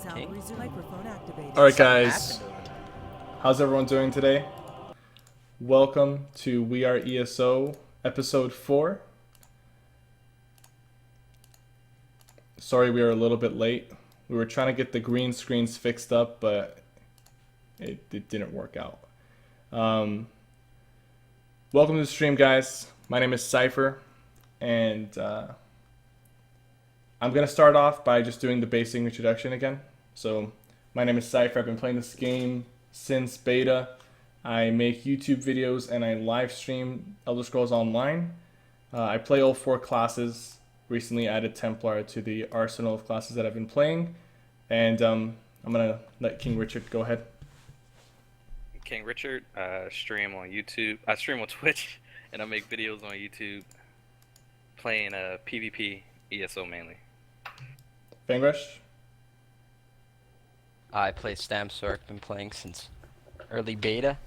Okay. All right, guys. How's everyone doing today? Welcome to We Are ESO, episode 4. Sorry we are a little bit late. We were trying to get the green screens fixed up, but it didn't work out. Welcome to the stream, guys. My name is Cypher, and I'm going to start off by just doing the basic introduction again. So, my name is Cypher. I've been playing this game since beta. I make YouTube videos and I live stream Elder Scrolls Online. I play all 4 classes. Recently added Templar to the arsenal of classes that I've been playing. And I'm going to let King Richard go ahead. King Richard, stream on YouTube. I stream on Twitch, and I make videos on YouTube playing PvP, ESO mainly. Fangrush? I play Stamsork, been playing since early beta,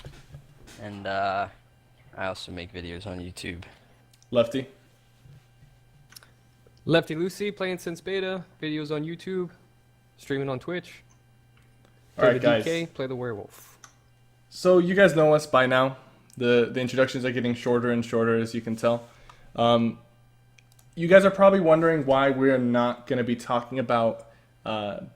and I also make videos on YouTube. Lefty? Lefty Lucy, playing since beta, videos on YouTube, streaming on Twitch. Play Alright, the guys. DK, play the werewolf. So you guys know us by now. The introductions are getting shorter and shorter, as you can tell. You guys are probably wondering why we're not going to be talking about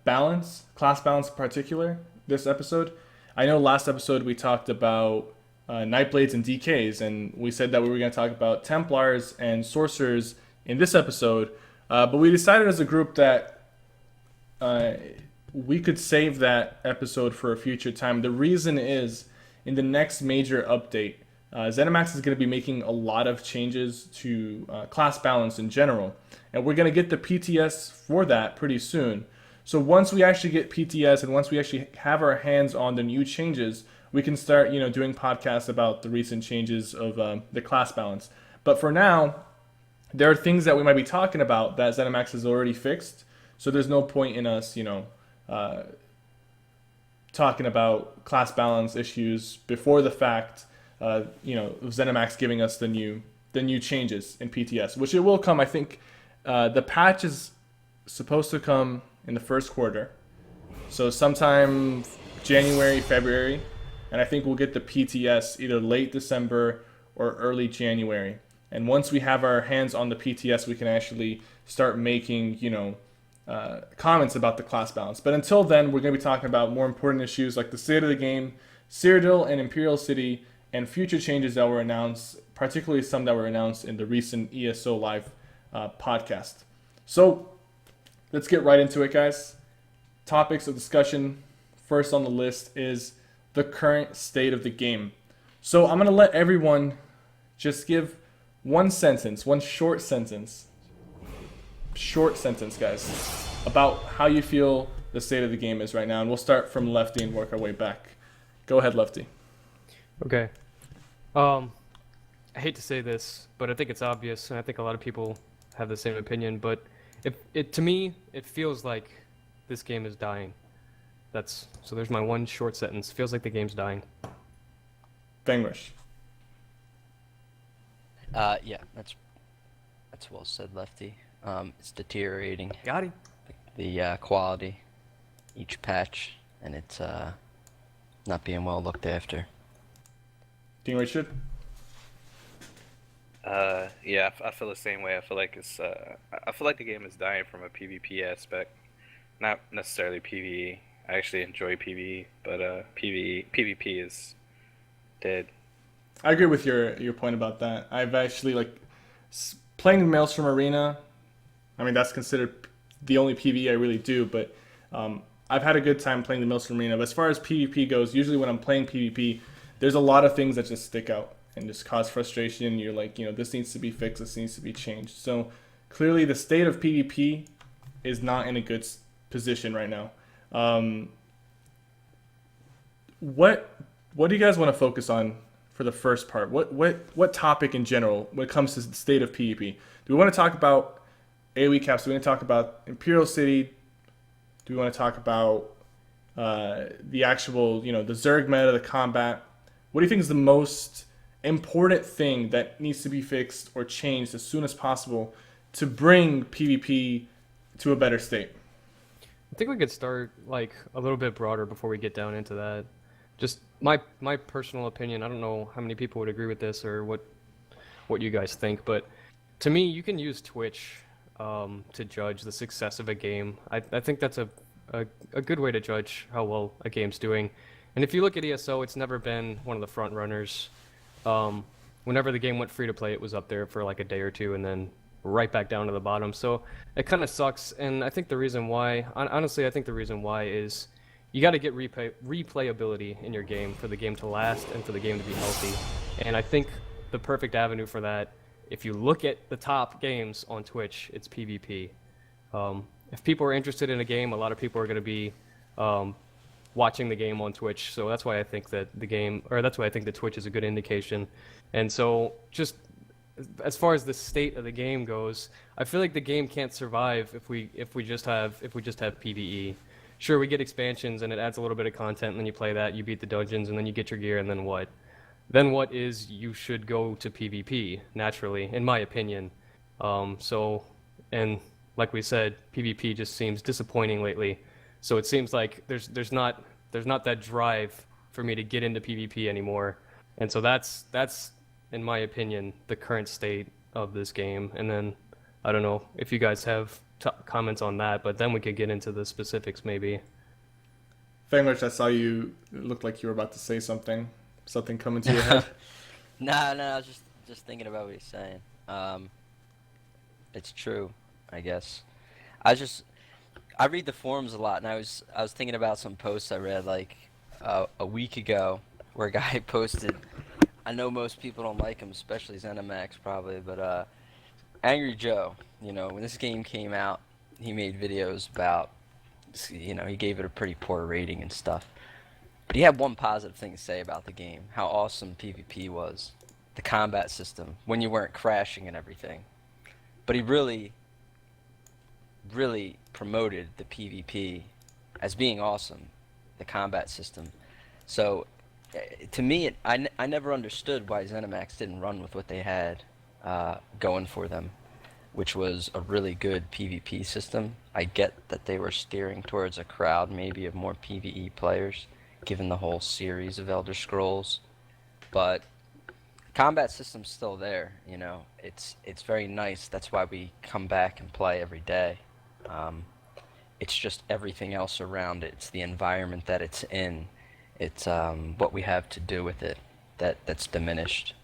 balance, class balance in particular, this episode. I know last episode we talked about Nightblades and DKs, and we said that we were going to talk about Templars and Sorcerers in this episode, but we decided as a group that we could save that episode for a future time. The reason is, in the next major update, ZeniMax is going to be making a lot of changes to class balance in general, and we're going to get the PTS for that pretty soon. So once we actually get PTS and once we actually have our hands on the new changes, we can start, doing podcasts about the recent changes of the class balance. But for now, there are things that we might be talking about that ZeniMax has already fixed. So there's no point in us, talking about class balance issues before the fact. ZeniMax giving us the new changes in PTS, which it will come. I think the patch is supposed to come in the first quarter, so sometime January, February, and I think we'll get the PTS either late December or early January. And once we have our hands on the PTS, we can actually start making, comments about the class balance. But until then, we're going to be talking about more important issues like the state of the game, Cyrodiil and Imperial City, and future changes that were announced, particularly some that were announced in the recent ESO Live podcast. So let's get right into it, guys. Topics of discussion first on the list is the current state of the game. So I'm going to let everyone just give one short sentence, guys, about how you feel the state of the game is right now. And we'll start from Lefty and work our way back. Go ahead, Lefty. Okay. I hate to say this, but I think it's obvious, and I think a lot of people have the same opinion, but to me, it feels like this game is dying. So there's my one short sentence. Feels like the game's dying. Fangrush. Yeah, that's well said, Lefty. It's deteriorating. Got it. The quality, each patch, and it's not being well looked after. King Richard. Yeah, I feel the same way. I feel like I feel like the game is dying from a PvP aspect, not necessarily PvE. I actually enjoy PvE, but PvP is dead. I agree with your point about that. I've actually playing the Maelstrom Arena. I mean, that's considered the only PvE I really do, but I've had a good time playing the Maelstrom Arena. But as far as PvP goes, usually when I'm playing PvP, there's a lot of things that just stick out and just cause frustration. You're like, this needs to be fixed, this needs to be changed. So clearly the state of PvP is not in a good position right now. What do you guys want to focus on for the first part? What topic in general when it comes to the state of PvP? Do we want to talk about AoE caps? Do we want to talk about Imperial City? Do we want to talk about the actual, the Zerg meta, the combat? What do you think is the most important thing that needs to be fixed or changed as soon as possible to bring PvP to a better state? think we could start like a little bit broader before we get down into that. Just my personal opinion. I don't know how many people would agree with this or what you guys think, but to me, you can use Twitch to judge the success of a game. I think that's a good way to judge how well a game's doing. And if you look at ESO, it's never been one of the front runners. Whenever the game went free to play, it was up there for like a day or two, and then right back down to the bottom. So it kind of sucks. And I think the reason why, honestly, I think the reason why is you got to get replayability in your game for the game to last and for the game to be healthy. And I think the perfect avenue for that, if you look at the top games on Twitch, it's PvP. If people are interested in a game, a lot of people are going to be watching the game on Twitch. So that's why I think that that's why I think that Twitch is a good indication. And so just as far as the state of the game goes, I feel like the game can't survive if we just have PvE. Sure, we get expansions and it adds a little bit of content, and then you play that, you beat the dungeons, and then you get your gear, and then what? Then what is you should go to PvP naturally, in my opinion. And like we said, PvP just seems disappointing lately. So it seems like there's not that drive for me to get into PvP anymore. And so that's in my opinion the current state of this game. And then I don't know if you guys have comments on that, but then we could get into the specifics maybe. Fenrich, I saw you. It looked like you were about to say something. Something coming to your head. No, I was just thinking about what he's saying. It's true, I guess. I read the forums a lot, and I was thinking about some posts I read like a week ago where a guy posted. I know most people don't like him, especially ZeniMax probably, but Angry Joe. You know, when this game came out, he made videos about. You know, he gave it a pretty poor rating and stuff. But he had one positive thing to say about the game: how awesome PvP was, the combat system, when you weren't crashing and everything. But he really promoted the PvP as being awesome, the combat system. So, to me, I never understood why ZeniMax didn't run with what they had going for them, which was a really good PvP system. I get that they were steering towards a crowd maybe of more PvE players, given the whole series of Elder Scrolls, but combat system's still there. You know, it's very nice. That's why we come back and play every day. It's just everything else around it. It's the environment that it's in. It's what we have to do with it that's diminished,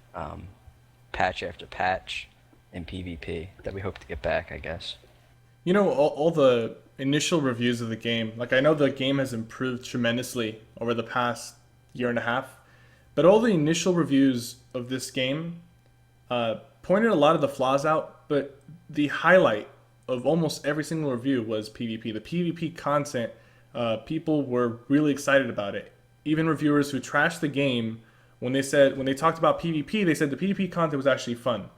patch after patch in PvP that we hope to get back, I guess. You know, all the initial reviews of the game, like I know the game has improved tremendously over the past year and a half, but all the initial reviews of this game pointed a lot of the flaws out, but the highlight of almost every single review was PvP. The PvP content, people were really excited about it. Even reviewers who trashed the game, when they talked about PvP, they said the PvP content was actually fun.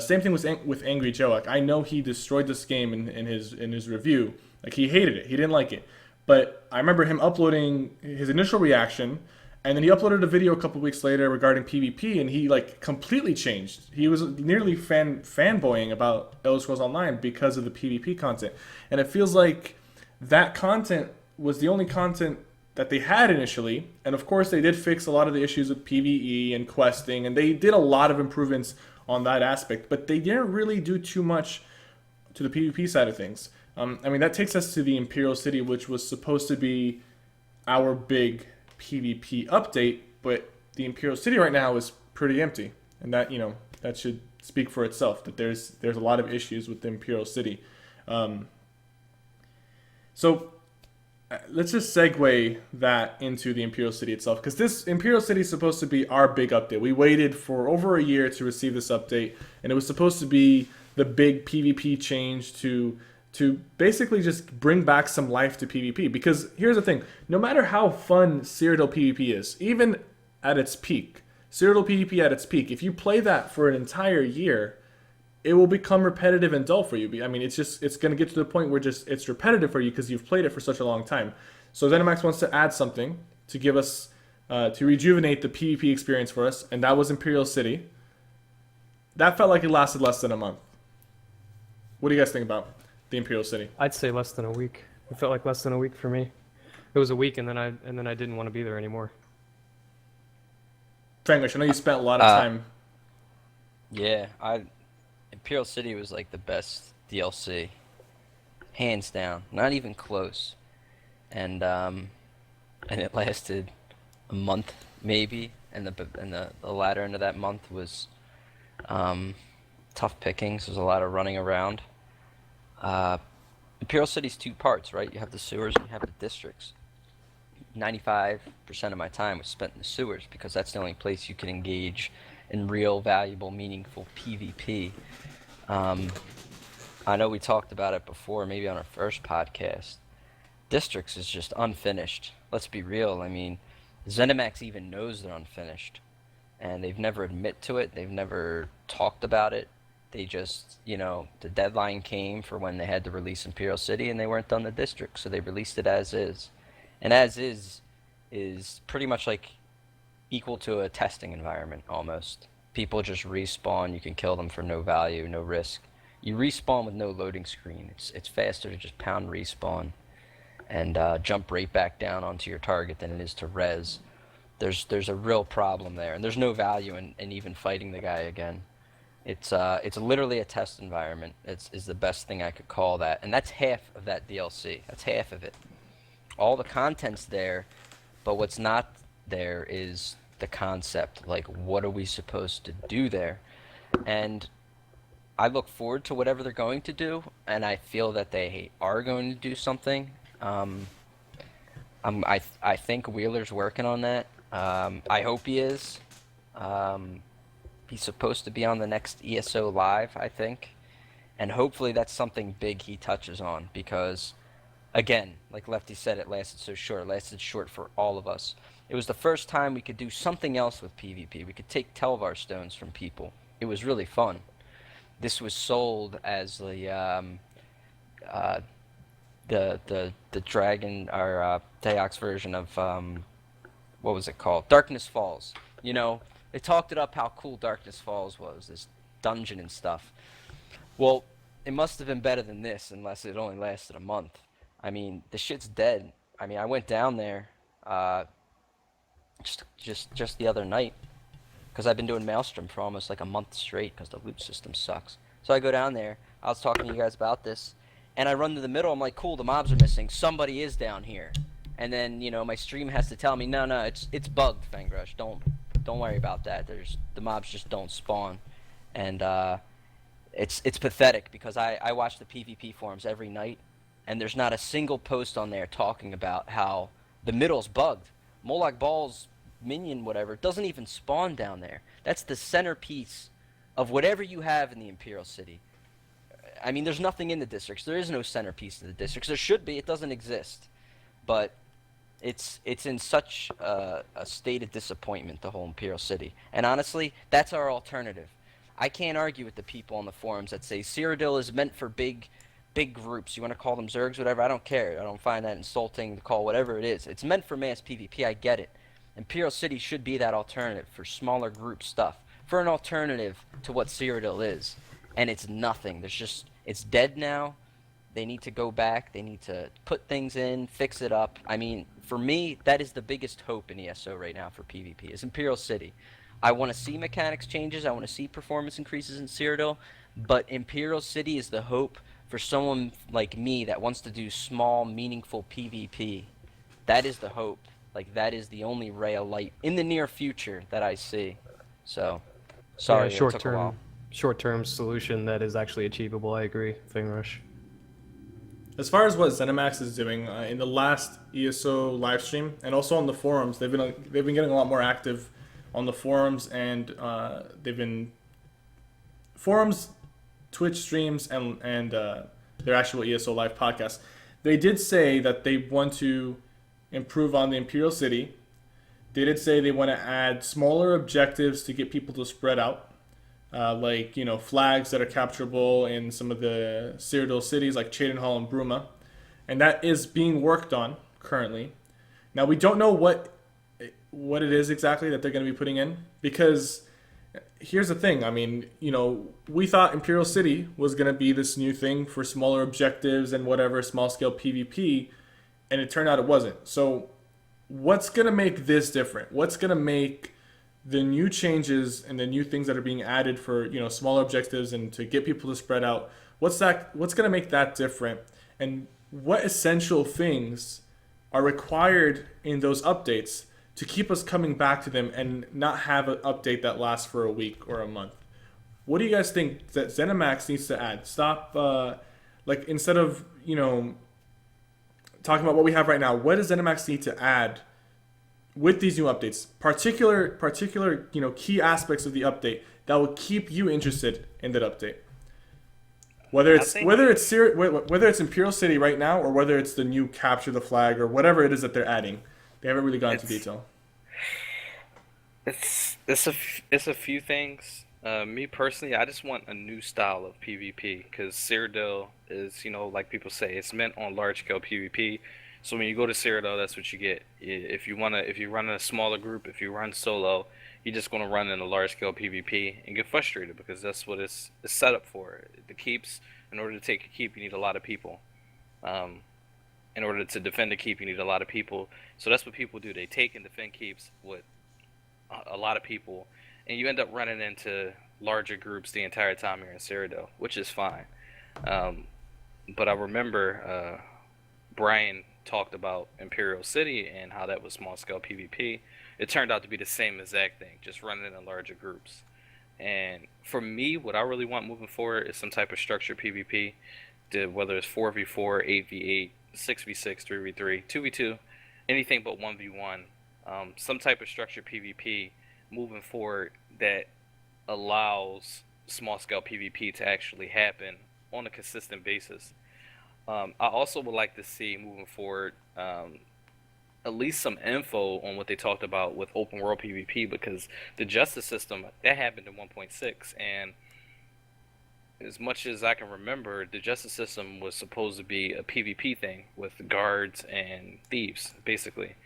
Same thing with Angry Joe. Like, I know he destroyed this game in his review. Like, he hated it. He didn't like it. But I remember him uploading his initial reaction, and then he uploaded a video a couple weeks later regarding PvP, and he like completely changed. He was nearly fanboying about Elder Scrolls Online because of the PvP content. And it feels like that content was the only content that they had initially. And of course, they did fix a lot of the issues with PvE and questing, and they did a lot of improvements on that aspect, but they didn't really do too much to the PvP side of things. I mean, that takes us to the Imperial City, which was supposed to be our big PvP update, but the Imperial City right now is pretty empty, and that, you know, that should speak for itself, that there's a lot of issues with the Imperial City. So let's just segue that into the Imperial City itself, because this Imperial City is supposed to be our big update. We waited for over a year to receive this update, and it was supposed to be the big PvP change to basically just bring back some life to PvP. Because here's the thing, no matter how fun Cyrodiil PvP is, even at its peak, Cyrodiil PvP at its peak, if you play that for an entire year, it will become repetitive and dull for you. I mean, it's going to get to the point where it's repetitive for you because you've played it for such a long time. So ZeniMax wants to add something to give us, to rejuvenate the PvP experience for us, and that was Imperial City. That felt like it lasted less than a month. What do you guys think about the Imperial City? I'd say less than a week. It felt like less than a week for me. It was a week, and then I didn't want to be there anymore. Franglish, I know you spent a lot of Uh, time. yeah, I Imperial City was like the best DLC, hands down, not even close. And it lasted a month maybe, and the latter end of that month was um, tough pickings. There's a lot of running around. Uh, Imperial City's two parts, right? You have the sewers and you have the districts. 95% of my time was spent in the sewers because that's the only place you can engage in real, valuable, meaningful PvP. Um, I know we talked about it before, maybe on our first podcast. Districts is just unfinished. Let's be real. I mean, ZeniMax even knows they're unfinished, and they've never admit to it. They've never talked about it. They just, the deadline came for when they had to release Imperial City, and they weren't done the district, so they released it as is. And as is pretty much like equal to a testing environment almost. People just respawn. You can kill them for no value, no risk. You respawn with no loading screen. It's faster to just pound respawn and jump right back down onto your target than it is to res. There's a real problem there, and there's no value in even fighting the guy again. It's literally a test environment. It's is the best thing I could call that, and that's half of that DLC. That's half of it. All the content's there, but what's not there is the concept. Like, what are we supposed to do there? And I look forward to whatever they're going to do, and I feel that they are going to do something. Um, I think Wheeler's working on that. I hope he is. Um, he's supposed to be on the next ESO live, I think, and hopefully that's something big he touches on because, again, like Lefty said, it lasted so short. It lasted short for all of us. It was the first time we could do something else with PvP. We could take Telvar stones from people. It was really fun. This was sold as uh, the dragon or Daox version of what was it called? Darkness Falls. They talked it up how cool Darkness Falls was, this dungeon and stuff. Well, it must have been better than this, unless it only lasted a month. I mean, the shit's dead. I mean, I went down there uh, just the other night because I've been doing Maelstrom for almost like a month straight because the loot system sucks. So I go down there. I was talking to you guys about this, and I run to the middle. I'm like, cool, the mobs are missing. Somebody is down here. And then my stream has to tell me, no, it's bugged, Fangrush. Don't worry about that. The mobs just don't spawn, and it's pathetic because I watch the PvP forums every night, and there's not a single post on there talking about how the middle's bugged. Moloch Ball's minion, whatever, doesn't even spawn down there. That's the centerpiece of whatever you have in the Imperial City. I mean, there's nothing in the districts. There is no centerpiece to the districts. There should be. It doesn't exist. But it's in such a state of disappointment, the whole Imperial City. And honestly, that's our alternative. I can't argue with the people on the forums that say Cyrodiil is meant for big groups. You want to call them Zergs, whatever. I don't care. I don't find that insulting to call whatever it is. It's meant for mass PvP. I get it. Imperial City should be that alternative for smaller group stuff. For an alternative to what Cyrodiil is. And it's nothing. It's dead now. They need to go back. They need to put things in, fix it up. I mean, for me, that is the biggest hope in ESO right now for PvP, is Imperial City. I want to see mechanics changes. I want to see performance increases in Cyrodiil. But Imperial City is the hope for someone like me that wants to do small, meaningful PvP. That is the hope. Like, that is the only ray of light in the near future that I see. So, sorry, Yeah, it took a while. short-term solution that is actually achievable. I agree, Fingrush. As far as what ZeniMax is doing in the last ESO live stream and also on the forums, they've been getting a lot more active on the forums, and they've been forums, Twitch streams, and their actual ESO live podcast. They did say that they want to improve on the Imperial City. They did say they want to add smaller objectives to get people to spread out. Like, flags that are capturable in some of the Cyrodiil cities like Cheydinhal and Bruma. And that is being worked on currently. Now, we don't know what it is exactly that they're going to be putting in, because Here's the thing. I mean, we thought Imperial City was going to be this new thing for smaller objectives and whatever, small scale PvP, and it turned out it wasn't. So, what's going to make this different? What's going to make the new changes and the new things that are being added for, smaller objectives and to get people to spread out? What's going to make that different? And what essential things are required in those updates to keep us coming back to them and not have an update that lasts for a week or a month? What do you guys think that ZeniMax needs to add? Stop, like, instead of, talking about what we have right now, what does ZeniMax need to add with these new updates? Particular, key aspects of the update that will keep you interested in that update. Whether I it's think whether it's Imperial City right now or whether it's the new capture the flag or whatever it is that they're adding, they haven't really gone into it's detail. it's a few things. Me personally, I just want a new style of PvP because Cyrodiil is, like people say, it's meant on large scale PvP. So when you go to Cyrodiil, that's what you get. If you run in a smaller group, if you run solo, you're just gonna run in a large scale PvP and get frustrated because that's what it's set up for. The keeps, in order to take a keep, you need a lot of people. Um, in order to defend a keep, you need a lot of people. So that's what people do. They take and defend keeps with a lot of people, and you end up running into larger groups the entire time you're in Cyrodiil, which is fine. Um, but I remember Brian talked about Imperial City and how that was small scale PvP. It turned out to be the same exact thing, just running in larger groups. And for me, what I really want moving forward is some type of structured PvP, whether it's 4v4, 8v8, 6v6, 3v3, 2v2, anything but 1v1. Some type of structured PvP moving forward that allows small scale PvP to actually happen on a consistent basis. I also would like to see moving forward at least some info on what they talked about with open world PvP because the justice system that happened in 1.6, and as much as I can remember, the justice system was supposed to be a PvP thing with guards and thieves, basically.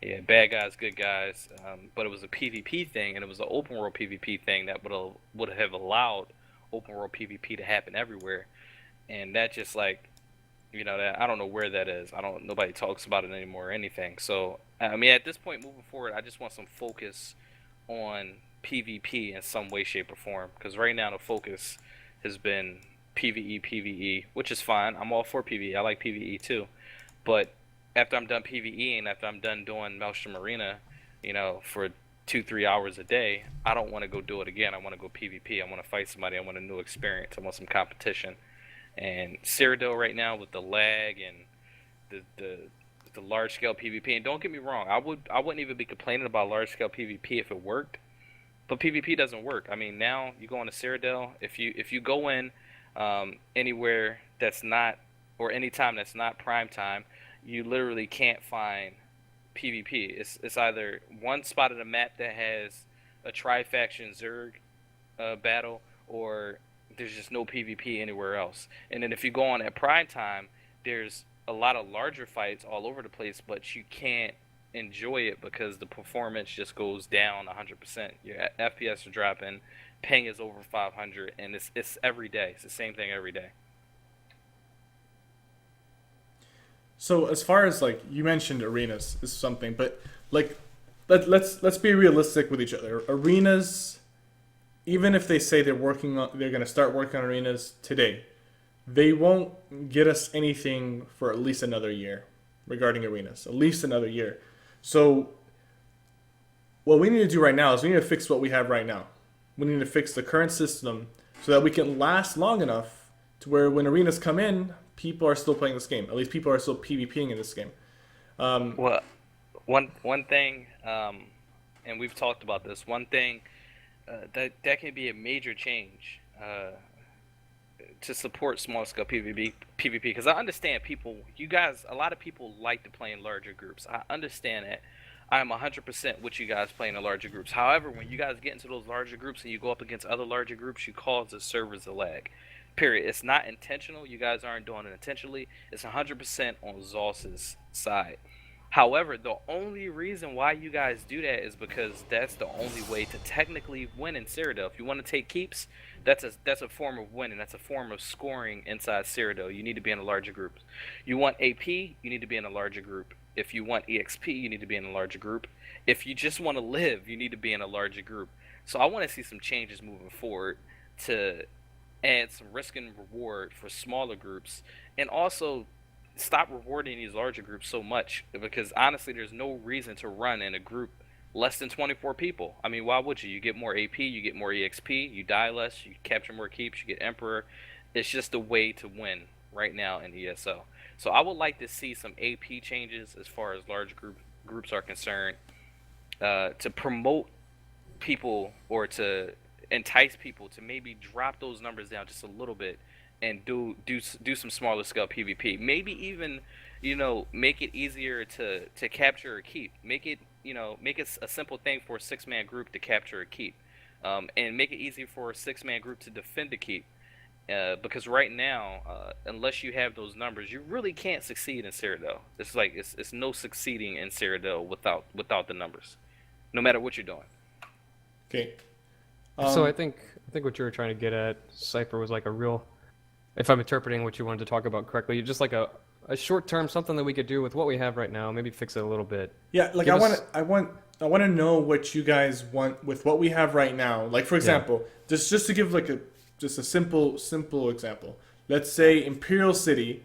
Yeah, bad guys, good guys, but it was a PvP thing, and it was an open world PvP thing that would have allowed open world PvP to happen everywhere, and that just like that I don't know where that is. Nobody talks about it anymore or anything. So I mean, at this point, moving forward, I just want some focus on PvP in some way, shape, or form. Because right now the focus has been PvE, which is fine. I'm all for PvE. I like PvE too. But after I'm done PvEing, after I'm done doing Maelstrom Arena, for 2-3 hours a day, I don't want to go do it again. I want to go PvP. I want to fight somebody. I want a new experience. I want some competition. And Cyrodiil right now with the lag and the large scale PvP, and don't get me wrong, I wouldn't even be complaining about large scale PvP if it worked, but PvP doesn't work. I mean, now you go into Cyrodiil, if you go in anywhere that's not, or anytime that's not prime time, you literally can't find PvP. It's either one spot of the map that has a tri-faction Zerg battle, or there's just no PvP anywhere else. And then if you go on at prime time, there's a lot of larger fights all over the place, but you can't enjoy it because the performance just goes down 100%. Your FPS are dropping, ping is over 500, and it's every day. It's the same thing every day. So as far as like you mentioned, arenas is something, but like let's be realistic with each other. Arenas, even if they say they're going to start working on arenas today, they won't get us anything for at least another year regarding arenas. At least another year. So what we need to do right now is we need to fix what we have right now. We need to fix the current system so that we can last long enough to where when arenas come in, people are still playing this game. At least people are still PvPing in this game. Well, one thing, and we've talked about this. One thing that can be a major change to support small scale PvP because I understand a lot of people like to play in larger groups. I understand that. I am 100% with you guys playing in larger groups. However, when you guys get into those larger groups and you go up against other larger groups, you cause the servers to lag. Period. It's not intentional. You guys aren't doing it intentionally. It's 100% on Zos's side. However, the only reason why you guys do that is because that's the only way to technically win in Cyrodiil. If you want to take keeps, that's a form of winning. That's a form of scoring inside Cyrodiil. You need to be in a larger group. You want AP, you need to be in a larger group. If you want EXP, you need to be in a larger group. If you just want to live, you need to be in a larger group. So I want to see some changes moving forward to add some risk and reward for smaller groups, and also stop rewarding these larger groups so much, because honestly there's no reason to run in a group less than 24 people. I mean, why would you? You get more AP, you get more EXP, you die less, you capture more keeps, you get Emperor. It's just a way to win right now in ESO. So I would like to see some AP changes as far as large groups are concerned, to promote people or to entice people to maybe drop those numbers down just a little bit and do some smaller scale PvP. Maybe even, make it easier to capture a keep. Make it a simple thing for a 6-man group to capture a keep, and make it easy for a 6-man group to defend a keep. Because right now, unless you have those numbers, you really can't succeed in Cyrodiil. It's like it's no succeeding in Cyrodiil without the numbers, no matter what you're doing. Okay. So I think what you were trying to get at, Cypher, was like a real, if I'm interpreting what you wanted to talk about correctly, just like a short term, something that we could do with what we have right now, maybe fix it a little bit. Yeah, like I want to know what you guys want with what we have right now. Like, for example, just to give like a simple example. Let's say Imperial City,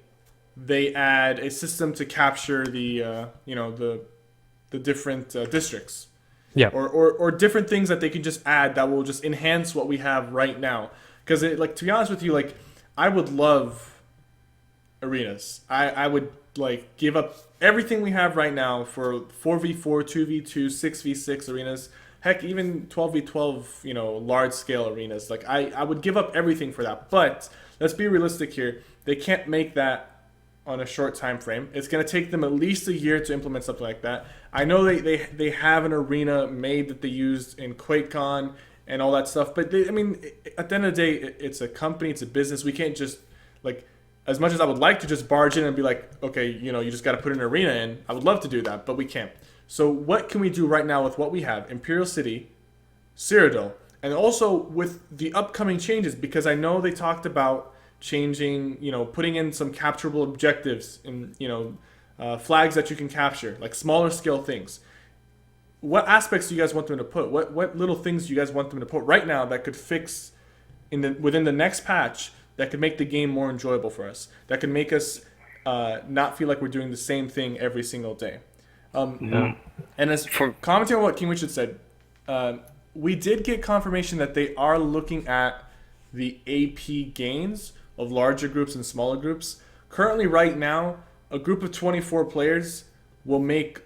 they add a system to capture the different districts. Yeah. Or different things that they can just add that will just enhance what we have right now. Because like, to be honest with you, like, I would love arenas. I would like give up everything we have right now for 4v4, 2v2, 6v6 arenas. Heck, even 12v12, large scale arenas. Like, I would give up everything for that. But let's be realistic here. They can't make that on a short time frame. It's going to take them at least a year to implement something like that. I know they have an arena made that they used in QuakeCon and all that stuff, but at the end of the day, it's a company, it's a business. We can't just, like, as much as I would like to just barge in and be like, okay, you just got to put an arena in. I would love to do that, but we can't. So what can we do right now with what we have? Imperial City, Cyrodiil, and also with the upcoming changes, because I know they talked about changing, putting in some capturable objectives in, flags that you can capture, like smaller scale things. What aspects do you guys want them to put? What little things do you guys want them to put right now that could fix within the next patch, that could make the game more enjoyable for us, that could make us not feel like we're doing the same thing every single day? And as for commenting on what King Richard said, we did get confirmation that they are looking at the AP gains of larger groups and smaller groups. Currently, right now, a group of 24 players will make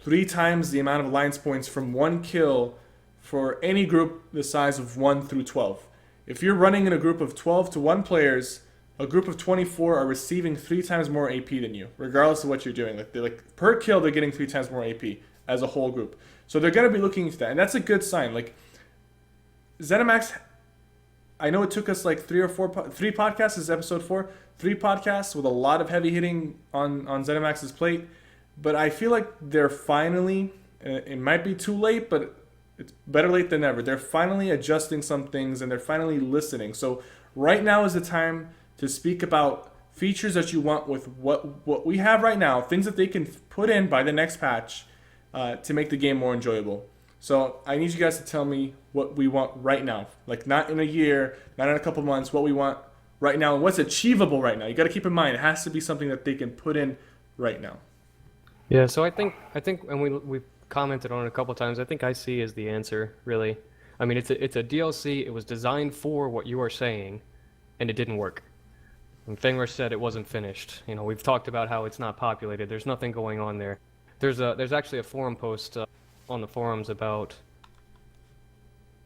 3 times the amount of alliance points from 1 kill for any group the size of 1 through 12. If you're running in a group of 12 to 1 players, a group of 24 are receiving 3 times more AP than you, regardless of what you're doing. Like per kill, they're getting 3 times more AP as a whole group. So they're going to be looking into that, and that's a good sign. Like, ZeniMax, I know it took us like 3 podcasts. This is episode 4. 3 podcasts with a lot of heavy hitting on ZeniMax's plate. But I feel like they're finally, it might be too late, but it's better late than never. They're finally adjusting some things, and they're finally listening. So right now is the time to speak about features that you want with what we have right now, things that they can put in by the next patch to make the game more enjoyable. So I need you guys to tell me what we want right now. Like, not in a year, not in a couple months, what we want right now and what's achievable right now. You got to keep in mind, it has to be something that they can put in right now. Yeah, so I think, and we've commented on it a couple times, I think IC is the answer, really. I mean, it's a DLC, it was designed for what you are saying, and it didn't work. And Fenrir said it wasn't finished. We've talked about how it's not populated, there's nothing going on there. There's actually a forum post on the forums about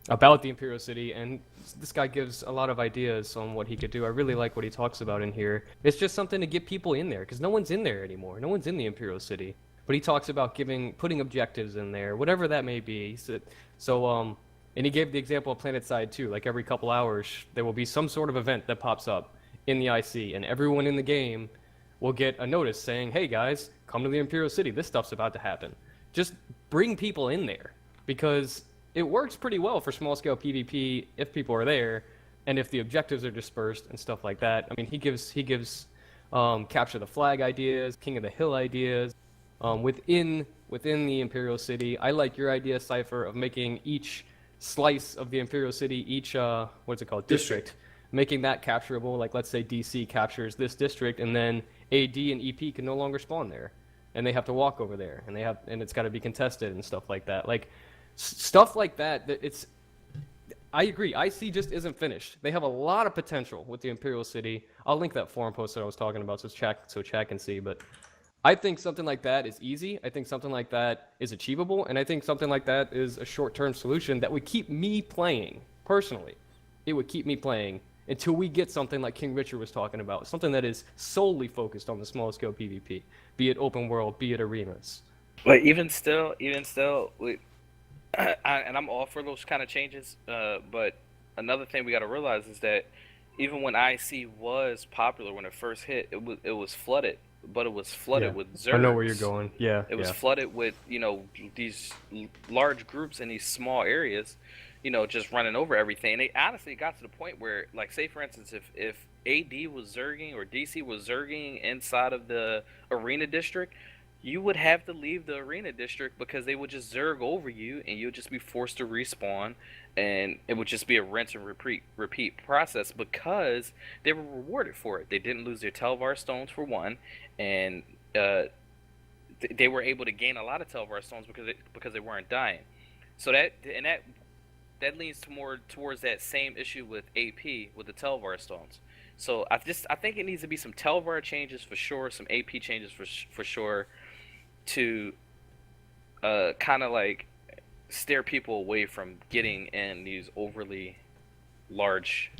the Imperial City, and this guy gives a lot of ideas on what he could do. I really like what he talks about in here. It's just something to get people in there, because no one's in there anymore. No one's in the Imperial City. But he talks about putting objectives in there, whatever that may be. He said, and he gave the example of PlanetSide too. Like, every couple hours, there will be some sort of event that pops up in the IC, and everyone in the game will get a notice saying, hey guys, come to the Imperial City. This stuff's about to happen. Just bring people in there, because it works pretty well for small scale PvP if people are there, and if the objectives are dispersed and stuff like that. I mean, he gives capture the flag ideas, king of the hill ideas, within the Imperial City. I like your idea, Cypher, of making each slice of the Imperial City, each what's it called, district, making that capturable. Like, let's say DC captures this district, and then AD and EP can no longer spawn there, and they have to walk over there, and it's got to be contested and stuff like that. Like stuff like that. It's, I agree. IC just isn't finished. They have a lot of potential with the Imperial City. I'll link that forum post that I was talking about so chat can see. But I think something like that is easy. I think something like that is achievable, and I think something like that is a short-term solution that would keep me playing personally. It would keep me playing until we get something like King Richard was talking about, something that is solely focused on the small-scale PvP, be it open world, be it arenas. But even still, and I'm all for those kind of changes. But another thing we got to realize is that even when IC was popular when it first hit, it was flooded, but it was flooded with Zergs. I know where you're going. Yeah, it was flooded with these large groups in these small areas, just running over everything. And it honestly got to the point where, like, say for instance, if AD was zerging or DC was zerging inside of the arena district, you would have to leave the arena district because they would just zerg over you, and you would just be forced to respawn, and it would just be a rinse and repeat process because they were rewarded for it. They didn't lose their Telvar stones for one, and they were able to gain a lot of Telvar stones because they weren't dying. So that leads to more towards that same issue with AP with the Telvar stones. So I think it needs to be some Telvar changes for sure, some AP changes for sure, to kind of like steer people away from getting in these overly large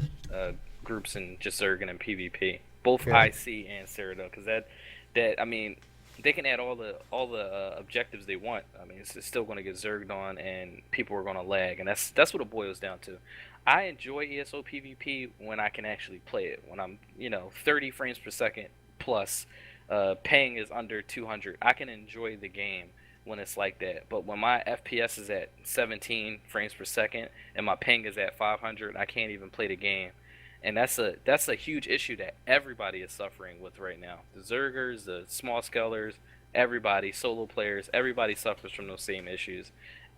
groups and just zerging and PvP, both IC and Cyrodiil, because that I mean, they can add all the objectives they want. I mean, it's still going to get zerged on, and people are going to lag, and that's what it boils down to. I enjoy ESO PvP when I can actually play it. When I'm 30 frames per second plus, ping is under 200. I can enjoy the game when it's like that. But when my FPS is at 17 frames per second and my ping is at 500, I can't even play the game. And that's a huge issue that everybody is suffering with right now. The Zergers, the small scalers, everybody, solo players, everybody suffers from those same issues.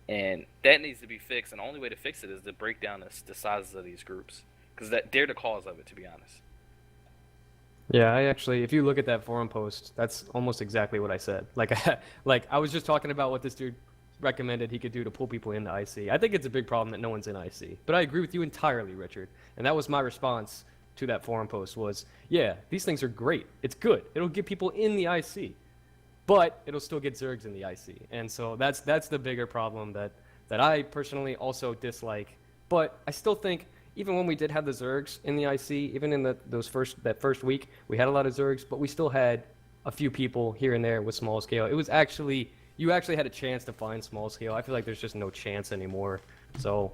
And that needs to be fixed, and the only way to fix it is to break down the sizes of these groups, because they're the cause of it, to be honest. Yeah, I actually, if you look at that forum post, that's almost exactly what I said. Like I was just talking about what this dude recommended he could do to pull people into IC. I think it's a big problem that no one's in IC. But I agree with you entirely, Richard. And that was my response to that forum post was, yeah, these things are great. It's good. It'll get people in the IC. But it'll still get Zergs in the IC. And so that's the bigger problem that I personally also dislike. But I still think even when we did have the Zergs in the IC, even in that first week, we had a lot of Zergs, but we still had a few people here and there with small scale. It was you actually had a chance to find small scale. I feel like there's just no chance anymore. So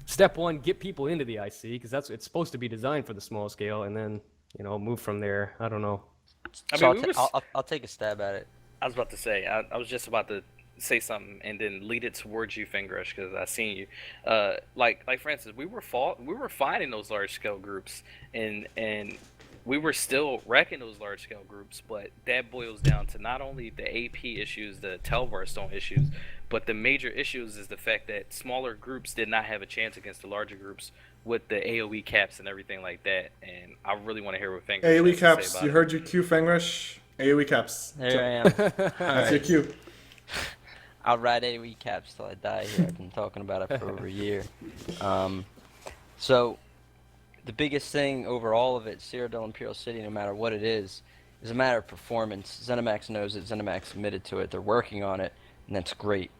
step one, get people into the IC, because it's supposed to be designed for the small scale, and then move from there. I don't know. I'll take a stab at it. I was about to say, I was just about to say something and then lead it towards you, Fingrush, because I seen you. Like for instance, we were finding those large scale groups, and we were still wrecking those large scale groups, but that boils down to not only the AP issues, the Telvar stone issues, but the major issues is the fact that smaller groups did not have a chance against the larger groups with the AoE caps and everything like that. And I really want to hear what Fingrush AoE has to caps. say about You it. heard your cue, Fengrush. AoE caps. There I am. That's your cue. I'll ride AoE caps till I die here. I've been talking about it for over a year. So the biggest thing over all of it, Cyrodiil Imperial City, no matter what it is a matter of performance. ZeniMax knows it. ZeniMax committed to it. They're working on it, and that's great.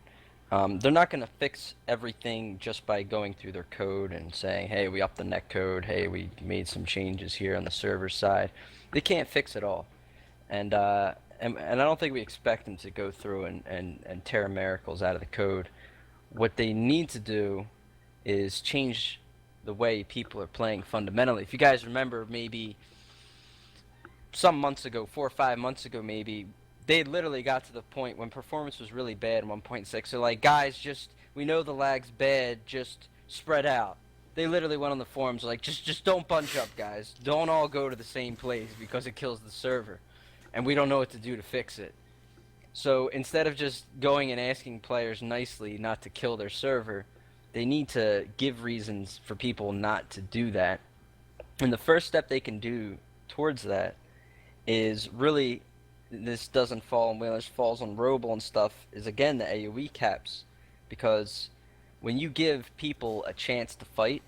They're not going to fix everything just by going through their code and saying, hey, we upped the netcode. Hey, we made some changes here on the server side. They can't fix it all. And I don't think we expect them to go through and tear miracles out of the code. What they need to do is change the way people are playing fundamentally. If you guys remember, maybe some months ago, 4 or 5 months ago maybe, they literally got to the point when performance was really bad in 1.6. They're like, guys, just we know the lag's bad, just spread out. They literally went on the forums like, just don't bunch up, guys. Don't all go to the same place because it kills the server, and we don't know what to do to fix it. So instead of just going and asking players nicely not to kill their server, they need to give reasons for people not to do that. And the first step they can do towards that is really, this doesn't fall on Whalers, falls on Roble and stuff, is again the AoE caps. Because when you give people a chance to fight,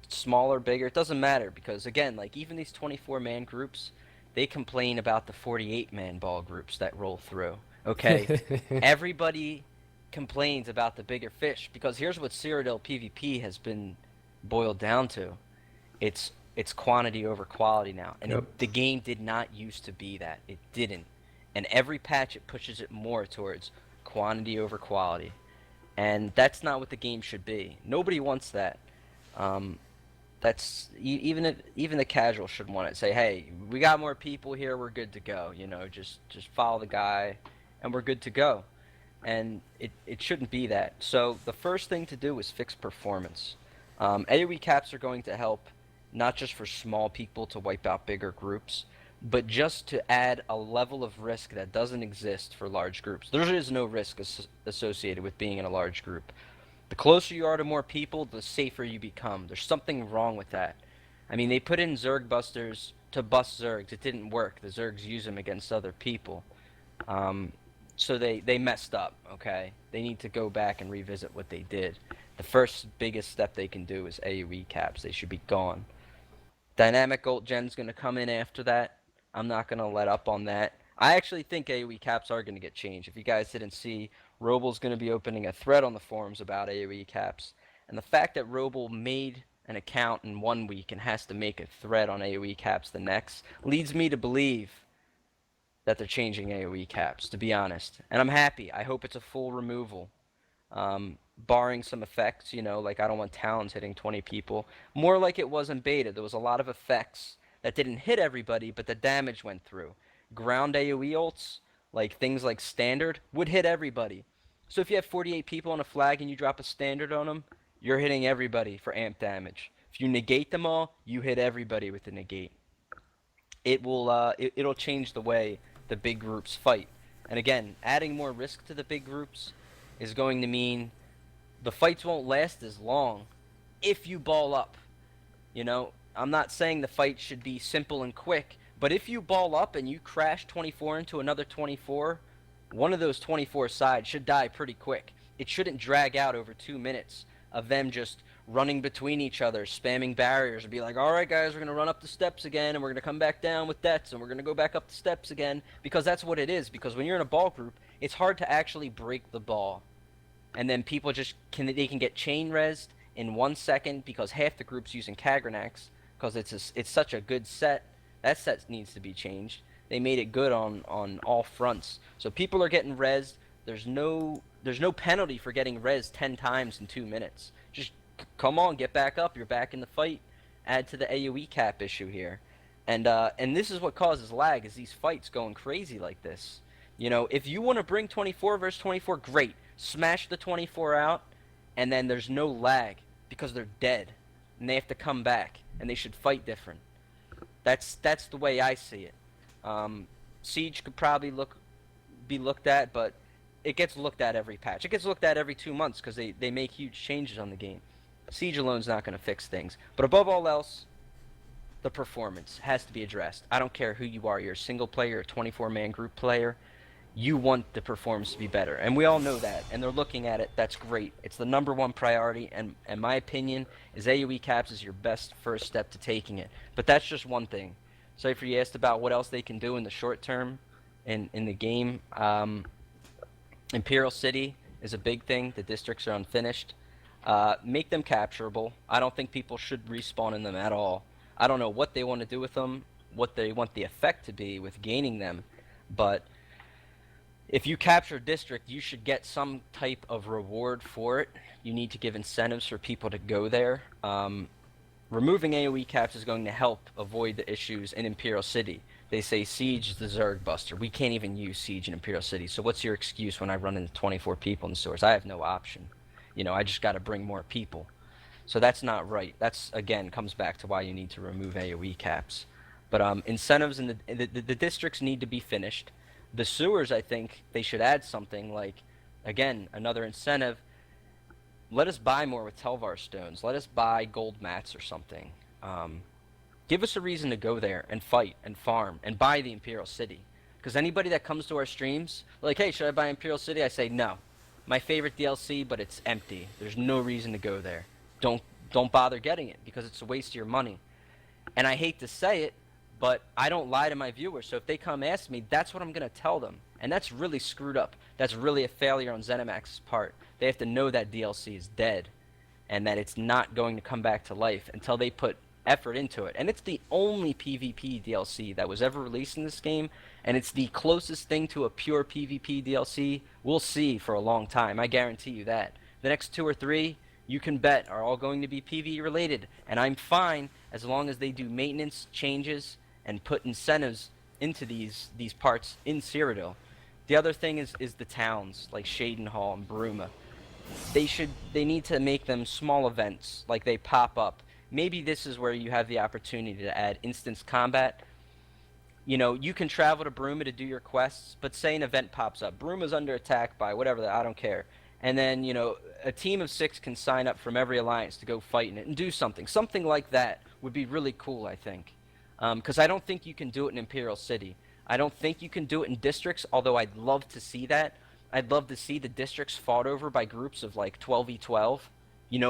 smaller, bigger, it doesn't matter. Because again, like even these 24-man groups, they complain about the 48-man ball groups that roll through. Okay? Everybody complains about the bigger fish because here's what Cyrodiil PvP has been boiled down to. It's quantity over quality now. And Yep. the game did not used to be that. It didn't. And every patch it pushes it more towards quantity over quality. And that's not what the game should be. Nobody wants that. Even the casual should want it. Say, hey, we got more people here, we're good to go. You know, just follow the guy, and we're good to go. And it shouldn't be that. So the first thing to do is fix performance. AoE caps are going to help, not just for small people to wipe out bigger groups, but just to add a level of risk that doesn't exist for large groups. There is no risk associated with being in a large group. The closer you are to more people, the safer you become. There's something wrong with that. I mean, they put in Zerg busters to bust Zergs. It didn't work. The Zergs use them against other people. So they messed up, okay? They need to go back and revisit what they did. The first biggest step they can do is AoE caps. They should be gone. Dynamic ult gen's going to come in after that. I'm not going to let up on that. I actually think AoE caps are going to get changed. If you guys didn't see, Roble's going to be opening a thread on the forums about AoE caps. And the fact that Roble made an account in 1 week and has to make a thread on AoE caps the next leads me to believe that they're changing AoE caps, to be honest. And I'm happy. I hope it's a full removal. Barring some effects, you know, like I don't want Talons hitting 20 people. More like it was in beta. There was a lot of effects that didn't hit everybody, but the damage went through. Ground AoE ults, like things like standard, would hit everybody. So if you have 48 people on a flag and you drop a standard on them, you're hitting everybody for amp damage. If you negate them all, you hit everybody with the negate. It'll change the way the big groups fight. And again, adding more risk to the big groups is going to mean the fights won't last as long if you ball up. You know, I'm not saying the fight should be simple and quick, but if you ball up and you crash 24 into another 24, one of those 24 sides should die pretty quick. It shouldn't drag out over 2 minutes of them just running between each other, spamming barriers, and be like, all right, guys, we're going to run up the steps again, and we're going to come back down with deaths, and we're going to go back up the steps again, because that's what it is. Because when you're in a ball group, it's hard to actually break the ball. And then people they can get chain rezzed in 1 second because half the group's using Kagranax because it's such a good set. That set needs to be changed. They made it good on all fronts. So people are getting rezzed. There's no penalty for getting rezzed 10 times in 2 minutes. Just come on, get back up. You're back in the fight. Add to the AoE cap issue here. And this is what causes lag, is these fights going crazy like this. You know, if you want to bring 24 versus 24, great. Smash the 24 out, and then there's no lag because they're dead, and they have to come back, and they should fight different. That's the way I see it. Siege could probably be looked at, but it gets looked at every patch. It gets looked at every 2 months because they make huge changes on the game. Siege alone's not going to fix things. But above all else, the performance has to be addressed. I don't care who you are. You're a single player, a 24-man group player. You want the performance to be better. And we all know that. And they're looking at it. That's great. It's the #1 priority. And my opinion is AoE caps is your best first step to taking it. But that's just one thing. Cypher, you asked about what else they can do in the short term in the game. Imperial City is a big thing. The districts are unfinished. Make them capturable. I don't think people should respawn in them at all. I don't know what they want to do with them, what they want the effect to be with gaining them, but if you capture a district, you should get some type of reward for it. You need to give incentives for people to go there. Removing AoE caps is going to help avoid the issues in Imperial City. They say Siege is the Zerg Buster. We can't even use Siege in Imperial City. So what's your excuse when I run into 24 people in the stores? I have no option. I just got to bring more people. So that's not right. That's, again, comes back to why you need to remove AoE caps. But incentives in the districts need to be finished. The sewers, I think they should add something like, again, another incentive. Let us buy more with Telvar stones. Let us buy gold mats or something. Give us a reason to go there and fight and farm and buy the Imperial City. Because anybody that comes to our streams, like, hey, should I buy Imperial City? I say no. My favorite DLC, but it's empty. There's no reason to go there. Don't bother getting it because it's a waste of your money. And I hate to say it, but I don't lie to my viewers. So if they come ask me, that's what I'm going to tell them. And that's really screwed up. That's really a failure on ZeniMax's part. They have to know that DLC is dead and that it's not going to come back to life until they put effort into it. And it's the only PvP DLC that was ever released in this game, and it's the closest thing to a pure PvP DLC we'll see for a long time. I guarantee you that. The next 2 or 3, you can bet, are all going to be PvE related, and I'm fine as long as they do maintenance changes and put incentives into these parts in Cyrodiil. The other thing is the towns like Shadenhall and Bruma. They need to make them small events, like they pop up. Maybe this is where you have the opportunity to add instance combat. You can travel to Bruma to do your quests, but say an event pops up. Bruma's under attack by whatever, I don't care. And then, a team of 6 can sign up from every alliance to go fight in it and do something. Something like that would be really cool, I think. Because I don't think you can do it in Imperial City. I don't think you can do it in districts, although I'd love to see that. I'd love to see the districts fought over by groups of like 12v12,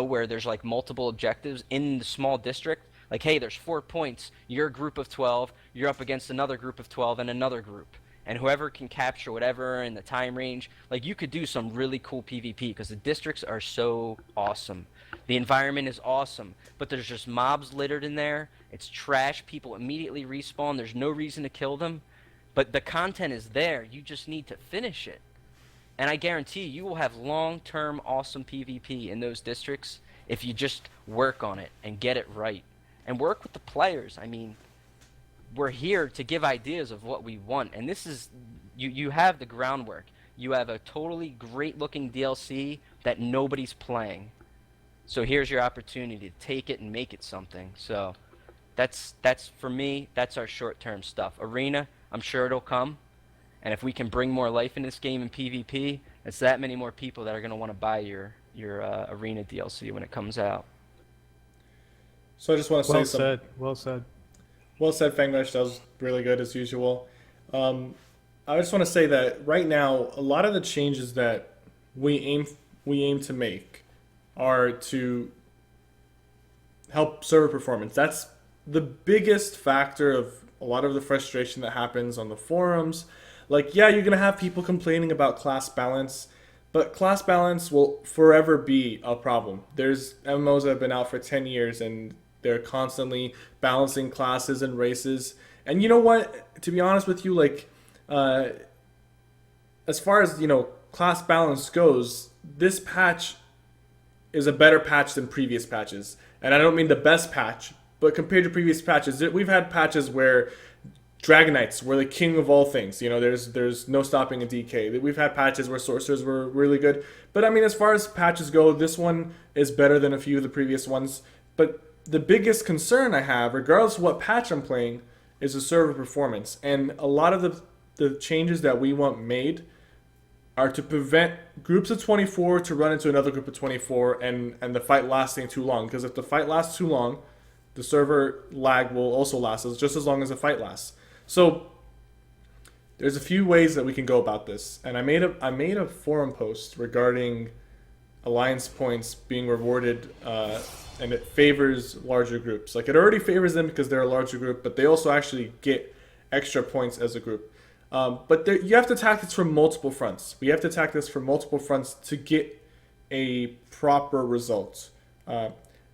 where there's like multiple objectives in the small district. Like, hey, there's 4 points. You're a group of 12. You're up against another group of 12 and another group. And whoever can capture whatever in the time range, like you could do some really cool PvP because the districts are so awesome. The environment is awesome, but there's just mobs littered in there. It's trash. People immediately respawn. There's no reason to kill them. But the content is there. You just need to finish it. And I guarantee you will have long-term awesome PvP in those districts if you just work on it and get it right. And work with the players. I mean, we're here to give ideas of what we want. And this is, you have the groundwork. You have a totally great-looking DLC that nobody's playing. So here's your opportunity to take it and make it something. So that's for me, that's our short-term stuff. Arena, I'm sure it'll come. And if we can bring more life in this game in PvP, it's that many more people that are going to want to buy your Arena DLC when it comes out. So I just want to say something. Well said. Well said, Fangrush. That was really good as usual. I just want to say that right now, a lot of the changes that we aim to make are to help server performance. That's the biggest factor of a lot of the frustration that happens on the forums. Like, yeah, you're going to have people complaining about class balance, but class balance will forever be a problem. There's MMOs that have been out for 10 years and they're constantly balancing classes and races. And you know what? To be honest with you, like, as far as, class balance goes, this patch is a better patch than previous patches. And I don't mean the best patch, but compared to previous patches, we've had patches where Dragon Knights were the king of all things. There's no stopping a DK. We've had patches where sorcerers were really good. But I mean, as far as patches go, this one is better than a few of the previous ones. But the biggest concern I have, regardless of what patch I'm playing, is the server performance. And a lot of the changes that we want made are to prevent groups of 24 to run into another group of 24 and the fight lasting too long. Because if the fight lasts too long, the server lag will also last just as long as the fight lasts. So there's a few ways that we can go about this. And I made a forum post regarding alliance points being rewarded, and it favors larger groups. Like, it already favors them because they're a larger group, but they also actually get extra points as a group. But you have to attack this from multiple fronts. We have to attack this from multiple fronts to get a proper result.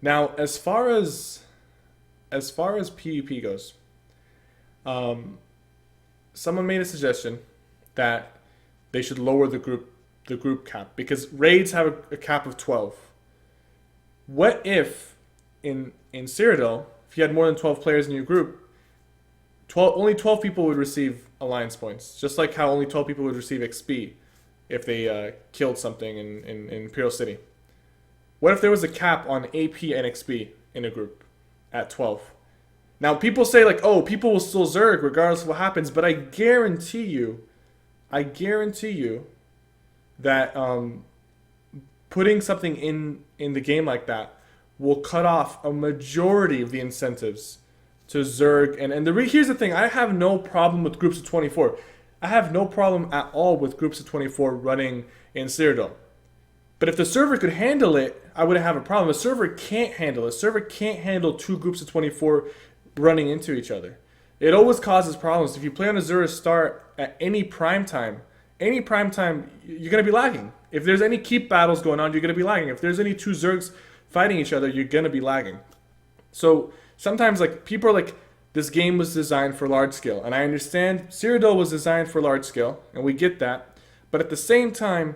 Now, as far as PvP goes, someone made a suggestion that they should lower the group cap because raids have a cap of 12. What if in Cyrodiil, if you had more than 12 players in your group, only 12 people would receive alliance points, just like how only 12 people would receive XP if they killed something in Imperial City. What if there was a cap on AP and XP in a group at 12? Now people say like, oh, people will still zerg regardless of what happens, but I guarantee you that putting something in the game like that will cut off a majority of the incentives to zerg. Here's the thing: I have no problem with groups of 24. I have no problem at all with groups of 24 running in Cyrodiil. But if the server could handle it, I wouldn't have a problem. A server can't handle it. A server can't handle two groups of 24 running into each other. It always causes problems. If you play on Azura Start at any prime time, you're going to be lagging. If there's any keep battles going on, you're going to be lagging. If there's any two Zergs fighting each other, you're going to be lagging. So sometimes like people are like, this game was designed for large scale. And I understand Cyrodiil was designed for large scale, and we get that. But at the same time,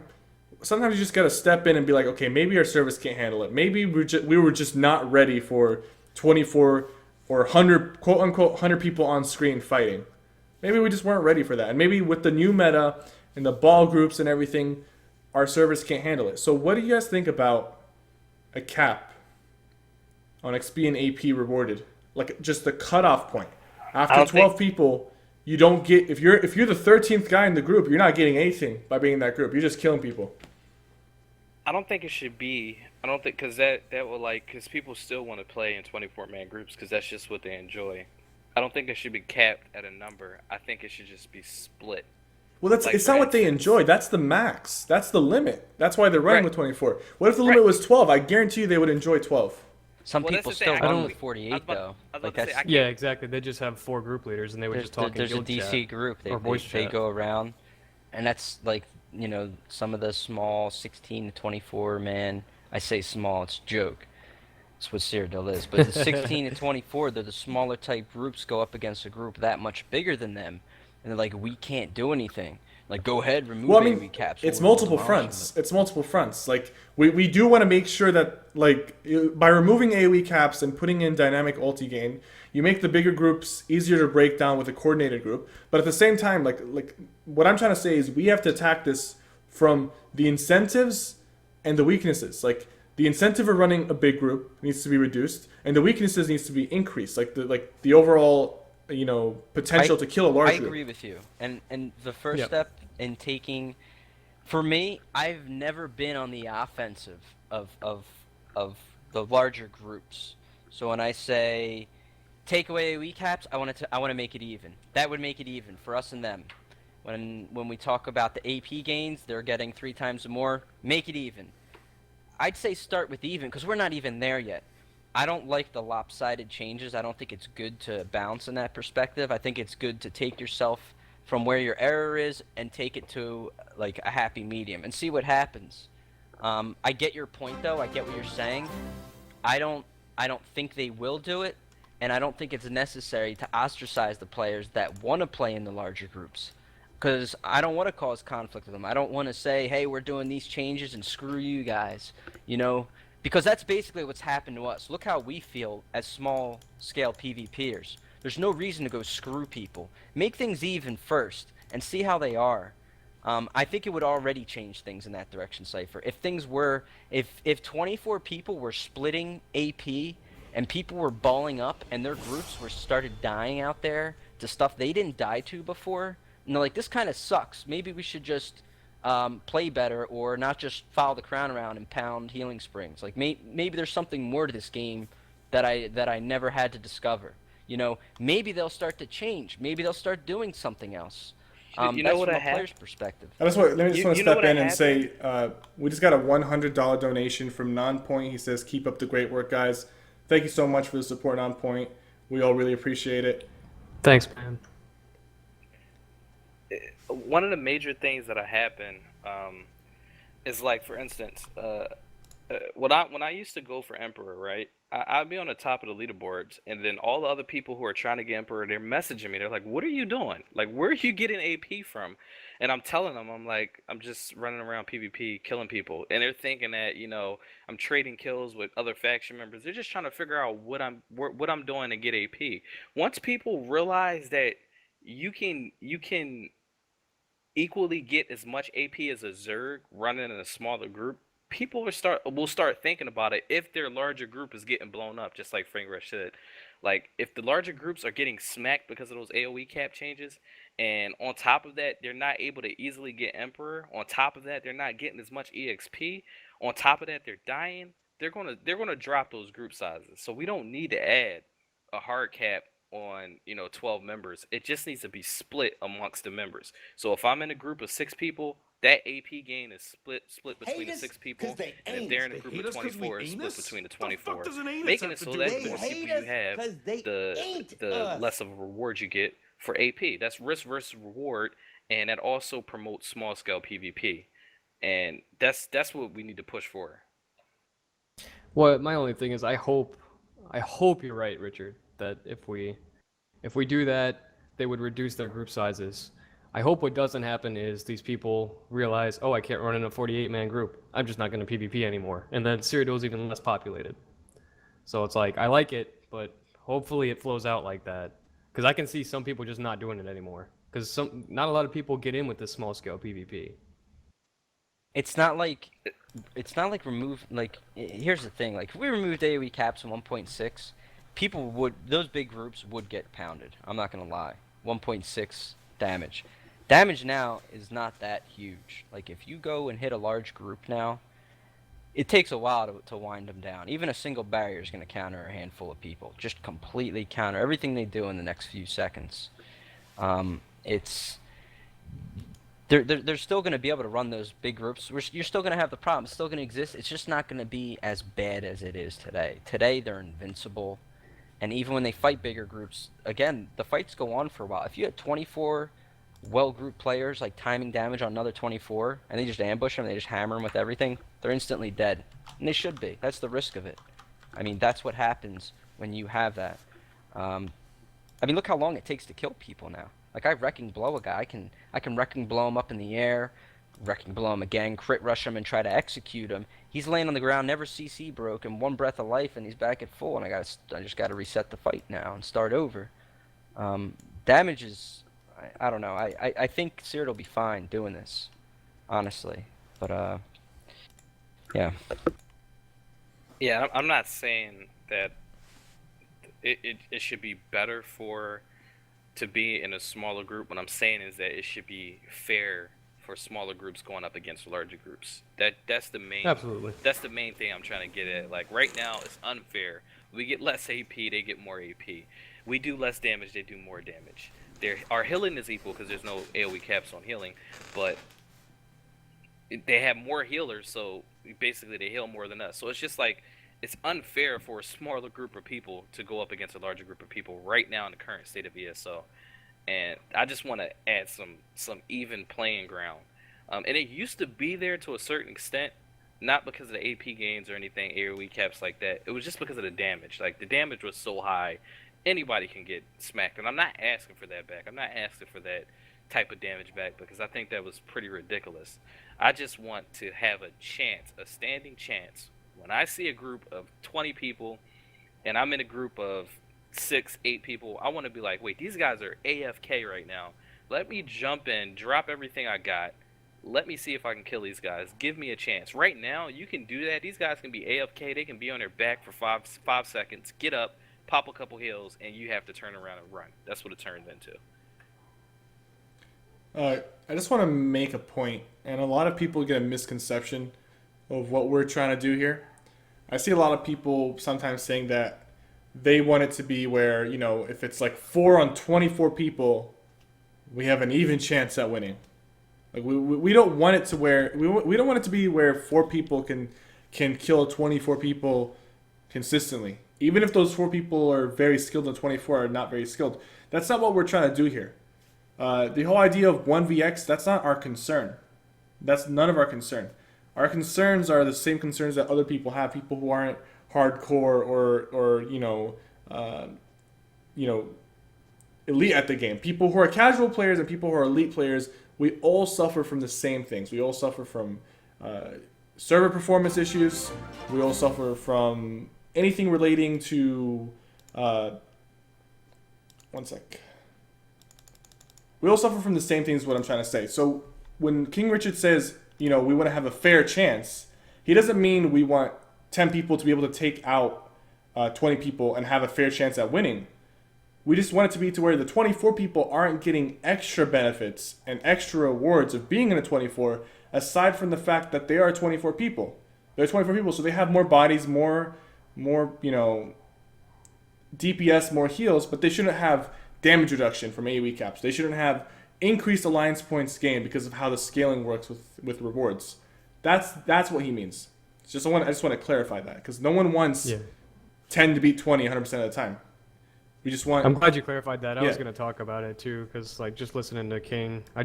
sometimes you just got to step in and be like, okay, maybe our service can't handle it. Maybe we were just not ready for 24 or 100, quote unquote, 100 people on screen fighting. Maybe we just weren't ready for that. And maybe with the new meta and the ball groups and everything, our servers can't handle it. So what do you guys think about a cap on XP and AP rewarded? Like just the cutoff point. After 12 people, you don't get, if you're the 13th guy in the group, you're not getting anything by being in that group. You're just killing people. I don't think it should be. I don't think because that will because people still want to play in 24-man groups because that's just what they enjoy. I don't think it should be capped at a number. I think it should just be split. Well, it's not what they enjoy. That's the max. That's the limit. That's why they're running with 24. What if the limit was 12? I guarantee you they would enjoy 12. Some people still run with 48 though. Yeah, exactly. They just have 4 group leaders, and they would just talk. There's a DC group. They go around, and that's like some of the small 16 to 24 man. I say small, it's a joke. That's what Cyrodiil is. But the 16 to 24, they're the smaller type groups go up against a group that much bigger than them, and they're like, we can't do anything. Like, go ahead, remove AoE caps. It's multiple fronts. It's multiple fronts. Like, we do want to make sure that, like, by removing AoE caps and putting in dynamic ulti gain, you make the bigger groups easier to break down with a coordinated group. But at the same time, like what I'm trying to say is we have to attack this from the incentives and the weaknesses. Like, the incentive of running a big group needs to be reduced, and the weaknesses needs to be increased. Like the overall potential to kill a large group. I agree with you. And the first step in taking, for me, I've never been on the offensive of the larger groups. So when I say take away AoE caps, I want to make it even. That would make it even for us and them. When we talk about the AP gains, they're getting 3 times more. Make it even. I'd say start with even because we're not even there yet. I don't like the lopsided changes. I don't think it's good to bounce in that perspective. I think it's good to take yourself from where your error is and take it to like a happy medium and see what happens. I get your point though. I get what you're saying. I don't think they will do it, and I don't think it's necessary to ostracize the players that want to play in the larger groups. Because I don't want to cause conflict with them. I don't want to say, hey, we're doing these changes and screw you guys. Because that's basically what's happened to us. Look how we feel as small-scale PvPers. There's no reason to go screw people. Make things even first and see how they are. I think it would already change things in that direction, Cypher. If 24 people were splitting AP and people were balling up and their groups started dying out there to stuff they didn't die to before, and they're like, this kind of sucks. Maybe we should just play better or not just follow the crown around and pound healing springs. Like maybe there's something more to this game that I never had to discover. Maybe they'll start to change. Maybe they'll start doing something else. That's from a player's perspective. Let me just step in and say we just got a $100 donation from Nonpoint. He says, keep up the great work, guys. Thank you so much for the support, Nonpoint. We all really appreciate it. Thanks, man. One of the major things that happen is like, for instance, when I used to go for Emperor, right? I'd be on the top of the leaderboards, and then all the other people who are trying to get Emperor, they're messaging me. They're like, "What are you doing? Like, where are you getting AP from?" And I'm telling them, I'm like, I'm just running around PvP killing people, and they're thinking that I'm trading kills with other faction members. They're just trying to figure out what I'm doing to get AP. Once people realize that you can equally get as much AP as a Zerg running in a smaller group, people will start thinking about it if their larger group is getting blown up, just like Frank Rush said. Like if the larger groups are getting smacked because of those AoE cap changes, and on top of that, they're not able to easily get Emperor. On top of that, they're not getting as much EXP. On top of that, they're dying. They're gonna drop those group sizes. So we don't need to add a hard cap on 12 members. It just needs to be split amongst the members. So if I'm in a group of 6 people, that AP gain is split between the 6 people, and if they're in a group of 24, it's split between the 24, making it so that the more people you have, the less of a reward you get for AP. That's risk versus reward, and that also promotes small scale PvP, and that's what we need to push for. Well, my only thing is I hope you're right, Richard, that if we do that, they would reduce their group sizes. I hope what doesn't happen is these people realize, oh, I can't run in a 48-man group. I'm just not going to PvP anymore. And then Cyrodiil is even less populated. So it's like, I like it, but hopefully it flows out like that. Because I can see some people just not doing it anymore. Because not a lot of people get in with this small scale PvP. It's not like remove like here's the thing, like if we removed AoE caps in 1.6, those big groups would get pounded. I'm not gonna lie. 1.6 damage. Damage now is not that huge. Like if you go and hit a large group now, it takes a while to wind them down. Even a single barrier is going to counter a handful of people. Just completely counter everything they do in the next few seconds. It's they're still going to be able to run those big groups. You're still going to have the problem. It's still going to exist. It's just not going to be as bad as it is today. Today they're invincible, and even when they fight bigger groups, again the fights go on for a while. If you had 24 well-grouped players like timing damage on another 24, and they just ambush them, they just hammer them with everything, they're instantly dead, and they should be. That's the risk of it. I mean, that's what happens when you have that. I mean, look how long it takes to kill people now. Like I wrecking blow a guy, I can wrecking blow him up in the air, wrecking blow him again, crit rush him and try to execute him. He's laying on the ground, never CC broken, one breath of life, and he's back at full. And I just got to reset the fight now and start over. Damage is, I don't know. I think Cyrodiil will be fine doing this, honestly. But yeah. Yeah, I'm not saying that it should be better to be in a smaller group. What I'm saying is that it should be fair for smaller groups going up against larger groups. That's the main Absolutely. That's the main thing I'm trying to get at. Like right now it's unfair. We get less AP, they get more AP. We do less damage, they do more damage. Our healing is equal because there's no AoE caps on healing, but they have more healers, so basically they heal more than us. So it's just like it's unfair for a smaller group of people to go up against a larger group of people right now in the current state of ESO. And I just want to add some even playing ground. And it used to be there to a certain extent, not because of the AP gains or anything, AoE caps like that. It was just because of the damage. Like the damage was so high, anybody can get smacked. And I'm not asking for that back. I'm not asking for that type of damage back because I think that was pretty ridiculous. I just want to have a chance, a standing chance. When I see a group of 20 people and I'm in a group of 6, 8 people, I want to be like, wait, these guys are AFK right now. Let me jump in, drop everything I got. Let me see if I can kill these guys. Give me a chance. Right now, you can do that. These guys can be AFK. They can be on their back for 5 seconds, get up, pop a couple heals, and you have to turn around and run. That's what it turns into. I just want to make a point, and a lot of people get a misconception of what we're trying to do here. I see a lot of people sometimes saying that they want it to be where, if it's like 4 on 24 people, we have an even chance at winning. Like we don't want it to where we don't want it to be where 4 people can kill 24 people consistently. Even if those 4 people are very skilled and 24 are not very skilled. That's not what we're trying to do here. The whole idea of 1vx, that's not our concern. That's none of our concern. Our concerns are the same concerns that other people have. People who aren't hardcore or elite at the game. People who are casual players and people who are elite players we all suffer from the same things. We all suffer from server performance issues. We all suffer from anything relating to one sec. We all suffer from the same things, is what I'm trying to say. So when King Richard says, we want to have a fair chance, he doesn't mean we want 10 people to be able to take out 20 people and have a fair chance at winning. We just want it to be to where the 24 people aren't getting extra benefits and extra rewards of being in a 24, aside from the fact that they are 24 people. They're 24 people, so they have more bodies, more DPS, more heals, but they shouldn't have damage reduction from AoE caps. They shouldn't have increased alliance points gained because of how the scaling works with rewards. That's what he means. I just want to clarify that, because no one wants 10 to beat 20 100% of the time. We just want. I'm glad you clarified that. I was going to talk about it too, because just listening to King, I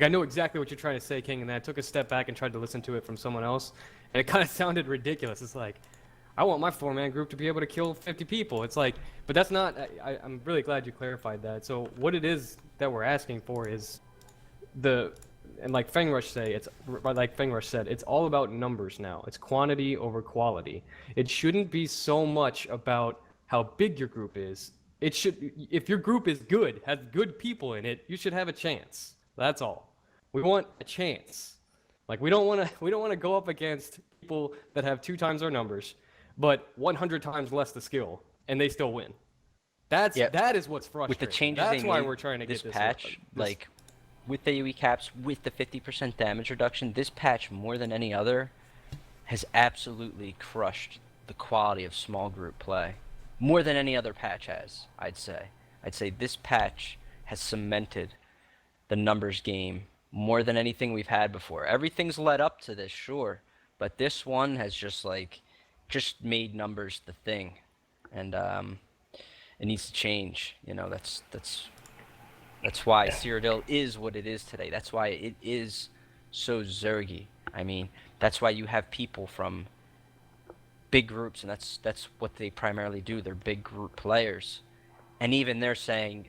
know exactly what you're trying to say, King, and then I took a step back and tried to listen to it from someone else, and it kind of sounded ridiculous. It's like, I want my 4-man group to be able to kill 50 people. It's like, but that's not. I'm really glad you clarified that. So what it is that we're asking for is and like Fangrush said, it's all about numbers now. It's quantity over quality. It shouldn't be so much about how big your group is. It should, if your group is good, has good people in it, you should have a chance. That's all. We want a chance. Like we don't want to go up against people that have 2 times our numbers, but 100 times less the skill, and they still win. That is what's frustrating. With the changes that's they why made we're trying to this get patch, with the AoE caps, with the 50% damage reduction, this patch more than any other has absolutely crushed the quality of small group play. More than any other patch has, I'd say. I'd say this patch has cemented the numbers game more than anything we've had before. Everything's led up to this, sure, but this one has just made numbers the thing, and it needs to change. That's why Cyrodiil is what it is today. That's why it is so Zergy. I mean, that's why you have people from big groups, and that's what they primarily do. They're big group players, and even they're saying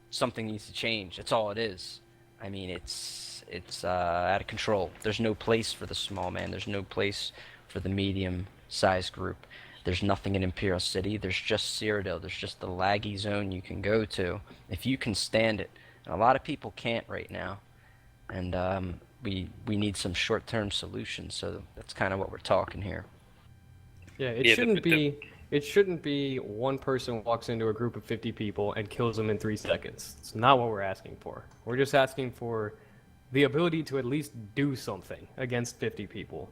something needs to change. That's all it is. I mean, it's out of control. There's no place for the small man. There's no place for the medium-sized group. There's nothing in Imperial City. There's just Cyrodiil. There's just the laggy zone you can go to if you can stand it. And a lot of people can't right now, and we need some short-term solutions. So that's kind of what we're talking here. Yeah, it shouldn't be one person walks into a group of 50 people and kills them in 3 seconds. It's not what we're asking for. We're just asking for the ability to at least do something against 50 people.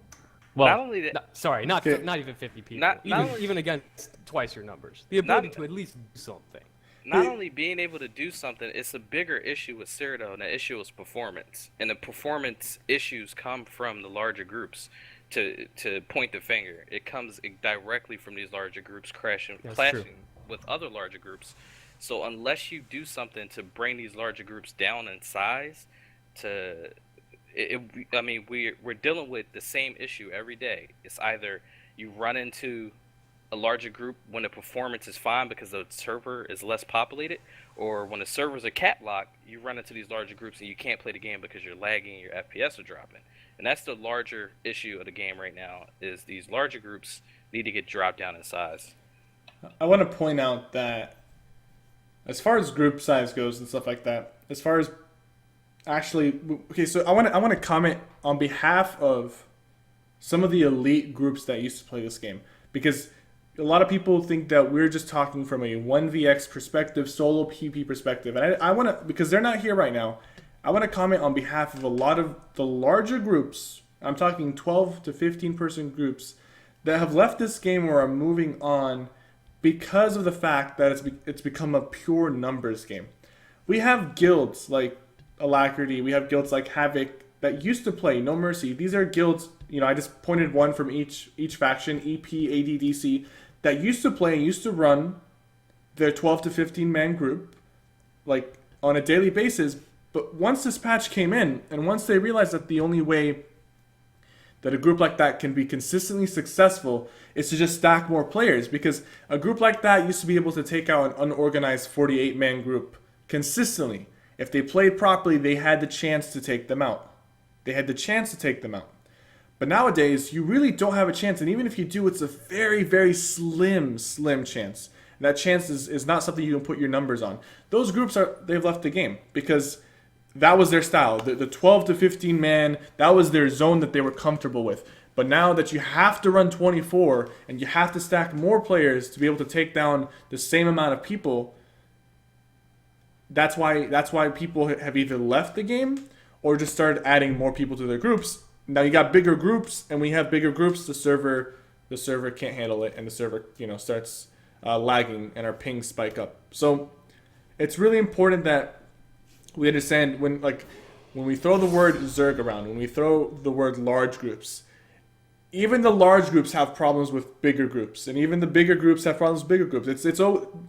Well, not only that, not even 50 people. Even against twice your numbers. The ability to at least do something. Not only being able to do something, it's a bigger issue with Cyrodiil, and the issue is performance. And the performance issues come from the larger groups. To point the finger, it comes directly from these larger groups clashing with other larger groups. So unless you do something to bring these larger groups down in size, we're dealing with the same issue every day. It's either you run into a larger group when the performance is fine because the server is less populated, or when the servers are catlocked, you run into these larger groups and you can't play the game because you're lagging and your FPS are dropping. And that's the larger issue of the game right now, is these larger groups need to get dropped down in size. I want to point out that as far as group size goes and stuff like that, as far as so I want to comment on behalf of some of the elite groups that used to play this game, because a lot of people think that we're just talking from a 1vx perspective, solo PvP perspective, and I want to, because they're not here right now, I want to comment on behalf of a lot of the larger groups. I'm talking 12 to 15 person groups that have left this game or are moving on because of the fact that it's become a pure numbers game. We have guilds like Alacrity, we have guilds like Havoc that used to play No Mercy. These are guilds, I just pointed one from each faction, EP, AD, DC, that used to play and used to run their 12 to 15 man group like on a daily basis. But once this patch came in, and once they realized that the only way that a group like that can be consistently successful is to just stack more players, because a group like that used to be able to take out an unorganized 48-man group consistently. If they played properly, they had the chance to take them out. They had the chance to take them out. But nowadays, you really don't have a chance, and even if you do, it's a very, very slim chance. And that chance is not something you can put your numbers on. Those groups they've left the game because that was their style. The 12 to 15 man, that was their zone that they were comfortable with. But now that you have to run 24 and you have to stack more players to be able to take down the same amount of people, that's why people have either left the game or just started adding more people to their groups. Now you got bigger groups, and when you have bigger groups, the server can't handle it, and the server starts lagging, and our pings spike up. So it's really important that we understand when we throw the word Zerg around, when we throw the word large groups, even the large groups have problems with bigger groups, and even the bigger groups have problems with bigger groups.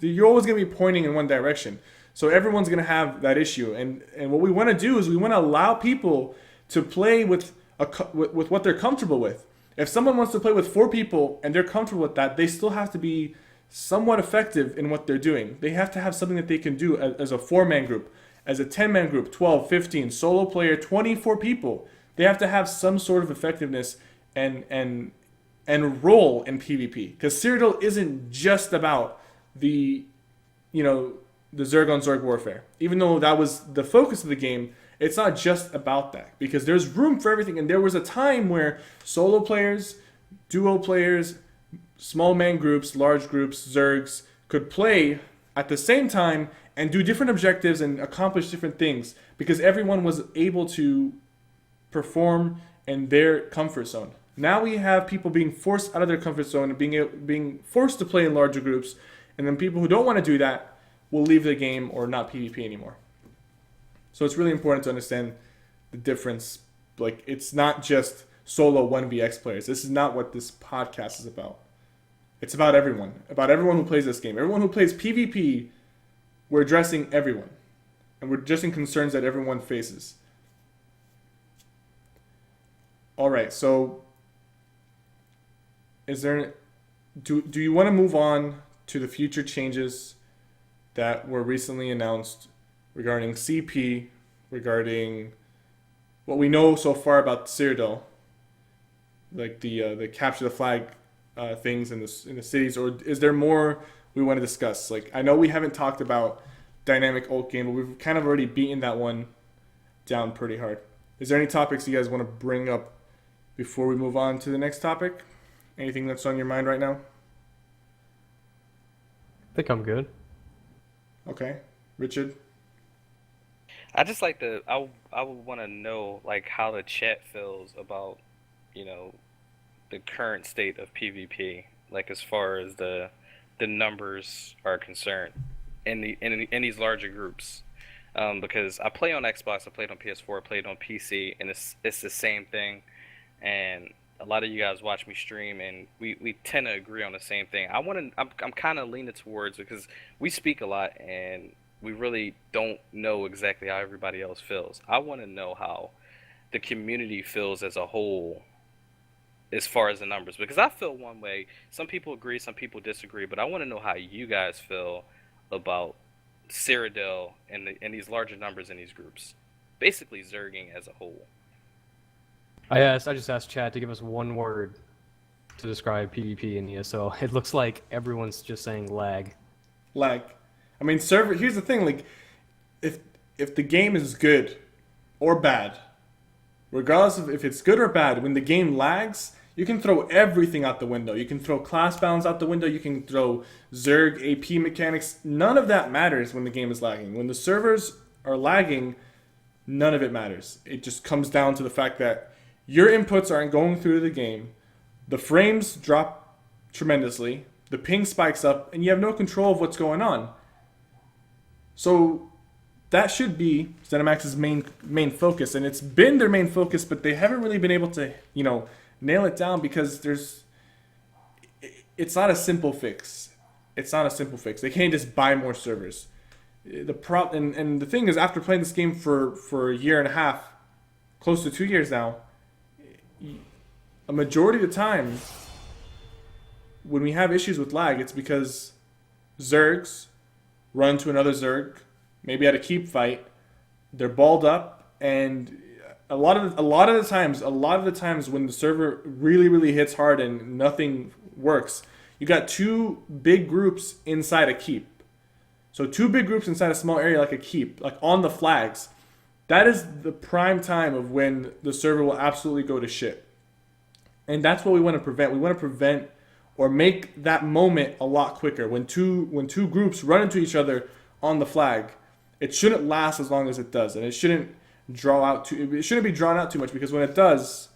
You're always going to be pointing in one direction. So everyone's going to have that issue, and what we want to do is we want to allow people to play with what they're comfortable with. If someone wants to play with 4 people and they're comfortable with that, they still have to be somewhat effective in what they're doing. They have to have something that they can do as a 4-man group, as a 10-man group, 12, 15, solo player, 24 people. They have to have some sort of effectiveness and role in PvP. Because Cyrodiil isn't just about the Zerg on Zerg warfare. Even though that was the focus of the game, it's not just about that, because there's room for everything. And there was a time where solo players, duo players, small man groups, large groups, Zergs could play at the same time and do different objectives and accomplish different things, because everyone was able to perform in their comfort zone. Now we have people being forced out of their comfort zone and being forced to play in larger groups, and then people who don't want to do that will leave the game or not PvP anymore. So it's really important to understand the difference. Like, it's not just solo 1vx players. This is not what this podcast is about. It's about everyone who plays this game. Everyone who plays PvP, we're addressing everyone. And we're addressing concerns that everyone faces. Alright, so do you want to move on to the future changes that were recently announced regarding CP, regarding what we know so far about Cyrodiil, like the capture the flag things in the cities, or is there more we want to discuss? Like, I know we haven't talked about dynamic ult game, but we've kind of already beaten that one down pretty hard. Is there any topics you guys want to bring up before we move on to the next topic? Anything that's on your mind right now? I think I'm good. Okay, Richard. I just like I would want to know like how the chat feels about, the current state of PvP, like as far as the numbers are concerned in these larger groups. Because I play on Xbox, I played on PS4, I played on PC, and it's the same thing. And a lot of you guys watch me stream, and we tend to agree on the same thing. I'm kind of leaning towards, because we speak a lot and we really don't know exactly how everybody else feels. I want to know how the community feels as a whole as far as the numbers, because I feel one way. Some people agree, some people disagree, but I want to know how you guys feel about Cyrodiil and these larger numbers in these groups. Basically Zerging as a whole. I just asked Chad to give us one word to describe PvP and ESO. It looks like everyone's just saying lag. Lag. I mean, here's the thing, like, if the game is good or bad, regardless of if it's good or bad, when the game lags, you can throw everything out the window. You can throw class balance out the window. You can throw Zerg AP mechanics. None of that matters when the game is lagging. When the servers are lagging, none of it matters. It just comes down to the fact that your inputs aren't going through the game, the frames drop tremendously, the ping spikes up, and you have no control of what's going on. So that should be ZeniMax's main focus, and it's been their main focus, but they haven't really been able to, nail it down, because it's not a simple fix. It's not a simple fix. They can't just buy more servers. And the thing is, after playing this game for a year and a half, close to 2 years now, a majority of the time, when we have issues with lag, it's because Zergs run to another Zerg, maybe at a keep fight, they're balled up, and a lot of the times when the server really hits hard and nothing works, you got two big groups inside a keep. So two big groups inside a small area like a keep, like on the flags. That is the prime time of when the server will absolutely go to shit. And that's what we want to prevent. We want to prevent or make that moment a lot quicker. When two groups run into each other on the flag, it shouldn't last as long as it does, and it shouldn't it shouldn't be drawn out too much, because when it does,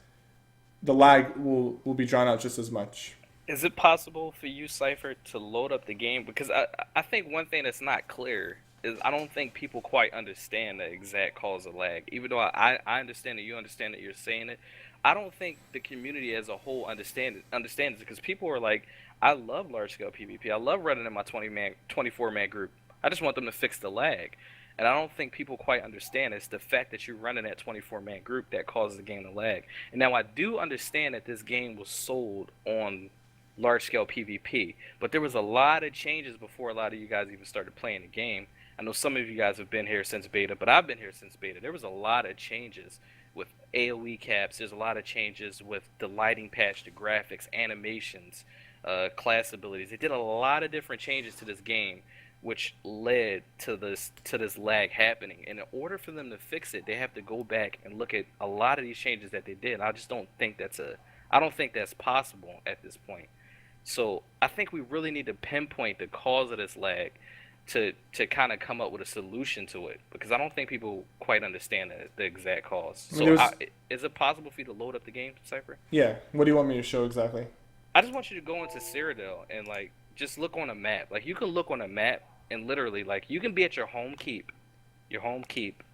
the lag will be drawn out just as much. Is it possible for you, Cypher, to load up the game? Because I think one thing that's not clear is I don't think people quite understand the exact cause of lag. Even though I understand that you understand that you're saying it, I don't think the community as a whole understands it, because people are like, I love large scale PvP. I love running in my 24 man group. I just want them to fix the lag. And I don't think people quite understand it's the fact that you're running that 24 man group that causes the game to lag. And now I do understand that this game was sold on large scale PvP, but there was a lot of changes before a lot of you guys even started playing the game. I know some of you guys have been here since beta, but I've been here since beta. There was a lot of changes with AoE caps. There's a lot of changes with the lighting patch, the graphics, animations, class abilities. They did a lot of different changes to this game, which led to this lag happening. And in order for them to fix it, they have to go back and look at a lot of these changes that they did. I just don't think that's possible at this point. So I think we really need to pinpoint the cause of this lag to kind of come up with a solution to it, because I don't think people quite understand the exact cause. So is it possible for you to load up the game, Cypher? Yeah. What do you want me to show exactly? I just want you to go into Cyrodiil and like just look on a map. Like you can look on a map and literally like you can be at your home keep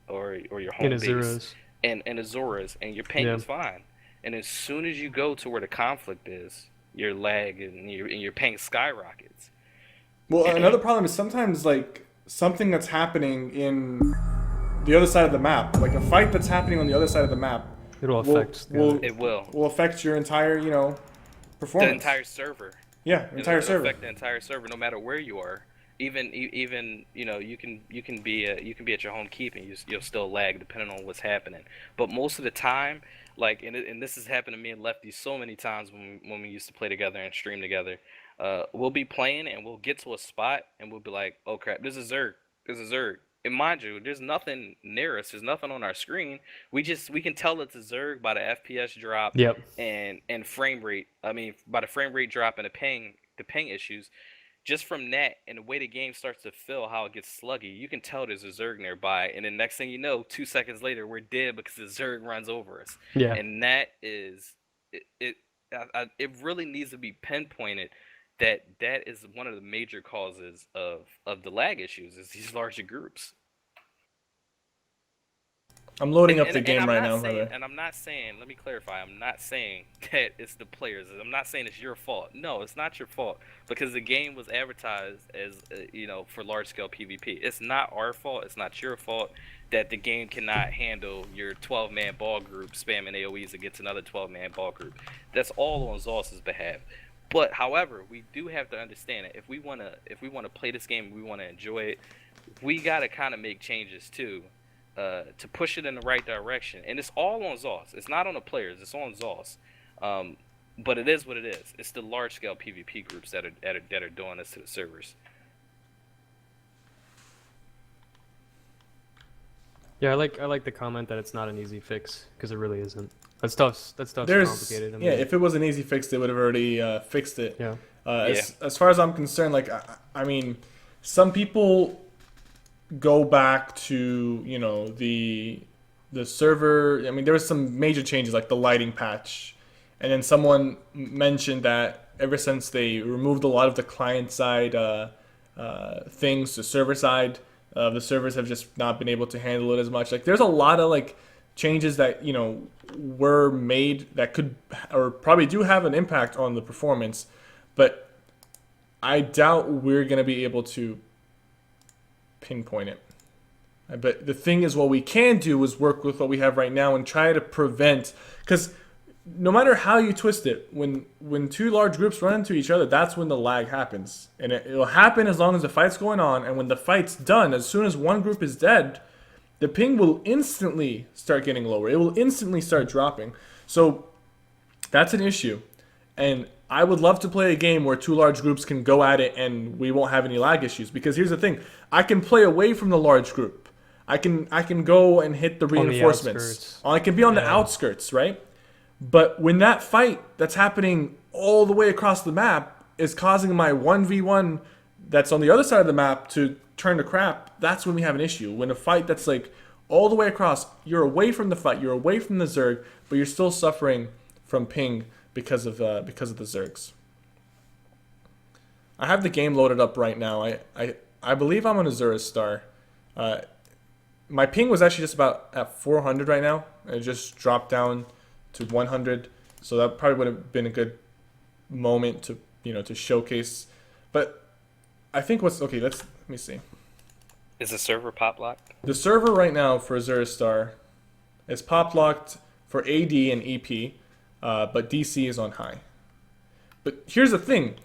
or your home In base Azuras. and Azuras, and your ping is fine. And as soon as you go to where the conflict is, your lag and your ping skyrockets. Well, another problem is sometimes like something that's happening in the other side of the map, like a fight that's happening on the other side of the map, It'll affect. It will affect your entire, performance. the entire server. Yeah, entire It'll server. affect the entire server, no matter where you are. Even you can be at your home keep and you'll still lag depending on what's happening. But most of the time, like and this has happened to me and Lefty so many times when we used to play together and stream together. We'll be playing and we'll get to a spot and we'll be like, oh crap, there's a Zerg. And mind you, there's nothing near us. There's nothing on our screen. We can tell it's a Zerg by the FPS drop. Yep. And frame rate. I mean, by the frame rate drop and the ping issues. Just from that and the way the game starts to feel, how it gets sluggy, you can tell there's a Zerg nearby. And then next thing you know, 2 seconds later, we're dead because the Zerg runs over us. Yeah. And that is it really needs to be pinpointed that is one of the major causes of the lag issues, is these larger groups. I'm loading up the game right now, brother. And I'm not saying, let me clarify, I'm not saying that it's the players. I'm not saying it's your fault. No, it's not your fault, because the game was advertised as, for large-scale PvP. It's not our fault. It's not your fault that the game cannot handle your 12-man ball group spamming AoEs against another 12-man ball group. That's all on Zos's behalf. But however, we do have to understand that if we wanna play this game, we wanna enjoy it, we gotta kind of make changes too, to push it in the right direction. And it's all on Zos. It's not on the players. It's on Zos. But it is what it is. It's the large scale PvP groups that are doing this to the servers. Yeah, I like the comment that it's not an easy fix, because it really isn't. That stuff's There's complicated. I mean, yeah, if it was an easy fix, they would have already fixed it. Yeah. As far as I'm concerned, like I mean, some people go back to the server. I mean, there was some major changes like the lighting patch, and then someone mentioned that ever since they removed a lot of the client side things, the server side, the servers have just not been able to handle it as much. Like there's a lot of like changes that were made that could or probably do have an impact on the performance, but I doubt we're gonna be able to pinpoint it. But the thing is, what we can do is work with what we have right now and try to prevent, because no matter how you twist it, when two large groups run into each other, that's when the lag happens, and it'll happen as long as the fight's going on. And when the fight's done, as soon as one group is dead, the ping will instantly start getting lower. It will instantly start dropping. So that's an issue. And I would love to play a game where two large groups can go at it and we won't have any lag issues. Because here's the thing, I can play away from the large group. I can go and hit the On the reinforcements. outskirts. I can be on the Yeah. outskirts, right? But when that fight that's happening all the way across the map is causing my 1v1 that's on the other side of the map to turn to crap, that's when we have an issue. When a fight that's like all the way across, you're away from the fight, you're away from the Zerg, but you're still suffering from ping because of the Zergs. I have the game loaded up right now. I believe I'm on Azura Star. Uh, my ping was actually just about at 400 right now. It just dropped down to 100, so that probably would have been a good moment to to showcase. But I think what's okay. Let me see. Is the server pop locked? The server right now for Azura Star is pop locked for AD and EP, but DC is on high. But here's the thing: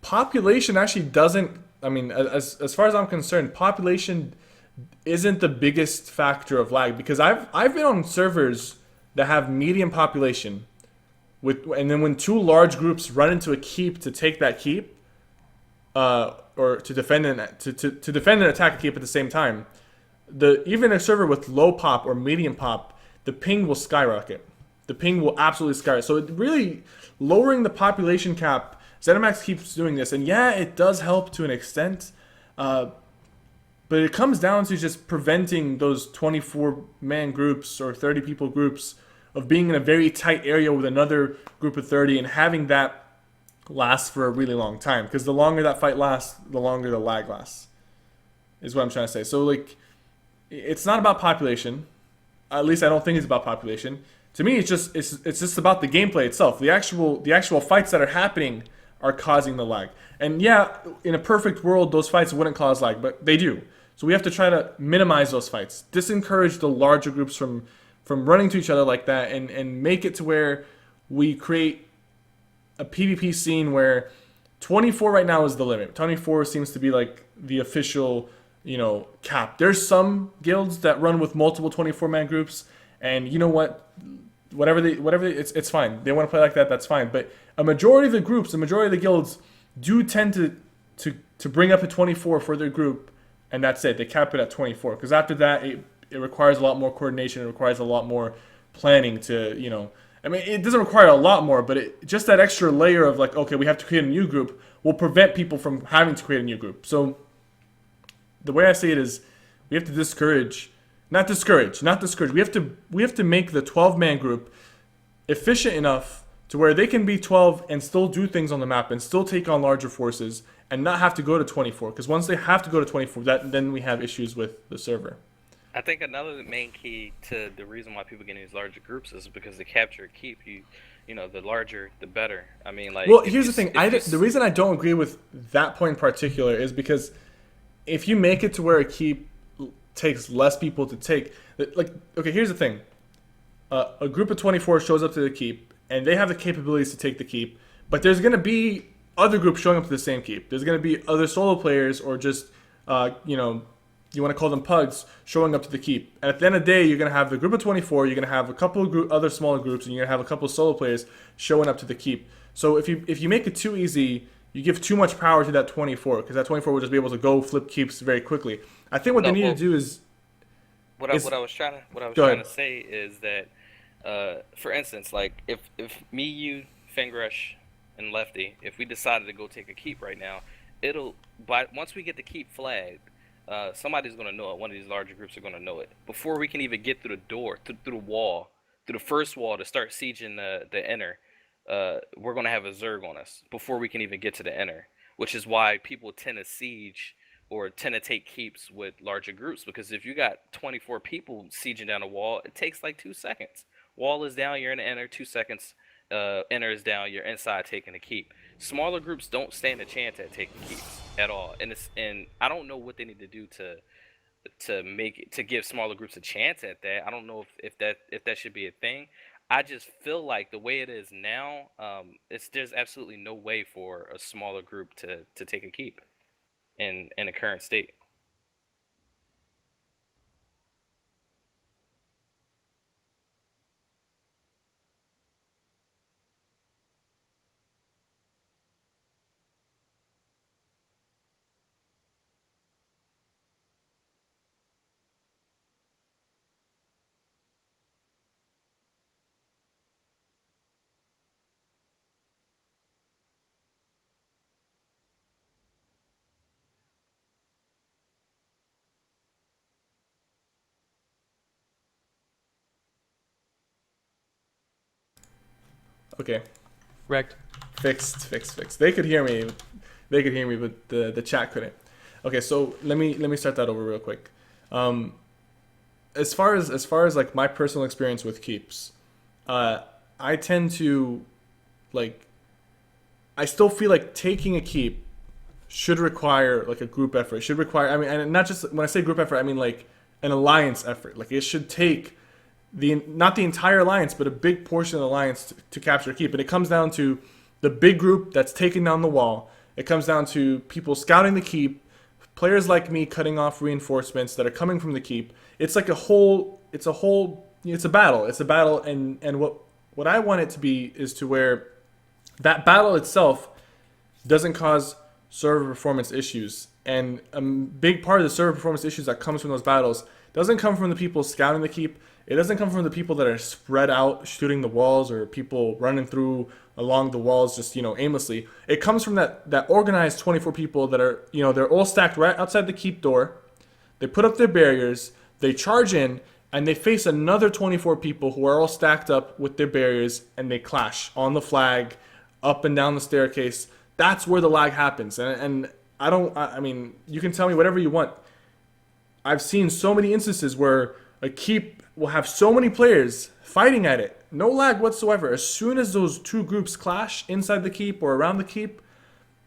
population actually doesn't. I mean, as far as I'm concerned, population isn't the biggest factor of lag because I've been on servers that have medium population and then when two large groups run into a keep to take that keep, or to defend to defend and attack a keep at the same time, even a server with low pop or medium pop, the ping will skyrocket. The ping will absolutely skyrocket. So it really lowering the population cap. ZeniMax keeps doing this, and yeah, it does help to an extent, but it comes down to just preventing those 24-man groups or 30 people groups of being in a very tight area with another group of 30 and having that last for a really long time. Because the longer that fight lasts, the longer the lag lasts, is what I'm trying to say. So, like, it's not about population. At least I don't think it's about population. To me, it's just about the gameplay itself. The actual fights that are happening are causing the lag. And yeah, in a perfect world, those fights wouldn't cause lag, but they do. So we have to try to minimize those fights, discourage the larger groups from running to each other like that, and make it to where we create a PvP scene where 24 right now is the limit. 24 seems to be like the official, cap. There's some guilds that run with multiple 24-man groups, and you know what? Whatever it's fine. They want to play like that, that's fine. But a majority of the groups, a majority of the guilds do tend to bring up a 24 for their group, and that's it. They cap it at 24 because after that, it requires a lot more coordination. It requires a lot more planning to, I mean, it doesn't require a lot more, but just that extra layer of like, okay, we have to create a new group will prevent people from having to create a new group. So the way I see it is we have to not discourage. We have to make the 12-man group efficient enough to where they can be 12 and still do things on the map and still take on larger forces and not have to go to 24. Because once they have to go to 24, then we have issues with the server. I think another main key to the reason why people get in these larger groups is because they capture a keep. The larger, the better. I mean, like. Well, here's the thing. The reason I don't agree with that point in particular is because if you make it to where a keep takes less people to take, like, okay, here's the thing. A group of 24 shows up to the keep, and they have the capabilities to take the keep, but there's going to be other groups showing up to the same keep. There's going to be other solo players or just, you want to call them pugs, showing up to the keep. And at the end of the day, you're going to have the group of 24, you're going to have a couple of other smaller groups, and you're going to have a couple of solo players showing up to the keep. So if you make it too easy, you give too much power to that 24, because that 24 will just be able to go flip keeps very quickly. I think what they need to do is... What I was trying to say is that, for instance, like if me, you, Fingrush, and Lefty, if we decided to go take a keep right now, once we get the keep flagged, somebody's gonna know it. One of these larger groups are gonna know it before we can even get through the door, through the wall, through the first wall to start sieging the inner. We're gonna have a Zerg on us before we can even get to the inner, which is why people tend to siege or tend to take keeps with larger groups, because if you got 24 people sieging down a wall, it takes like 2 seconds. Wall is down, you're in the inner, 2 seconds. Inner is down, you're inside taking a keep. Smaller groups don't stand a chance at taking keeps at all, and I don't know what they need to do to give smaller groups a chance at that. I don't know if that should be a thing. I just feel like the way it is now, there's absolutely no way for a smaller group to take a keep in the current state. Okay. Wrecked. Fixed. They could hear me. But the chat couldn't. Okay, so let me start that over real quick. As far as like my personal experience with keeps, I tend to like. I still feel like taking a keep should require like a group effort. It should require. I mean, and not just when I say group effort, I mean like an alliance effort. Like it should take not the entire alliance, but a big portion of the alliance to capture a keep. And it comes down to the big group that's taking down the wall. It comes down to people scouting the keep, players like me cutting off reinforcements that are coming from the keep. It's like a whole. It's a battle. It's a battle, and what I want it to be is to where that battle itself doesn't cause server performance issues. And a big part of the server performance issues that comes from those battles doesn't come from the people scouting the keep. It doesn't come from the people that are spread out shooting the walls or people running through along the walls just, aimlessly. It comes from that organized 24 people that are, they're all stacked right outside the keep door. They put up their barriers, they charge in, and they face another 24 people who are all stacked up with their barriers, and they clash on the flag, up and down the staircase. That's where the lag happens. And I mean, you can tell me whatever you want. I've seen so many instances where a keep will have so many players fighting at it. No lag whatsoever. As soon as those two groups clash inside the keep or around the keep,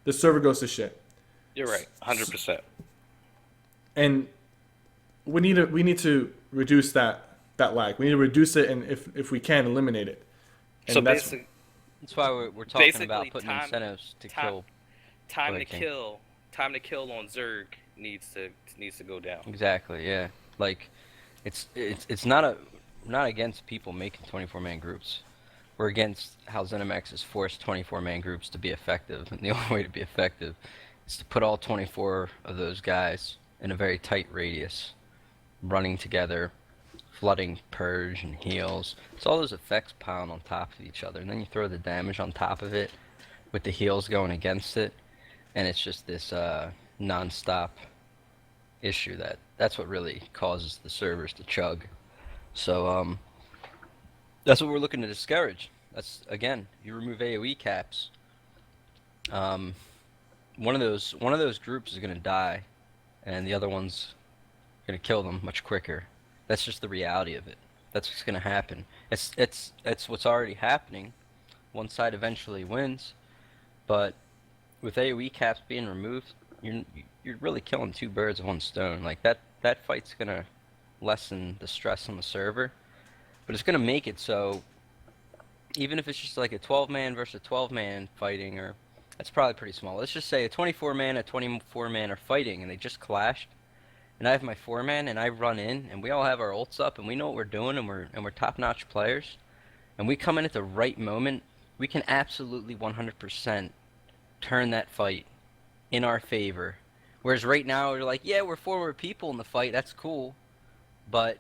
the server goes to shit. You're right, 100%. And we need to reduce that lag. We need to reduce it, and if we can, eliminate it. And So that's basically, That's why we're talking Basically, about putting incentives to kill. time to breaking. kill on Zerg needs to go down. Exactly. Yeah. Like, it's not against people making 24-man groups. We're against how ZeniMax has forced 24-man groups to be effective, and the only way to be effective is to put all 24 of those guys in a very tight radius, running together, flooding purge and heals. It's all those effects piling on top of each other, and then you throw the damage on top of it with the heals going against it, and it's just this non-stop issue that's what really causes the servers to chug. So that's what we're looking to discourage. That's, again, you remove AoE caps, one of those groups is going to die, and the other one's going to kill them much quicker. That's just the reality of it. That's what's going to happen. It's what's already happening. One side eventually wins, but with AoE caps being removed, you're really killing two birds with one stone. Like that fight's going to lessen the stress on the server, but it's going to make it so even if it's just like a 12-man versus a 12-man fighting, or that's probably pretty small. Let's just say a 24-man, a 24-man are fighting and they just clashed, and I have my 4-man and I run in and we all have our ults up and we know what we're doing and we're top-notch players, and we come in at the right moment, we can absolutely 100% turn that fight in our favor. Whereas right now we're like, yeah, we're 4 more people in the fight, that's cool, but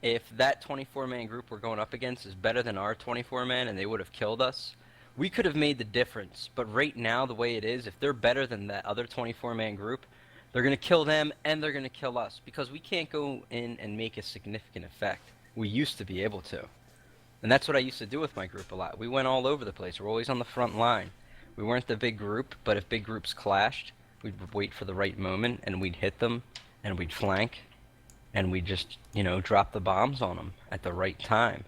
if that 24-man group we're going up against is better than our 24-man and they would have killed us, we could have made the difference. But right now, the way it is, if they're better than that other 24-man group, they're going to kill them and they're going to kill us, because we can't go in and make a significant effect. We used to be able to. And that's what I used to do with my group a lot. We went all over the place. We're always on the front line. We weren't the big group, but if big groups clashed, we'd wait for the right moment and we'd hit them and we'd flank. And we just, drop the bombs on them at the right time.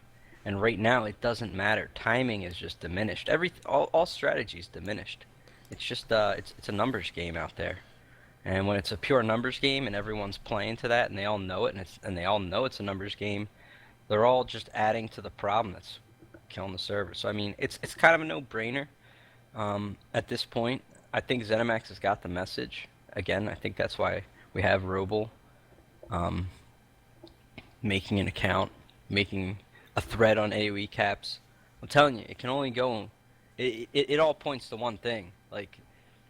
And right now, it doesn't matter. Timing is just diminished. All strategy is diminished. It's just, it's a numbers game out there. And when it's a pure numbers game and everyone's playing to that and they all know it, and they all know it's a numbers game, they're all just adding to the problem that's killing the server. So, I mean, it's kind of a no-brainer at this point. I think ZeniMax has got the message. Again, I think that's why we have Roble making an account, making a thread on AoE caps. I'm telling you, it can only go. It all points to one thing. Like,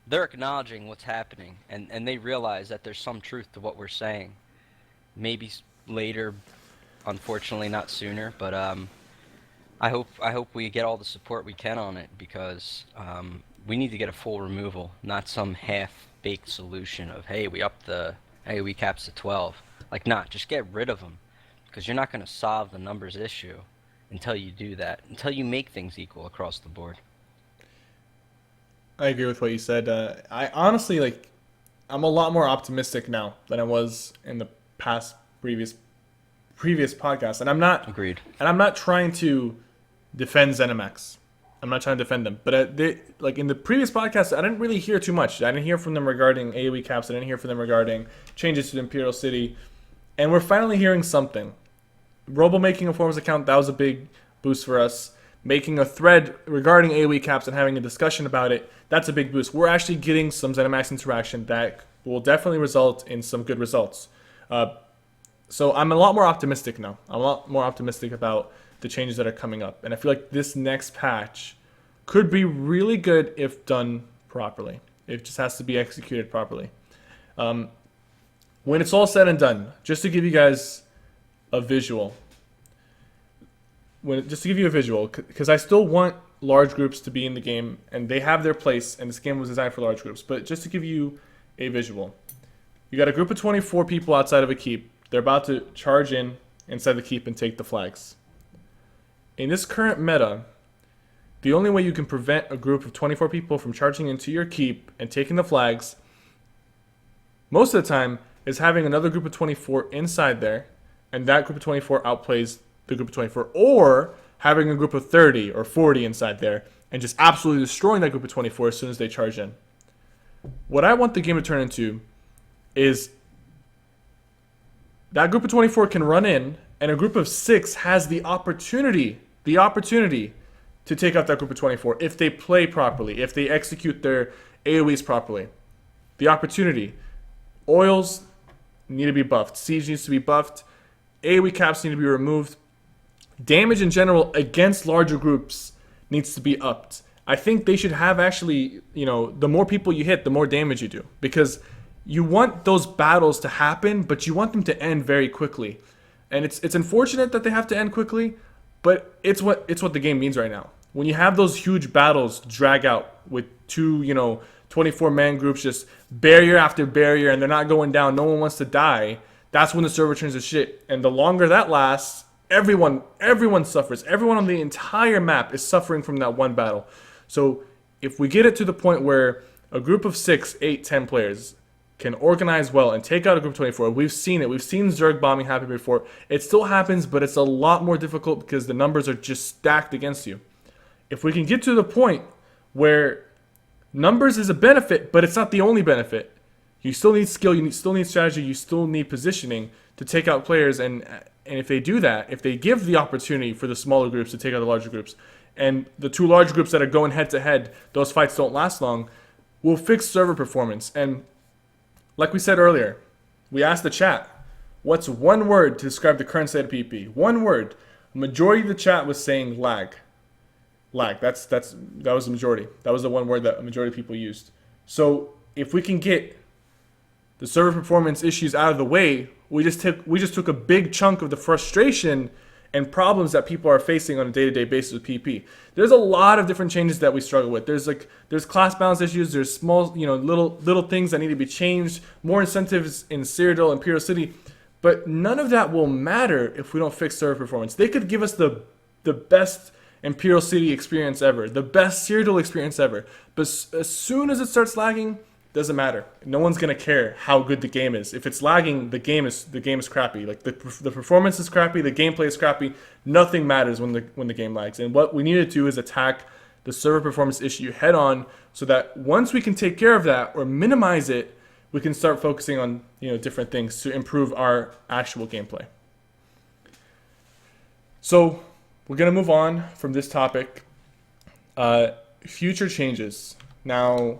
they're acknowledging what's happening, and they realize that there's some truth to what we're saying. Maybe later, unfortunately, not sooner. But I hope we get all the support we can on it, because we need to get a full removal, not some half-baked solution of, hey, we upped the AoE caps to 12. Like, not just get rid of them, because you're not going to solve the numbers issue until you do that, until you make things equal across the board. I agree with what you said. I honestly I'm a lot more optimistic now than I was in the past previous podcasts, and Agreed. I'm not trying to defend ZeniMax. I'm not trying to defend them, but in the previous podcast, I didn't really hear too much. I didn't hear from them regarding AoE caps. I didn't hear from them regarding changes to the Imperial City, and we're finally hearing something. Robo making a Forums account, that was a big boost for us. Making a thread regarding AoE caps and having a discussion about it, that's a big boost. We're actually getting some ZeniMax interaction that will definitely result in some good results. So I'm a lot more optimistic now. I'm a lot more optimistic about the changes that are coming up. And I feel like this next patch could be really good if done properly. It just has to be executed properly. When it's all said and done, just to give you guys a visual, because I still want large groups to be in the game, and they have their place, and this game was designed for large groups. But just to give you a visual, you got a group of 24 people outside of a keep. They're about to charge in inside the keep and take the flags. In this current meta, the only way you can prevent a group of 24 people from charging into your keep and taking the flags, most of the time, is having another group of 24 inside there, and that group of 24 outplays the group of 24, or having a group of 30 or 40 inside there and just absolutely destroying that group of 24 as soon as they charge in. What I want the game to turn into is that group of 24 can run in, and a group of 6 has the opportunity to take out that group of 24 if they play properly, if they execute their AoEs properly. The opportunity. Oils need to be buffed. Siege needs to be buffed. AoE caps need to be removed. Damage in general against larger groups needs to be upped. I think they should have actually, the more people you hit, the more damage you do. Because you want those battles to happen, but you want them to end very quickly. And it's unfortunate that they have to end quickly, but it's what the game means right now. When you have those huge battles drag out with two, 24-man groups, just barrier after barrier, and they're not going down, no one wants to die, that's when the server turns to shit. And the longer that lasts, everyone suffers. Everyone on the entire map is suffering from that one battle. So if we get it to the point where a group of 6, 8, 10 players can organize well and take out a group of 24, we've seen it. We've seen Zerg bombing happen before. It still happens, but it's a lot more difficult because the numbers are just stacked against you. If we can get to the point where numbers is a benefit, but it's not the only benefit. You still need skill, you still need strategy, you still need positioning to take out players. And if they do that, if they give the opportunity for the smaller groups to take out the larger groups, and the two large groups that are going head to head, those fights don't last long, we'll fix server performance. And like we said earlier, we asked the chat, what's one word to describe the current state of PvP? One word. The majority of the chat was saying lag. Lag. That was the majority. That was the one word that a majority of people used. So if we can get the server performance issues out of the way, we just took a big chunk of the frustration and problems that people are facing on a day-to-day basis with PvP. There's a lot of different changes that we struggle with. There's class balance issues. There's small, little things that need to be changed. More incentives in Cyrodiil, Imperial City, but none of that will matter if we don't fix server performance. They could give us the best Imperial City experience ever, the best Cyrodiil experience ever, but as soon as it starts lagging, doesn't matter. No one's gonna care how good the game is. If it's lagging, the game is crappy. Like the performance is crappy, the gameplay is crappy. Nothing matters when the game lags. And what we need to do is attack the server performance issue head on, so that once we can take care of that or minimize it, we can start focusing on different things to improve our actual gameplay. So we're gonna move on from this topic. Future changes now.